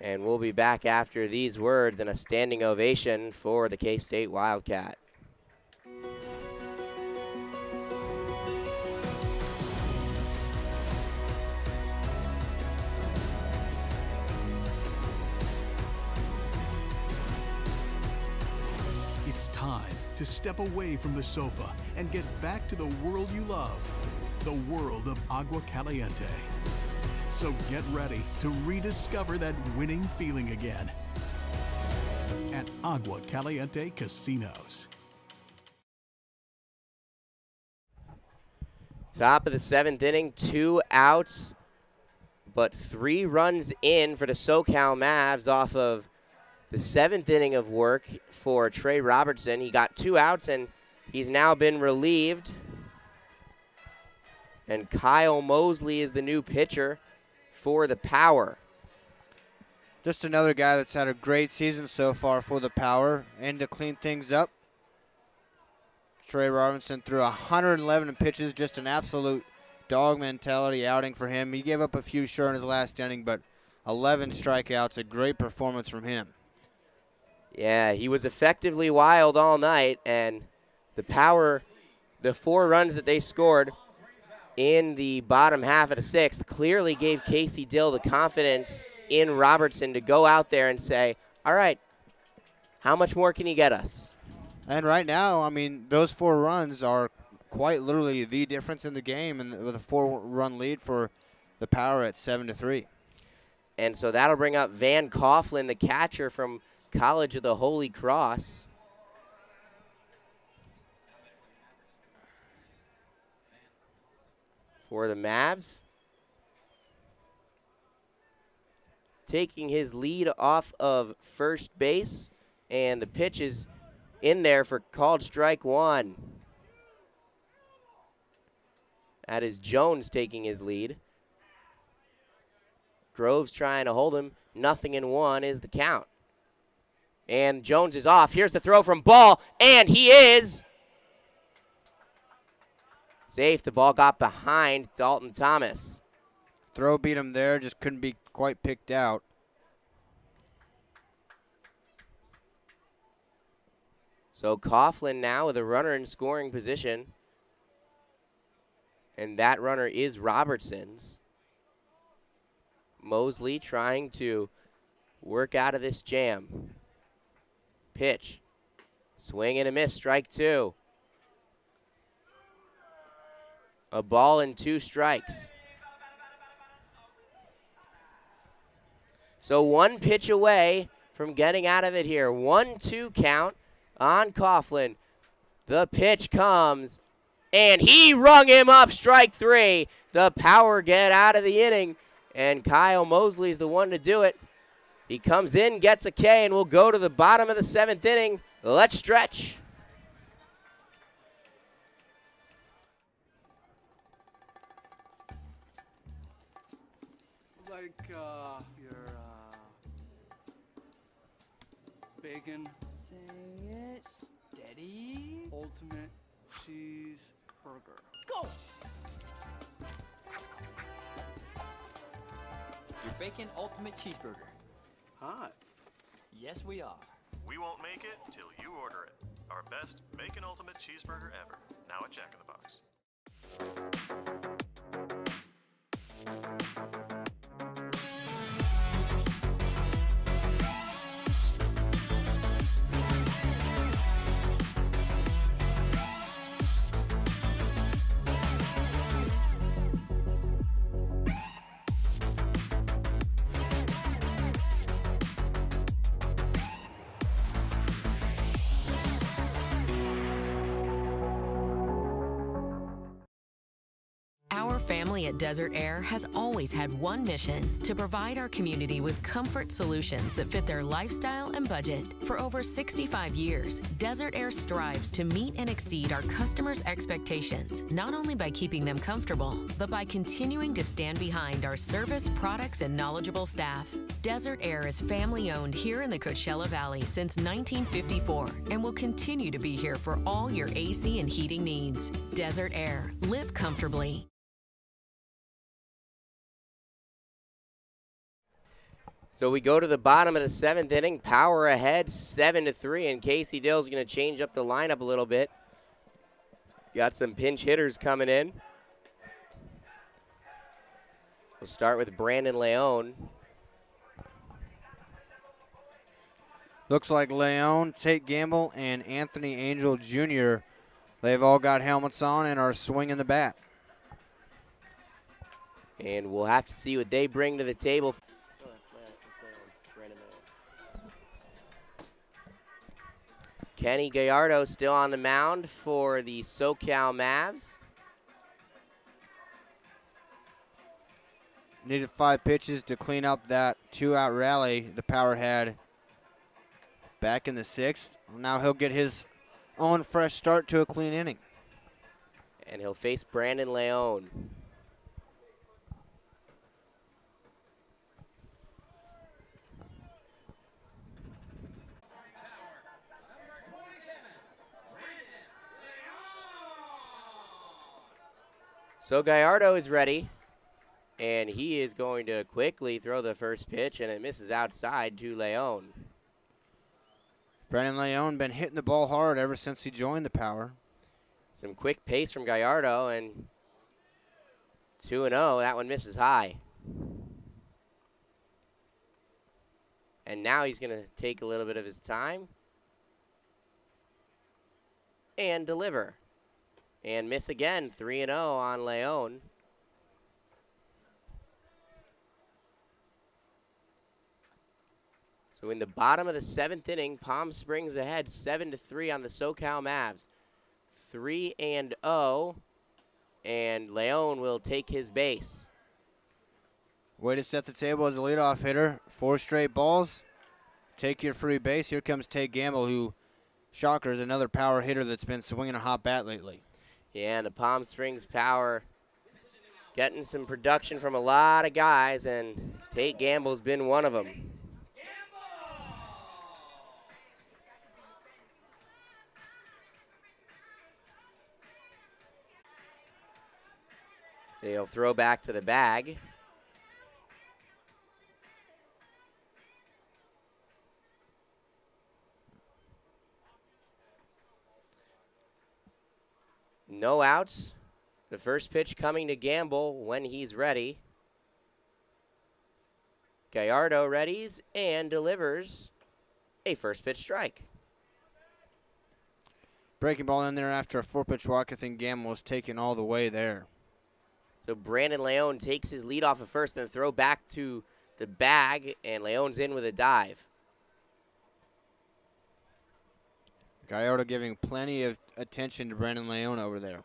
And we'll be back after these words and a standing ovation for the K-State Wildcat. time to step away from the sofa and get back to the world you love, the world of Agua Caliente. So get ready to rediscover that winning feeling again at Agua Caliente Casinos. Top of the 7th inning, 2 outs, but 3 runs in for the SoCal Mavs off of the 7th inning of work for Trey Robertson. He got 2 outs, and he's now been relieved. And Kyle Mosley is the new pitcher for the Power. Just another guy that's had a great season so far for the Power. And to clean things up, Trey Robinson threw 111 pitches, just an absolute dog mentality outing for him. He gave up a few sure in his last inning, but 11 strikeouts, a great performance from him. Yeah, he was effectively wild all night, and the Power, the 4 runs that they scored in the bottom half of the 6th clearly gave Casey Dill the confidence in Robertson to go out there and say, all right, how much more can you get us? And right now, I mean, those 4 runs are quite literally the difference in the game, and with a 4-run lead for the Power at 7-3. And so that'll bring up Van Coughlin, the catcher from College of the Holy Cross. For the Mavs. Taking his lead off of first base, and the pitch is in there for called strike 1. That is Jones taking his lead. Groves trying to hold him. 0-1 is the count. And Jones is off. Here's the throw from Ball, and he is safe. The ball got behind Dalton Thomas. Throw beat him there, just couldn't be quite picked out. So Coughlin now with a runner in scoring position. And that runner is Robertson's. Mosley trying to work out of this jam. Pitch. Swing and a miss, strike 2. A ball and 2 strikes. So 1 pitch away from getting out of it here. 1-2 count on Coughlin. The pitch comes, and he rung him up, strike 3. The Power get out of the inning, and Kyle Mosley is the one to do it. He comes in, gets a K, and we'll go to the bottom of the 7th inning. Let's stretch. Like your bacon. Say it. Steady. Ultimate cheeseburger. Go! Your bacon ultimate cheeseburger. Hot. Yes, we are. We won't make it till you order it. Our best bacon ultimate cheeseburger ever. Now at Jack in the Box. Our family at Desert Air has always had one mission: to provide our community with comfort solutions that fit their lifestyle and budget. For over 65 years, Desert Air strives to meet and exceed our customers' expectations, not only by keeping them comfortable, but by continuing to stand behind our service, products, and knowledgeable staff. Desert Air is family-owned here in the Coachella Valley since 1954 and will continue to be here for all your AC and heating needs. Desert Air. Live comfortably. So we go to the bottom of the 7th inning. Power ahead 7-3, and Casey Dill's going to change up the lineup a little bit. Got some pinch hitters coming in. We'll start with Brandon Leone. Looks like Leon, Tate Gamble, and Anthony Angel Jr., they've all got helmets on and are swinging the bat. And we'll have to see what they bring to the table. Kenny Gallardo still on the mound for the SoCal Mavs. Needed 5 pitches to clean up that 2-out rally the Power had back in the 6th. Now he'll get his own fresh start to a clean inning. And he'll face Brandon Leon. So Gallardo is ready, and he is going to quickly throw the first pitch, and it misses outside to Leon. Brandon Leon been hitting the ball hard ever since he joined the Power. Some quick pace from Gallardo, and 2-0. That one misses high. And now he's going to take a little bit of his time and deliver. And miss again, 3-0 on Leon. So in the bottom of the 7th inning, Palm Springs ahead 7-3 on the SoCal Mavs. 3-0, and Leon will take his base. Way to set the table as a leadoff hitter. 4 straight balls. Take your free base. Here comes Tate Gamble, who, shocker, is another power hitter that's been swinging a hot bat lately. Yeah, and the Palm Springs Power getting some production from a lot of guys, and Tate Gamble's been one of them. They'll throw back to the bag. No outs. The first pitch coming to Gamble when he's ready. Gallardo readies and delivers a first pitch strike. Breaking ball in there after a 4-pitch walk. I think Gamble was taken all the way there. So Brandon Leon takes his lead off of first, then throw back to the bag, and Leon's in with a dive. Gallardo giving plenty of attention to Brandon Leon over there.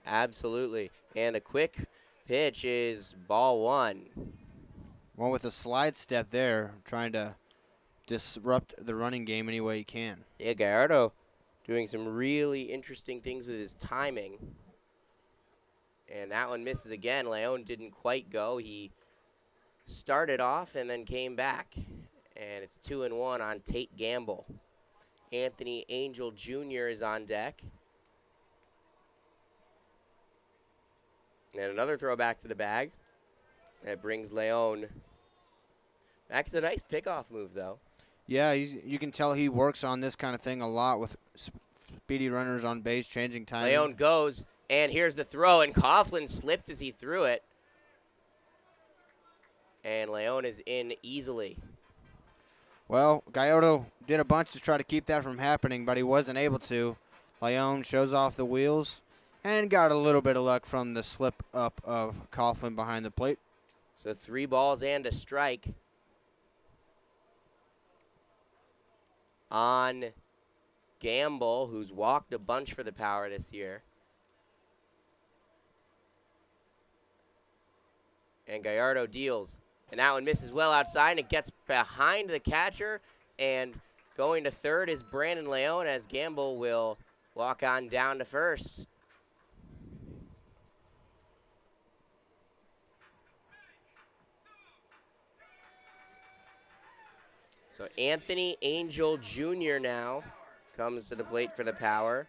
Absolutely. And the quick pitch is ball 1. One with a slide step there, trying to disrupt the running game any way he can. Yeah, Gallardo doing some really interesting things with his timing. And that one misses again. Leon didn't quite go. He started off and then came back. And it's 2-1 on Tate Gamble. Anthony Angel Jr. is on deck. And another throw back to the bag. That brings Leon back. It's a nice pickoff move, though. Yeah, you can tell he works on this kind of thing a lot with speedy runners on base, changing timing. Leon goes, and here's the throw, and Coughlin slipped as he threw it. And Leon is in easily. Well, Gallardo did a bunch to try to keep that from happening, but he wasn't able to. Leon shows off the wheels and got a little bit of luck from the slip up of Coughlin behind the plate. So 3 balls and a strike on Gamble, who's walked a bunch for the Power this year. And Gallardo deals. And that one misses well outside, and it gets behind the catcher. And going to third is Brandon Leon, as Gamble will walk on down to first. So Anthony Angel Jr. now comes to the plate for the Power.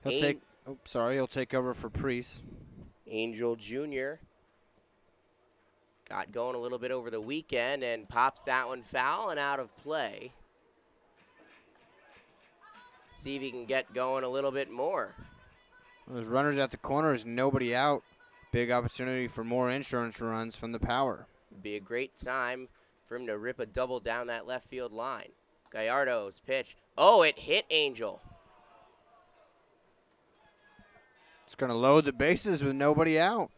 He'll take over for Priest. Angel Jr. got going a little bit over the weekend and pops that one foul and out of play. See if he can get going a little bit more. Those runners at the corners, nobody out. Big opportunity for more insurance runs from the power. Be a great time for him to rip a double down that left field line. Gallardo's pitch. Oh, it hit Angel. It's going to load the bases with nobody out.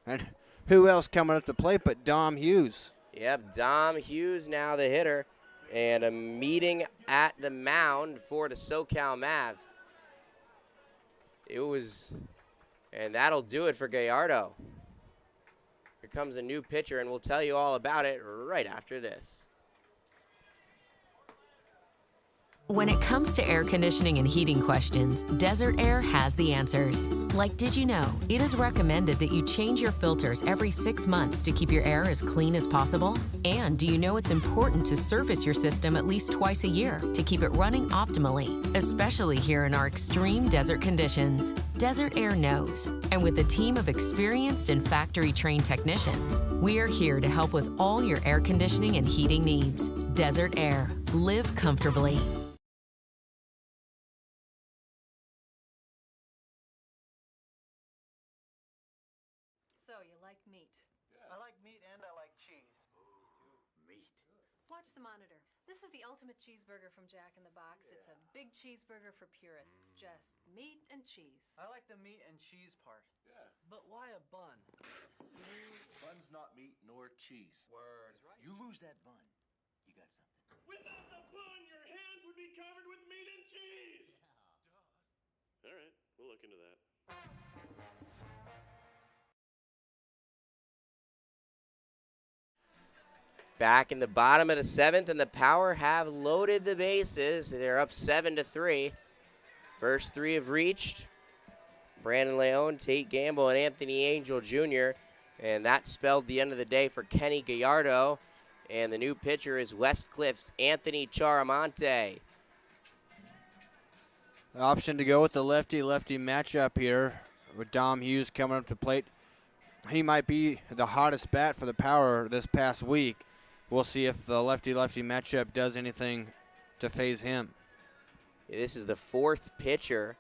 And who else coming up the plate but Dom Hughes? Yep, Dom Hughes now the hitter. And a meeting at the mound for the SoCal Mavs. And that'll do it for Gallardo. Here comes a new pitcher, and we'll tell you all about it right after this. When it comes to air conditioning and heating questions, Desert Air has the answers. Like, did you know it is recommended that you change your filters every 6 months to keep your air as clean as possible? And do you know it's important to service your system at least twice a year to keep it running optimally, especially here in our extreme desert conditions? Desert Air knows. And with a team of experienced and factory-trained technicians, we are here to help with all your air conditioning and heating needs. Desert Air. Live comfortably. So, you like meat? Yeah. I like meat and I like cheese. Meat. Watch the monitor. This is the ultimate cheeseburger from Jack in the Box. Yeah. It's a big cheeseburger for purists. Just meat and cheese. I like the meat and cheese part. Yeah. But why a bun? Bun's not meat nor cheese. Word. Right. You lose that bun, you got something. Without the bun, your hands would be covered with meat and cheese. All right, we'll look into that. Back in the bottom of the 7th, and the Power have loaded the bases. They're up 7-3. First 3 have reached. Brandon Leon, Tate Gamble, and Anthony Angel Jr. And that spelled the end of the day for Kenny Gallardo. And the new pitcher is West Cliff's Anthony Charamonte. Option to go with the lefty-lefty matchup here with Dom Hughes coming up to plate. He might be the hottest bat for the Power this past week. We'll see if the lefty-lefty matchup does anything to phase him. This is the fifth pitcher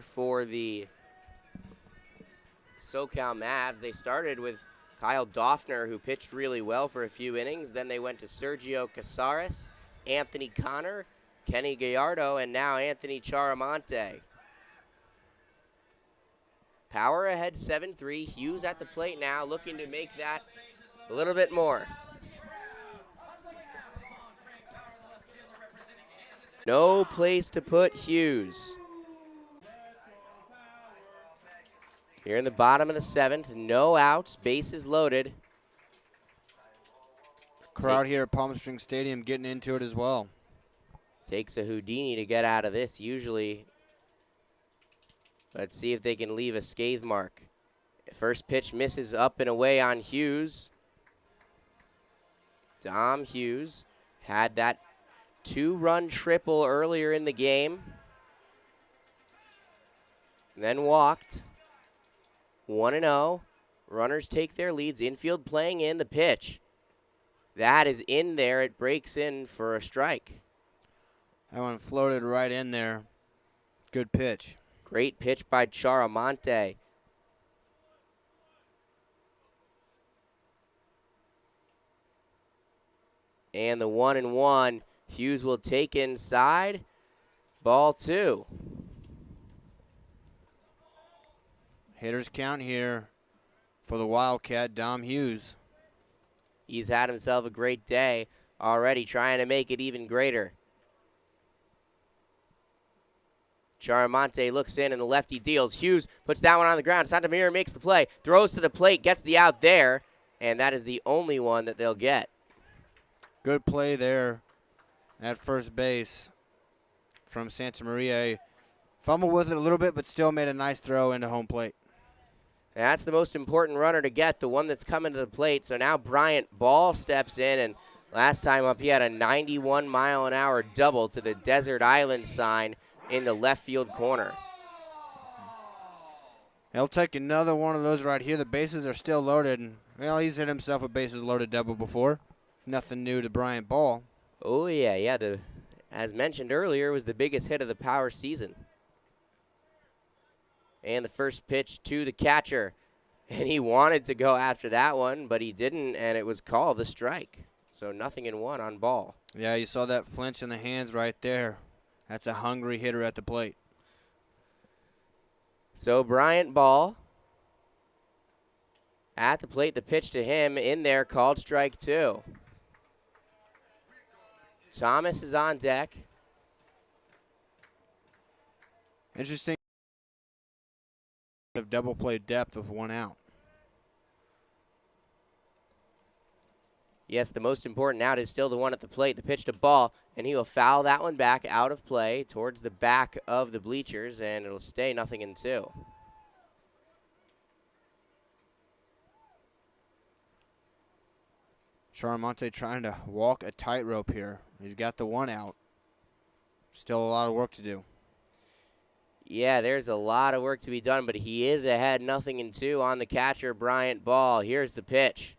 for the SoCal Mavs. They started with Kyle Doffner, who pitched really well for a few innings. Then they went to Sergio Casares, Anthony Connor, Kenny Gallardo, and now Anthony Charamonte. Power ahead 7-3. Hughes at the plate now, looking to make that a little bit more. No place to put Hughes. Here in the bottom of the 7th, no outs, bases loaded. Crowd here at Palm Springs Stadium getting into it as well. Takes a Houdini to get out of this usually. Let's see if they can leave a scathe mark. First pitch misses up and away on Hughes. Dom Hughes had that 2-run triple earlier in the game. Then walked. 1-0. Runners take their leads. Infield playing in the pitch. That is in there. It breaks in for a strike. That one floated right in there. Good pitch. Great pitch by Charamonte. And the 1-1. Hughes will take inside. Ball 2. Hitters count here for the Wildcat, Dom Hughes. He's had himself a great day already, trying to make it even greater. Charamonte looks in and the lefty deals. Hughes puts that one on the ground. Santamir makes the play, throws to the plate, gets the out there, and that is the only one that they'll get. Good play there at first base from Santa Maria. Fumbled with it a little bit, but still made a nice throw into home plate. And that's the most important runner to get, the one that's coming to the plate. So now Bryant Ball steps in, and last time up he had a 91-mile-an-hour double to the Desert Island sign in the left field corner. He'll take another one of those right here. The bases are still loaded. And, well, he's hit himself a bases loaded double before. Nothing new to Bryant Ball. Oh, yeah. as mentioned earlier, was the biggest hit of the power season. And the first pitch to the catcher. And he wanted to go after that one, but he didn't, and it was called a strike. So 0-1 on ball. Yeah, you saw that flinch in the hands right there. That's a hungry hitter at the plate. So Bryant Ball at the plate, the pitch to him in there, called strike 2. Thomas is on deck. Interesting of double play depth with 1 out. Yes, the most important out is still the one at the plate, the pitch to Ball, and he will foul that one back out of play towards the back of the bleachers, and it'll stay 0-2. Charamonte trying to walk a tightrope here. He's got the 1 out. Still a lot of work to do. Yeah, there's a lot of work to be done, but he is ahead 0-2 on the catcher, Bryant Ball. Here's the pitch.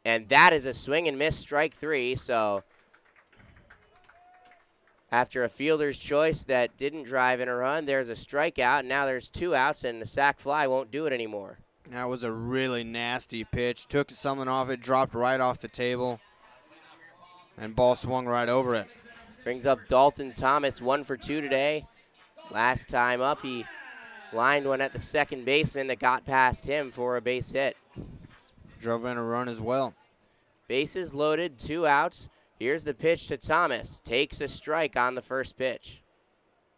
And that is a swing and miss, strike 3. So after a fielder's choice that didn't drive in a run, there's a strikeout. And now there's 2 outs, and the sac fly won't do it anymore. That was a really nasty pitch. Took something off it, dropped right off the table, and Ball swung right over it. Brings up Dalton Thomas, 1 for 2 today. Last time up, he lined one at the second baseman that got past him for a base hit. Drove in a run as well. Bases loaded, 2 outs. Here's the pitch to Thomas. Takes a strike on the first pitch.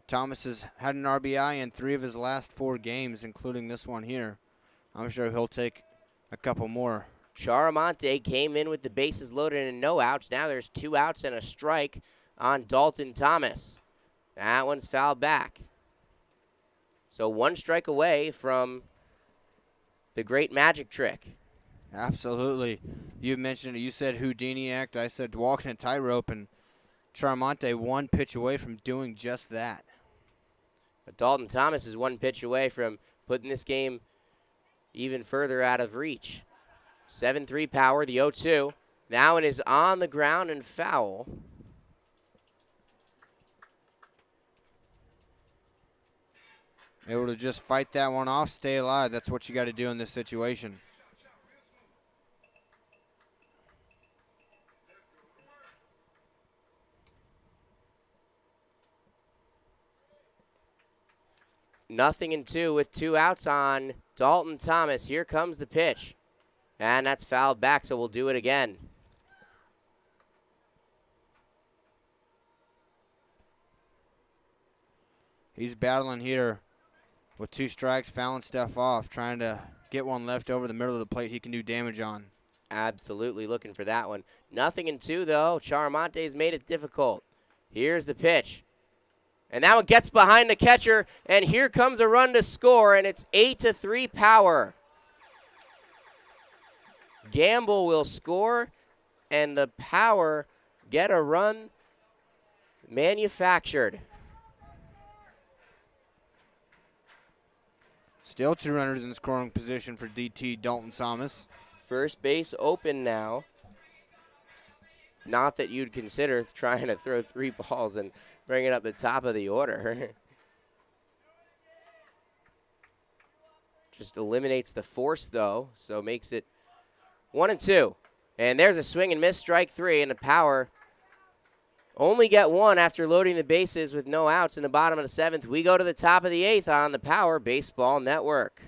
Thomas has had an RBI in 3 of his last 4 games, including this one here. I'm sure he'll take a couple more. Charamonte came in with the bases loaded and no outs. Now there's 2 outs and a strike on Dalton Thomas. That one's fouled back. So 1 strike away from the great magic trick. Absolutely. You mentioned it. You said Houdini act. I said walking a tightrope, and Charamonte 1 pitch away from doing just that. But Dalton Thomas is 1 pitch away from putting this game even further out of reach. 7-3 power, the 0-2. Now it is on the ground and foul. Able to just fight that one off, stay alive. That's what you got to do in this situation. Nothing in 2 with 2 outs on Dalton Thomas. Here comes the pitch. And that's fouled back, so we'll do it again. He's battling here with 2 strikes, fouling stuff off, trying to get one left over the middle of the plate he can do damage on. Absolutely looking for that one. Nothing in 2, though. Charamonte's made it difficult. Here's the pitch. And that one gets behind the catcher, and here comes a run to score, and it's 8-3 power. Gamble will score, and the Power get a run manufactured. Still 2 runners in scoring position for DT Dalton Thomas. First base open now. Not that you'd consider trying to throw 3 balls and bring it up the top of the order. Just eliminates the force, though, so makes it 1-2. And there's a swing and miss, strike 3, and the Power only get 1 after loading the bases with no outs in the bottom of the 7th. We go to the top of the 8th on the Power Baseball Network.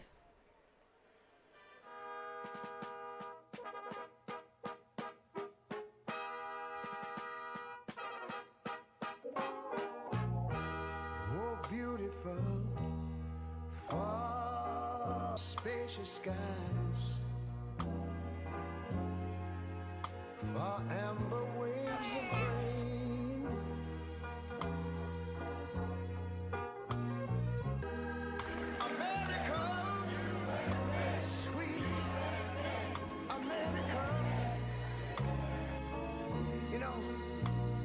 Oh, beautiful, far spacious skies, far amber waves of grain, America, sweet America. You know,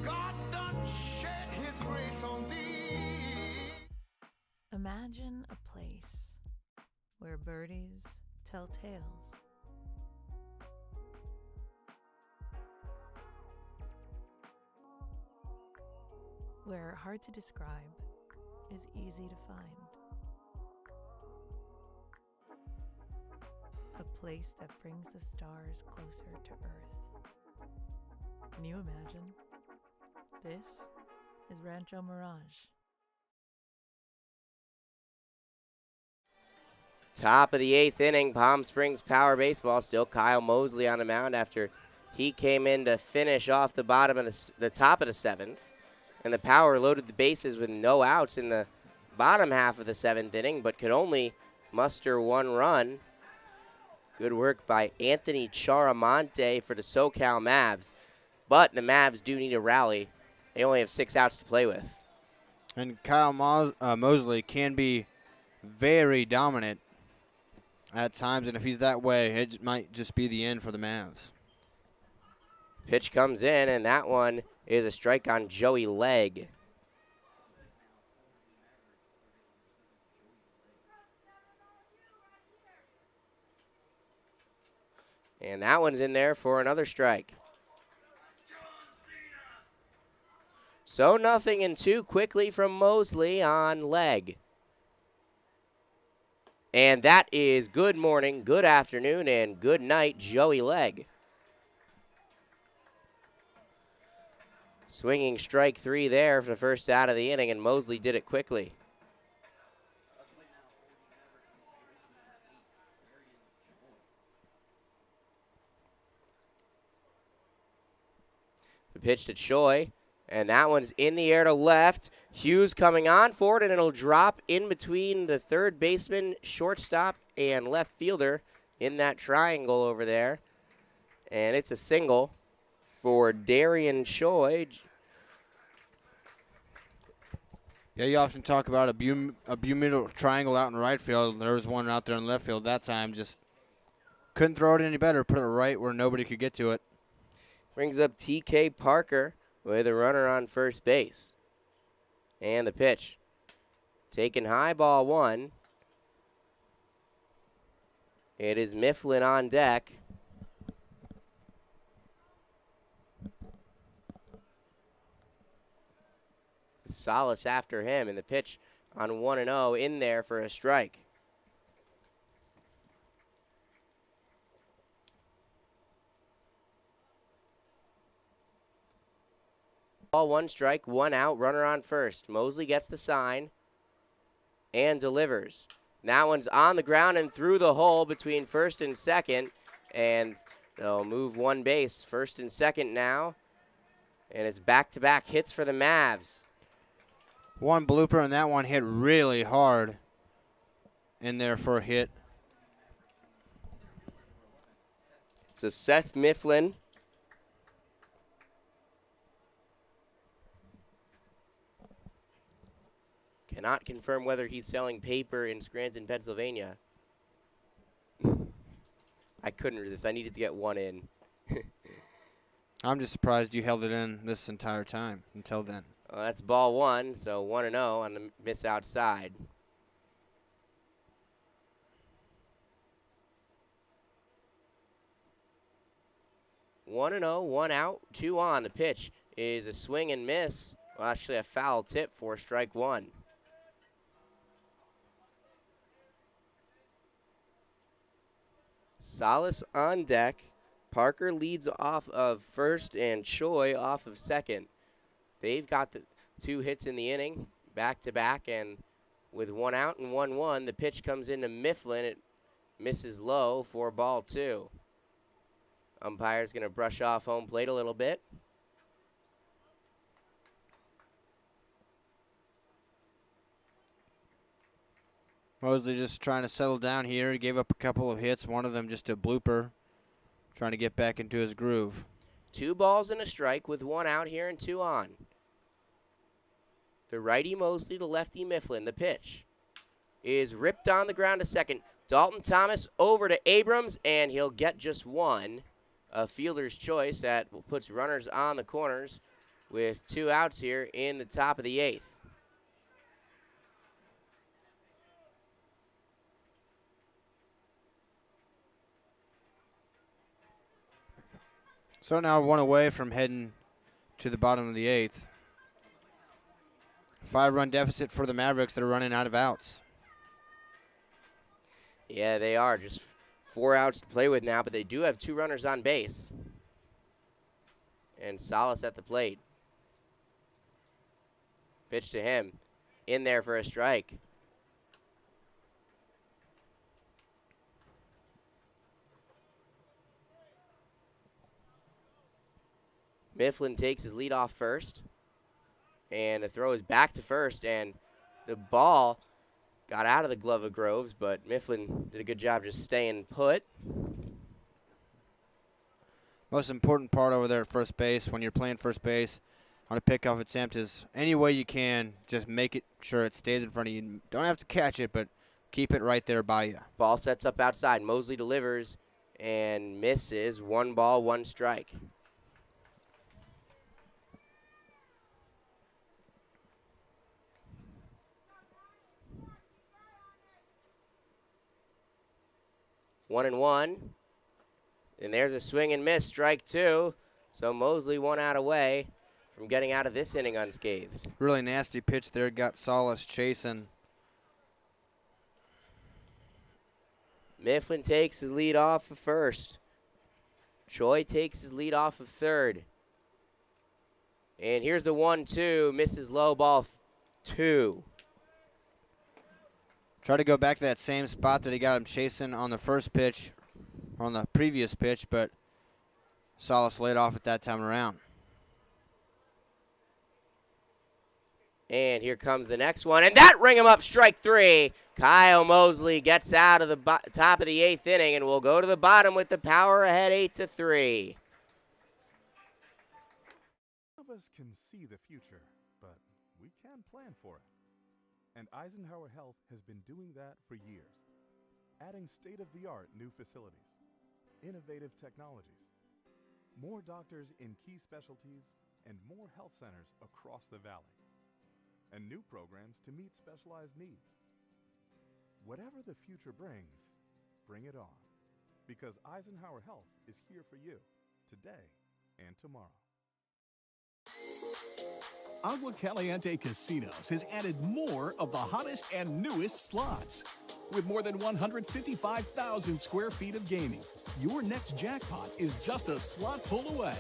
God done shed his grace on thee. Imagine a place where birdies tell tales. where hard to describe is easy to find. A place that brings the stars closer to Earth. Can you imagine? This is Rancho Mirage. Top of the 8th inning, Palm Springs Power Baseball. Still Kyle Mosley on the mound after he came in to finish off the bottom of the top of the 7th. And the Power loaded the bases with no outs in the bottom half of the 7th inning, but could only muster 1 run. Good work by Anthony Charamonte for the SoCal Mavs. But the Mavs do need a rally. They only have 6 outs to play with. And Kyle Mosley can be very dominant at times, and if he's that way, it might just be the end for the Mavs. Pitch comes in, and that one is a strike on Joey Legg. And that one's in there for another strike. So 0-2 quickly from Mosley on Legg. And that is good morning, good afternoon, and good night, Joey Legg. Swinging strike 3 there for the first out of the inning, and Mosley did it quickly. The pitch to Choi, and that one's in the air to left. Hughes coming on for it, and it'll drop in between the third baseman, shortstop, and left fielder in that triangle over there. And it's a single for Darian Choi. Yeah, you often talk about a Bermuda triangle out in right field. There was one out there in left field that time. Just couldn't throw it any better. Put it right where nobody could get to it. Brings up T.K. Parker with a runner on first base. And the pitch. Taking high, ball 1. It is Mifflin on deck. Solace after him, and the pitch on 1-0 in there for a strike. Ball 1 strike, 1 out, runner on first. Mosley gets the sign and delivers. That one's on the ground and through the hole between first and second, and they'll move 1 base, first and second now, and it's back-to-back hits for the Mavs. One blooper, and that one hit really hard in there for a hit. So Seth Mifflin cannot confirm whether he's selling paper in Scranton, Pennsylvania. I couldn't resist. I needed to get one in. I'm just surprised you held it in this entire time until then. Well, that's ball 1, so 1-0 on the miss outside. One and 0, 1 out, 2 on. The pitch is a swing and miss. Well, actually a foul tip for strike 1. Solace on deck. Parker leads off of first and Choi off of second. They've got the 2 hits in the inning, back-to-back, and with 1 out and 1-1, the pitch comes into Mifflin. It misses low for ball 2. Umpire's going to brush off home plate a little bit. Mosley just trying to settle down here. He gave up a couple of hits, one of them just a blooper, trying to get back into his groove. 2 balls and a strike with 1 out here and 2 on. The righty Mosley, the lefty Mifflin. The pitch is ripped on the ground to second. Dalton Thomas over to Abrams, and he'll get just 1. A fielder's choice that puts runners on the corners with 2 outs here in the top of the 8th. So now 1 away from heading to the bottom of the 8th. 5-run deficit for the Mavericks that are running out of outs. Yeah, they are. Just 4 outs to play with now, but they do have 2 runners on base. And Salas at the plate. Pitch to him. In there for a strike. Mifflin takes his lead off first. And the throw is back to first, and the ball got out of the glove of Groves, but Mifflin did a good job just staying put. Most important part over there at first base, when you're playing first base on a pickoff attempt, is any way you can, just make it sure it stays in front of you. Don't have to catch it, but keep it right there by you. Ball sets up outside. Mosley delivers and misses. 1 ball, 1 strike. One and one. And there's a swing and miss, strike 2. So Mosley 1 out away from getting out of this inning unscathed. Really nasty pitch there. Got Salas chasing. Mifflin takes his lead off of first. Choi takes his lead off of third. And here's the 1-2. Misses low, ball 2. Try to go back to that same spot that he got him chasing on the first pitch, on the previous pitch, but Salas laid off at that time around. And here comes the next one, and that ring him up, strike 3. Kyle Mosley gets out of the top of the 8th inning, and will go to the bottom with the Power ahead 8-3. None of us can see the future, but we can plan for it. And Eisenhower Health has been doing that for years, adding state-of-the-art new facilities, innovative technologies, more doctors in key specialties, and more health centers across the valley, and new programs to meet specialized needs. Whatever the future brings, bring it on, because Eisenhower Health is here for you today and tomorrow. Agua Caliente Casinos has added more of the hottest and newest slots. With more than 155,000 square feet of gaming, your next jackpot is just a slot pull away.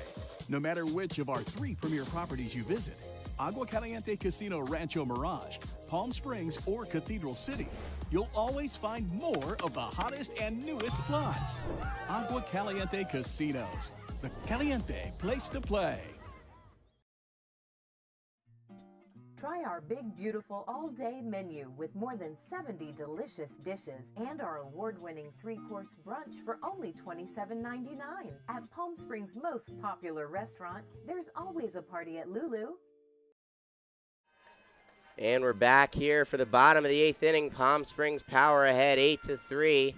No matter which of our 3 premier properties you visit, Agua Caliente Casino Rancho Mirage, Palm Springs, or Cathedral City, you'll always find more of the hottest and newest slots. Agua Caliente Casinos, the caliente place to play. Try our big, beautiful all-day menu with more than 70 delicious dishes and our award-winning 3-course brunch for only $27.99. At Palm Springs' most popular restaurant, there's always a party at Lulu. And we're back here for the bottom of the 8th inning. Palm Springs Power ahead 8-3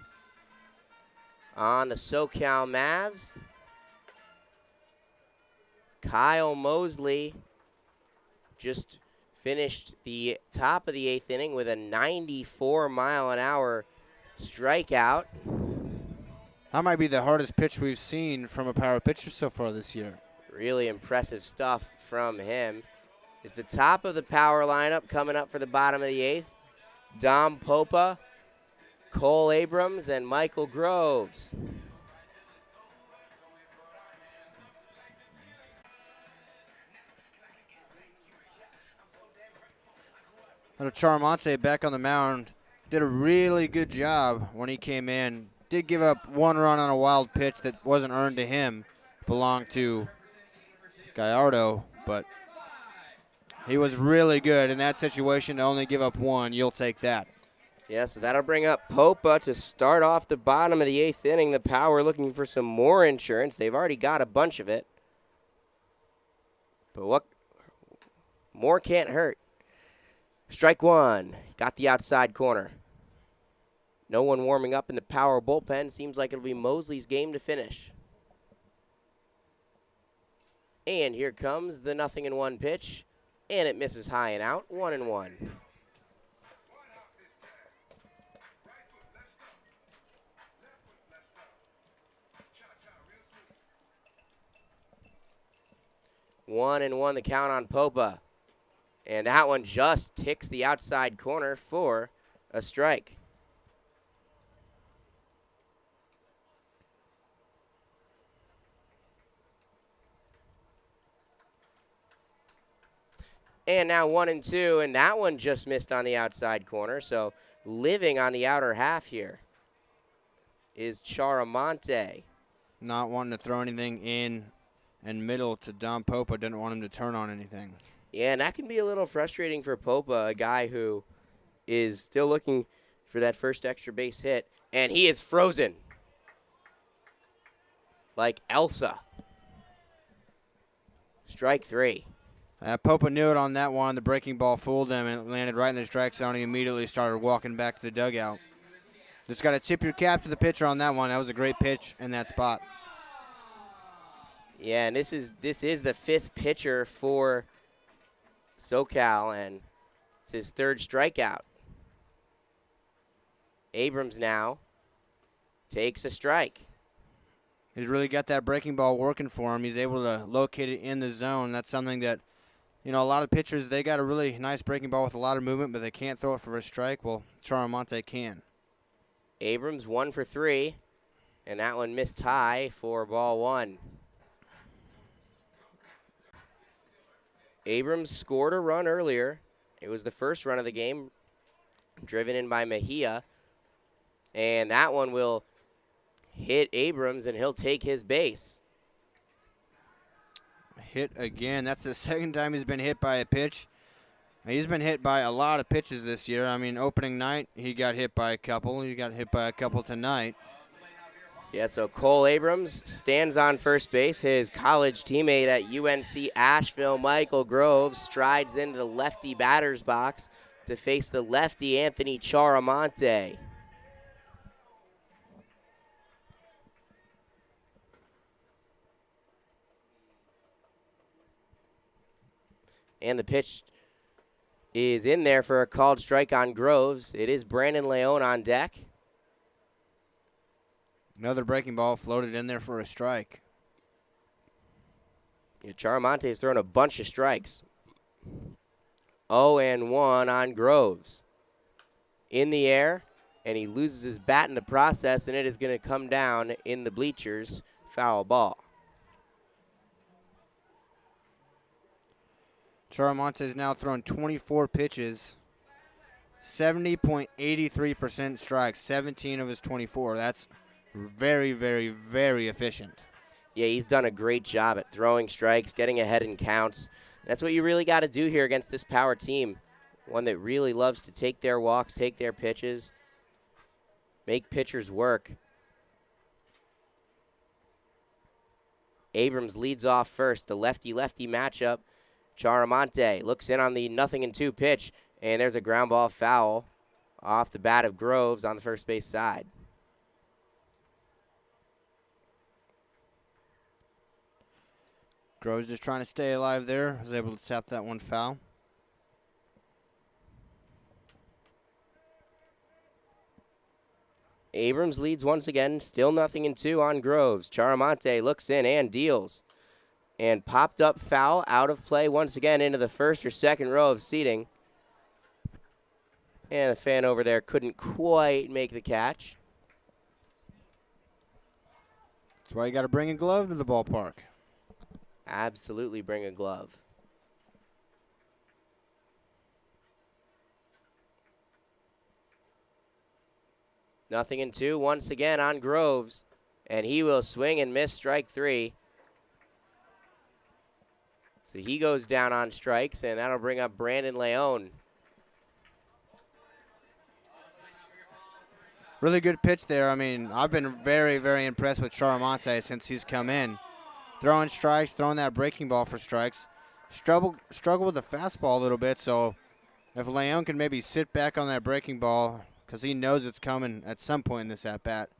on the SoCal Mavs. Kyle Mosley just finished the top of the 8th inning with a 94-mile-an-hour strikeout. That might be the hardest pitch we've seen from a power pitcher so far this year. Really impressive stuff from him. It's the top of the power lineup coming up for the bottom of the 8th. Dom Popa, Cole Abrams, and Michael Groves. Charamonte back on the mound did a really good job when he came in. Did give up 1 run on a wild pitch that wasn't earned to him. Belonged to Gallardo, but he was really good in that situation. To only give up 1, you'll take that. Yeah, so that'll bring up Popa to start off the bottom of the 8th inning. The Power looking for some more insurance. They've already got a bunch of it. But what more can't hurt. Strike 1. Got the outside corner. No one warming up in the Power bullpen. Seems like it'll be Mosley's game to finish. And here comes the 0-1 pitch. And it misses high and out. 1-1. One and one, the count on Popa. And that one just ticks the outside corner for a strike. And now 1-2, and that one just missed on the outside corner. So living on the outer half here is Charamonte. Not wanting to throw anything in and middle to Don Popa. Didn't want him to turn on anything. Yeah, and that can be a little frustrating for Popa, a guy who is still looking for that first extra base hit. And he is frozen. Like Elsa. Strike 3. Popa knew it on that one. The breaking ball fooled him and it landed right in the strike zone. He immediately started walking back to the dugout. Just got to tip your cap to the pitcher on that one. That was a great pitch in that spot. Yeah, and this is the 5th pitcher for SoCal, and it's his 3rd strikeout. Abrams now takes a strike. He's really got that breaking ball working for him. He's able to locate it in the zone. That's something that, a lot of pitchers, they got a really nice breaking ball with a lot of movement, but they can't throw it for a strike. Well, Charamonte can. Abrams 1 for 3, and that one missed high for ball 1. Abrams scored a run earlier. It was the first run of the game, driven in by Mejia. And that one will hit Abrams, and he'll take his base. Hit again. That's the second time he's been hit by a pitch. He's been hit by a lot of pitches this year. I mean, opening night, he got hit by a couple. He got hit by a couple tonight. Yeah, so Cole Abrams stands on first base. His college teammate at UNC Asheville, Michael Groves, strides into the lefty batter's box to face the lefty Anthony Charamonte. And the pitch is in there for a called strike on Groves. It is Brandon Leon on deck. Another breaking ball floated in there for a strike. Yeah, Charamonte has thrown a bunch of strikes. 0-1 on Groves. In the air, and he loses his bat in the process, and it is going to come down in the bleachers. Foul ball. Charamonte has now thrown 24 pitches, 70.83% strikes, 17 of his 24. That's very, very, very efficient. Yeah, he's done a great job at throwing strikes, getting ahead in counts. That's what you really got to do here against this power team, one that really loves to take their walks, take their pitches, make pitchers work. Abrams leads off first, the lefty-lefty matchup. Charamonte looks in on the 0-2 pitch, and there's a ground ball foul off the bat of Groves on the first base side. Groves just trying to stay alive there. Was able to tap that one foul. Abrams leads once again, still 0-2 on Groves. Charamonte looks in and deals. And popped up foul out of play once again into the first or second row of seating. And the fan over there couldn't quite make the catch. That's why you got to bring a glove to the ballpark. Absolutely bring a glove. Nothing in 2 once again on Groves. And he will swing and miss strike 3. So he goes down on strikes, and that'll bring up Brandon Leon. Really good pitch there. I mean, I've been very, very impressed with Charamonte since he's come in. Throwing strikes, throwing that breaking ball for strikes. Struggle with the fastball a little bit, so if Leon can maybe sit back on that breaking ball because he knows it's coming at some point in this at-bat,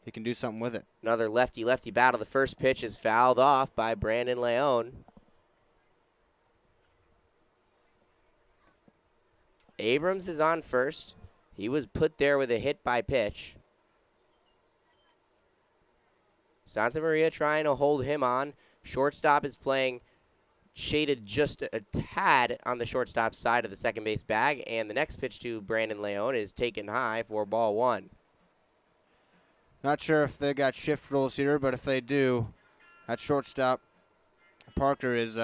he can do something with it. Another lefty-lefty battle. The first pitch is fouled off by Brandon Leon. Abrams is on first. He was put there with a hit by pitch. Santa Maria trying to hold him on. Shortstop is playing shaded just a tad on the shortstop side of the second base bag, and the next pitch to Brandon Leon is taken high for ball one. Not sure if they got shift rules here, but if they do, that shortstop, Parker, is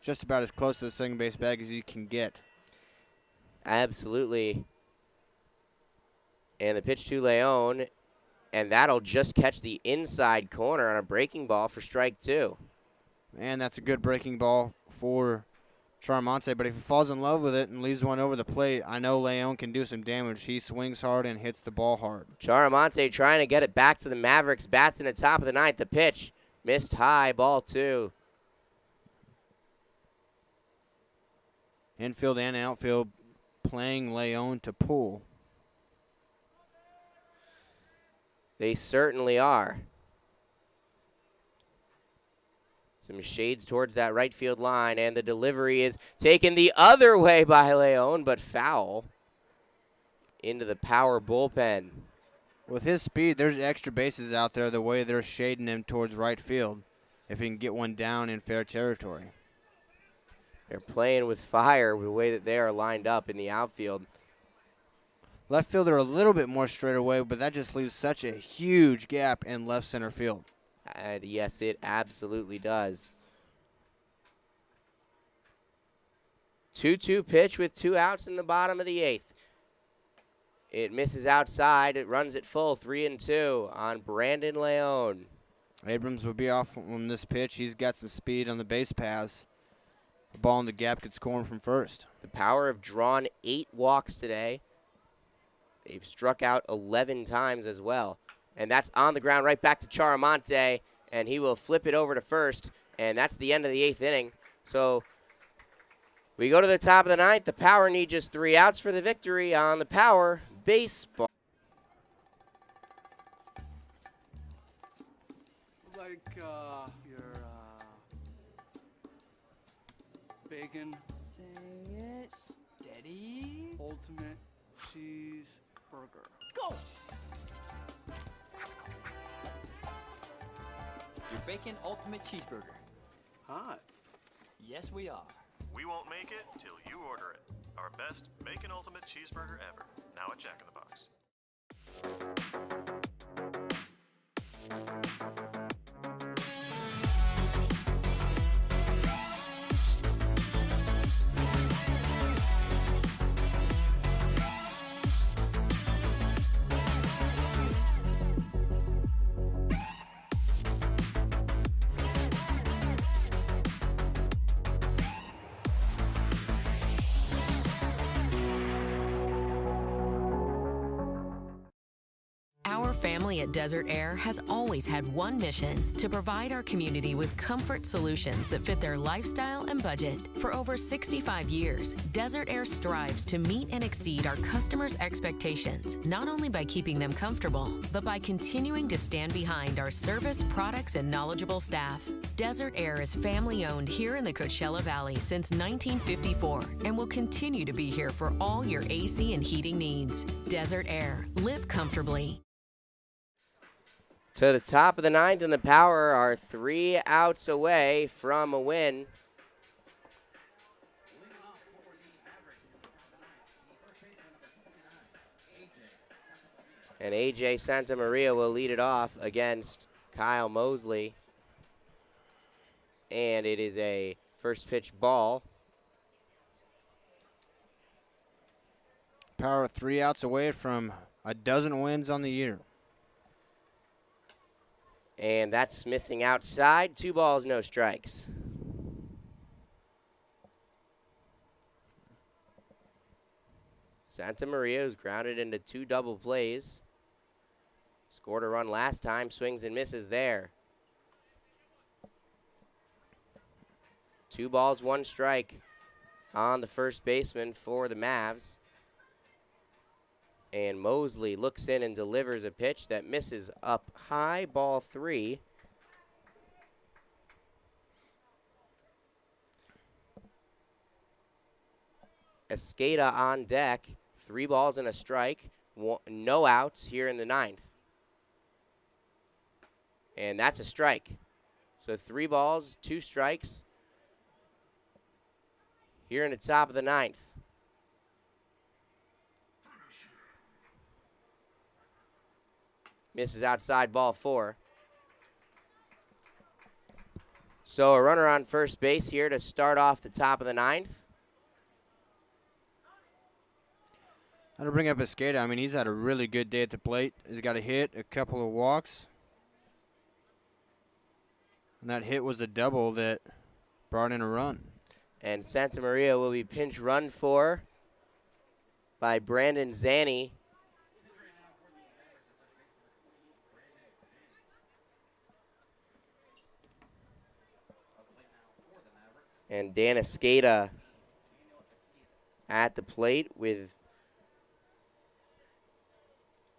just about as close to the second base bag as you can get. Absolutely. And the pitch to Leon, and that'll just catch the inside corner on a breaking ball for strike two. And that's a good breaking ball for Charmonte, but if he falls in love with it and leaves one over the plate, I know Leon can do some damage. He swings hard and hits the ball hard. Charamonte trying to get it back to the Mavericks. Bats in the top of the ninth. The pitch missed high, ball two. Infield and outfield playing Leon to pull. They certainly are. Some shades towards that right field line, and the delivery is taken the other way by Leon, but foul into the power bullpen. With his speed, there's extra bases out there the way they're shading him towards right field if he can get one down in fair territory. They're playing with fire with the way that they are lined up in the outfield. Left fielder a little bit more straight away, but that just leaves such a huge gap in left center field. And yes, it absolutely does. 2-2 pitch with 2 outs in the bottom of the eighth. It misses outside. It runs it full, 3-2 on Brandon Leon. Abrams will be off on this pitch. He's got some speed on the base paths. The ball in the gap could score him from first. The Power have drawn 8 walks today. They've struck out 11 times as well. And that's on the ground right back to Charamonte, and he will flip it over to first, and that's the end of the 8th inning. So we go to the top of the 9th. The Power need just 3 outs for the victory on the Power Baseball. Like your bacon. Say it. Steady. Ultimate cheeseburger. Go! Your bacon ultimate cheeseburger. Hot. Yes, we are. We won't make it till you order it. Our best bacon ultimate cheeseburger ever. Now at Jack in the Box. Our family at Desert Air has always had one mission: to provide our community with comfort solutions that fit their lifestyle and budget. For over 65 years, Desert Air strives to meet and exceed our customers' expectations, not only by keeping them comfortable, but by continuing to stand behind our service, products, and knowledgeable staff. Desert Air is family-owned here in the Coachella Valley since 1954 and will continue to be here for all your AC and heating needs. Desert Air. Live comfortably. To the top of the 9th, and the Power are 3 outs away from a win. And A.J. Santamaria will lead it off against Kyle Mosley. And it is a first pitch ball. Power 3 outs away from a dozen wins on the year. And that's missing outside. 2 balls, no strikes. Santamaria is grounded into 2 double plays. Scored a run last time, swings and misses there. 2 balls, 1 strike on the first baseman for the Mavs. And Mosley looks in and delivers a pitch that misses up high, ball 3. Escada on deck, 3 balls and a strike, no outs here in the 9th. And that's a strike. So 3 balls, 2 strikes here in the top of the 9th. Misses outside, ball 4. So a runner on first base here to start off the top of the 9th. To bring up Escada, I mean, he's had a really good day at the plate. He's got a hit, a couple of walks. And that hit was a double that brought in a run. And Santa Maria will be pinch run for by Brandon Zanny. And Dan Escada at the plate with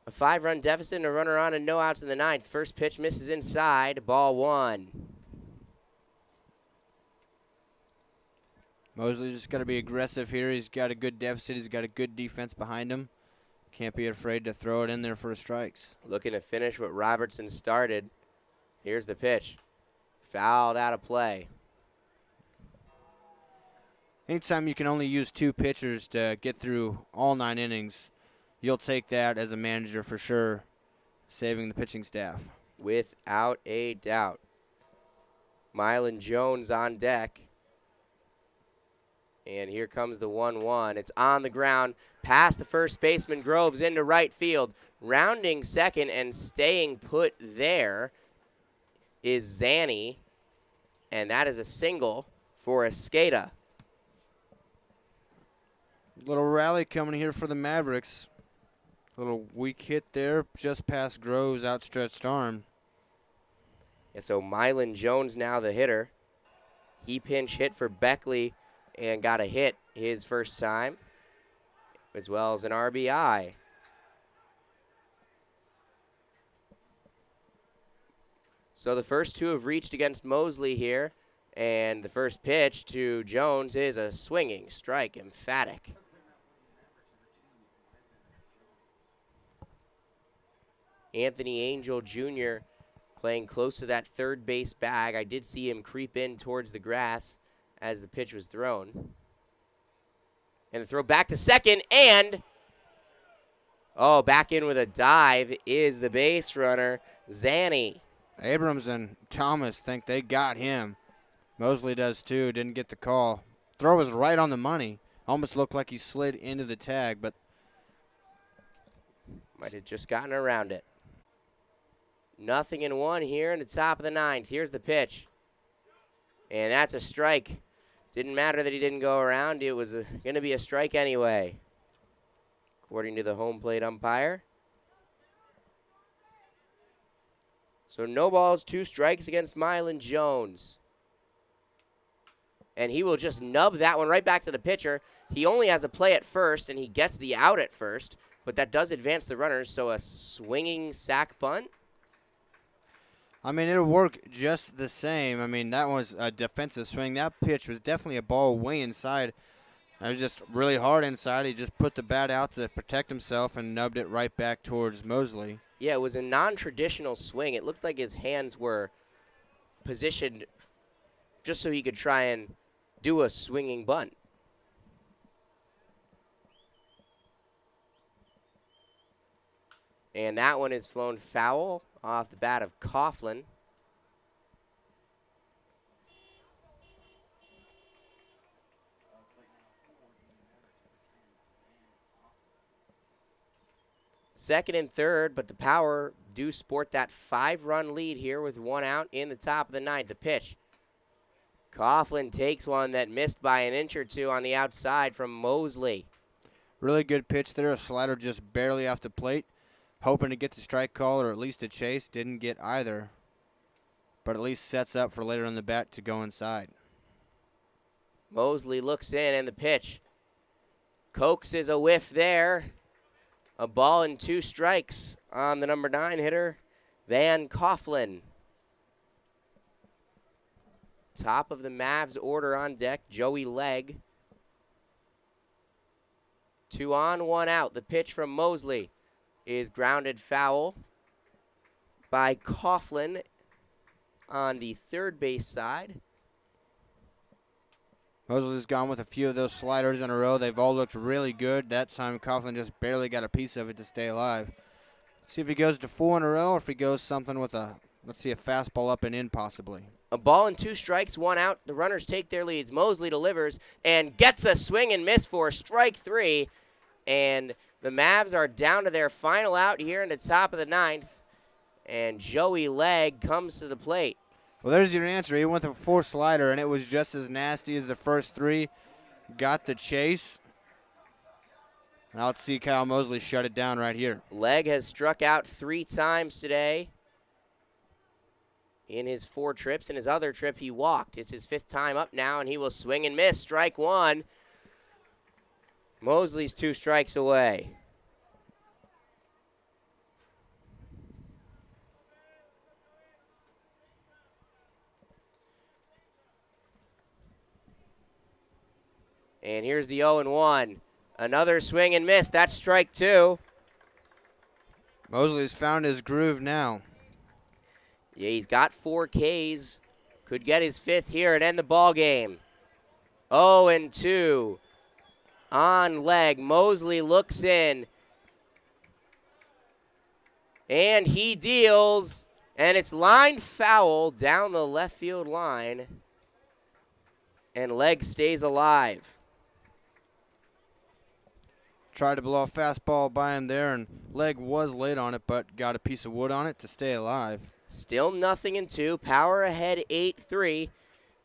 a 5-run deficit and a runner on and no outs in the 9th. First pitch misses inside, ball 1. Mosley's just got to be aggressive here. He's got a good deficit. He's got a good defense behind him. Can't be afraid to throw it in there for strikes. Looking to finish what Robertson started. Here's the pitch. Fouled out of play. Anytime you can only use 2 pitchers to get through all 9 innings, you'll take that as a manager for sure, saving the pitching staff. Without a doubt. Mylan Jones on deck. And here comes the 1-1. It's on the ground, past the first baseman. Groves into right field. Rounding second and staying put there is Zanny. And that is a single for Escada. Little rally coming here for the Mavericks. Little weak hit there, just past Groves' outstretched arm. And so Mylan Jones now the hitter. He pinch hit for Beckley and got a hit his first time, as well as an RBI. So the first 2 have reached against Mosley here, and the first pitch to Jones is a swinging strike, emphatic. Anthony Angel Jr. playing close to that third base bag. I did see him creep in towards the grass as the pitch was thrown. And the throw back to second, and back in with a dive is the base runner, Zanny. Abrams and Thomas think they got him. Mosley does too, didn't get the call. Throw was right on the money. Almost looked like he slid into the tag, but might have just gotten around it. 0-1 here in the top of the 9th. Here's the pitch. And that's a strike. Didn't matter that he didn't go around. It was going to be a strike anyway, according to the home plate umpire. So no balls, 2 strikes against Mylan Jones. And he will just nub that one right back to the pitcher. He only has a play at first, and he gets the out at first. But that does advance the runners, so a swinging sac bunt. I mean, it'll work just the same. I mean, that was a defensive swing. That pitch was definitely a ball way inside. It was just really hard inside. He just put the bat out to protect himself and nubbed it right back towards Mosley. Yeah, it was a non-traditional swing. It looked like his hands were positioned just so he could try and do a swinging bunt. And that one is flown foul off the bat of Coughlin. Second and third, but the Power do sport that 5-run lead here with 1 out in the top of the 9th. The pitch. Coughlin takes one that missed by an inch or 2 on the outside from Mosley. Really good pitch there. A slider just barely off the plate. Hoping to get the strike call or at least a chase. Didn't get either. But at least sets up for later in the bat to go inside. Mosley looks in and the pitch. Coaxes a whiff there. A ball and 2 strikes on the number 9 hitter, Van Coughlin. Top of the Mavs order on deck, Joey Legg. 2 on, 1 out. The pitch from Mosley is grounded foul by Coughlin on the third base side. Mosley's gone with a few of those sliders in a row. They've all looked really good. That time, Coughlin just barely got a piece of it to stay alive. Let's see if he goes to 4 in a row or if he goes something with a fastball up and in possibly. A ball and 2 strikes, 1 out. The runners take their leads. Mosley delivers and gets a swing and miss for strike 3. And the Mavs are down to their final out here in the top of the 9th. And Joey Legg comes to the plate. Well, there's your answer. He went with a 4 slider, and it was just as nasty as the first 3. Got the chase. Now let's see Kyle Mosley shut it down right here. Legg has struck out 3 times today in his 4 trips. In his other trip, he walked. It's his 5th time up now, and he will swing and miss. Strike 1. Mosley's 2 strikes away. And here's the 0-1. Another swing and miss. That's strike 2. Mosley's found his groove now. Yeah, he's got 4 Ks. Could get his 5th here and end the ball game. 0-2 on Legg. Mosley looks in. And he deals. And it's line foul down the left field line. And Legg stays alive. Tried to blow a fastball by him there, and Legg was late on it, but got a piece of wood on it to stay alive. Still 0-2. Power ahead 8-3.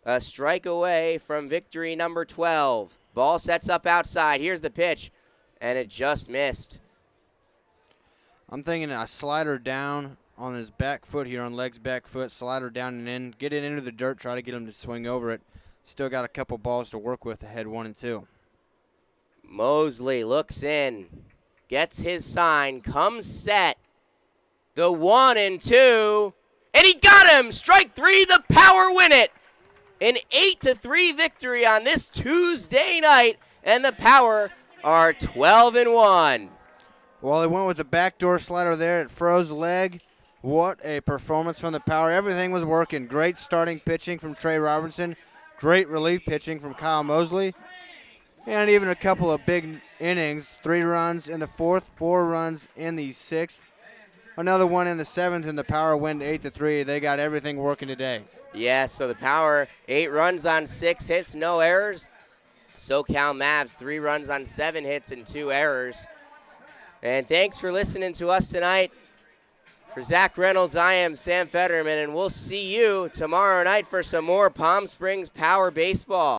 A strike away from victory number 12. Ball sets up outside. Here's the pitch, and it just missed. I'm thinking a slider down on his back foot here, on Legg's back foot, slider down and in, get it into the dirt, try to get him to swing over it. Still got a couple balls to work with ahead 1-2. Mosley looks in, gets his sign, comes set. The 1-2, and he got him! Strike 3, the Power win it! An 8-3 victory on this Tuesday night, and the Power are 12-1. Well, he went with the backdoor slider there. It froze Legg. What a performance from the Power. Everything was working. Great starting pitching from Trey Robertson. Great relief pitching from Kyle Mosley. And even a couple of big innings. 3 runs in the 4th, 4 runs in the 6th. Another one in the 7th, and the Power win 8-3. They got everything working today. Yeah, so the Power, 8 runs on 6 hits, no errors. SoCal Mavs, 3 runs on 7 hits and 2 errors. And thanks for listening to us tonight. For Zach Reynolds, I am Sam Federman, and we'll see you tomorrow night for some more Palm Springs Power baseball.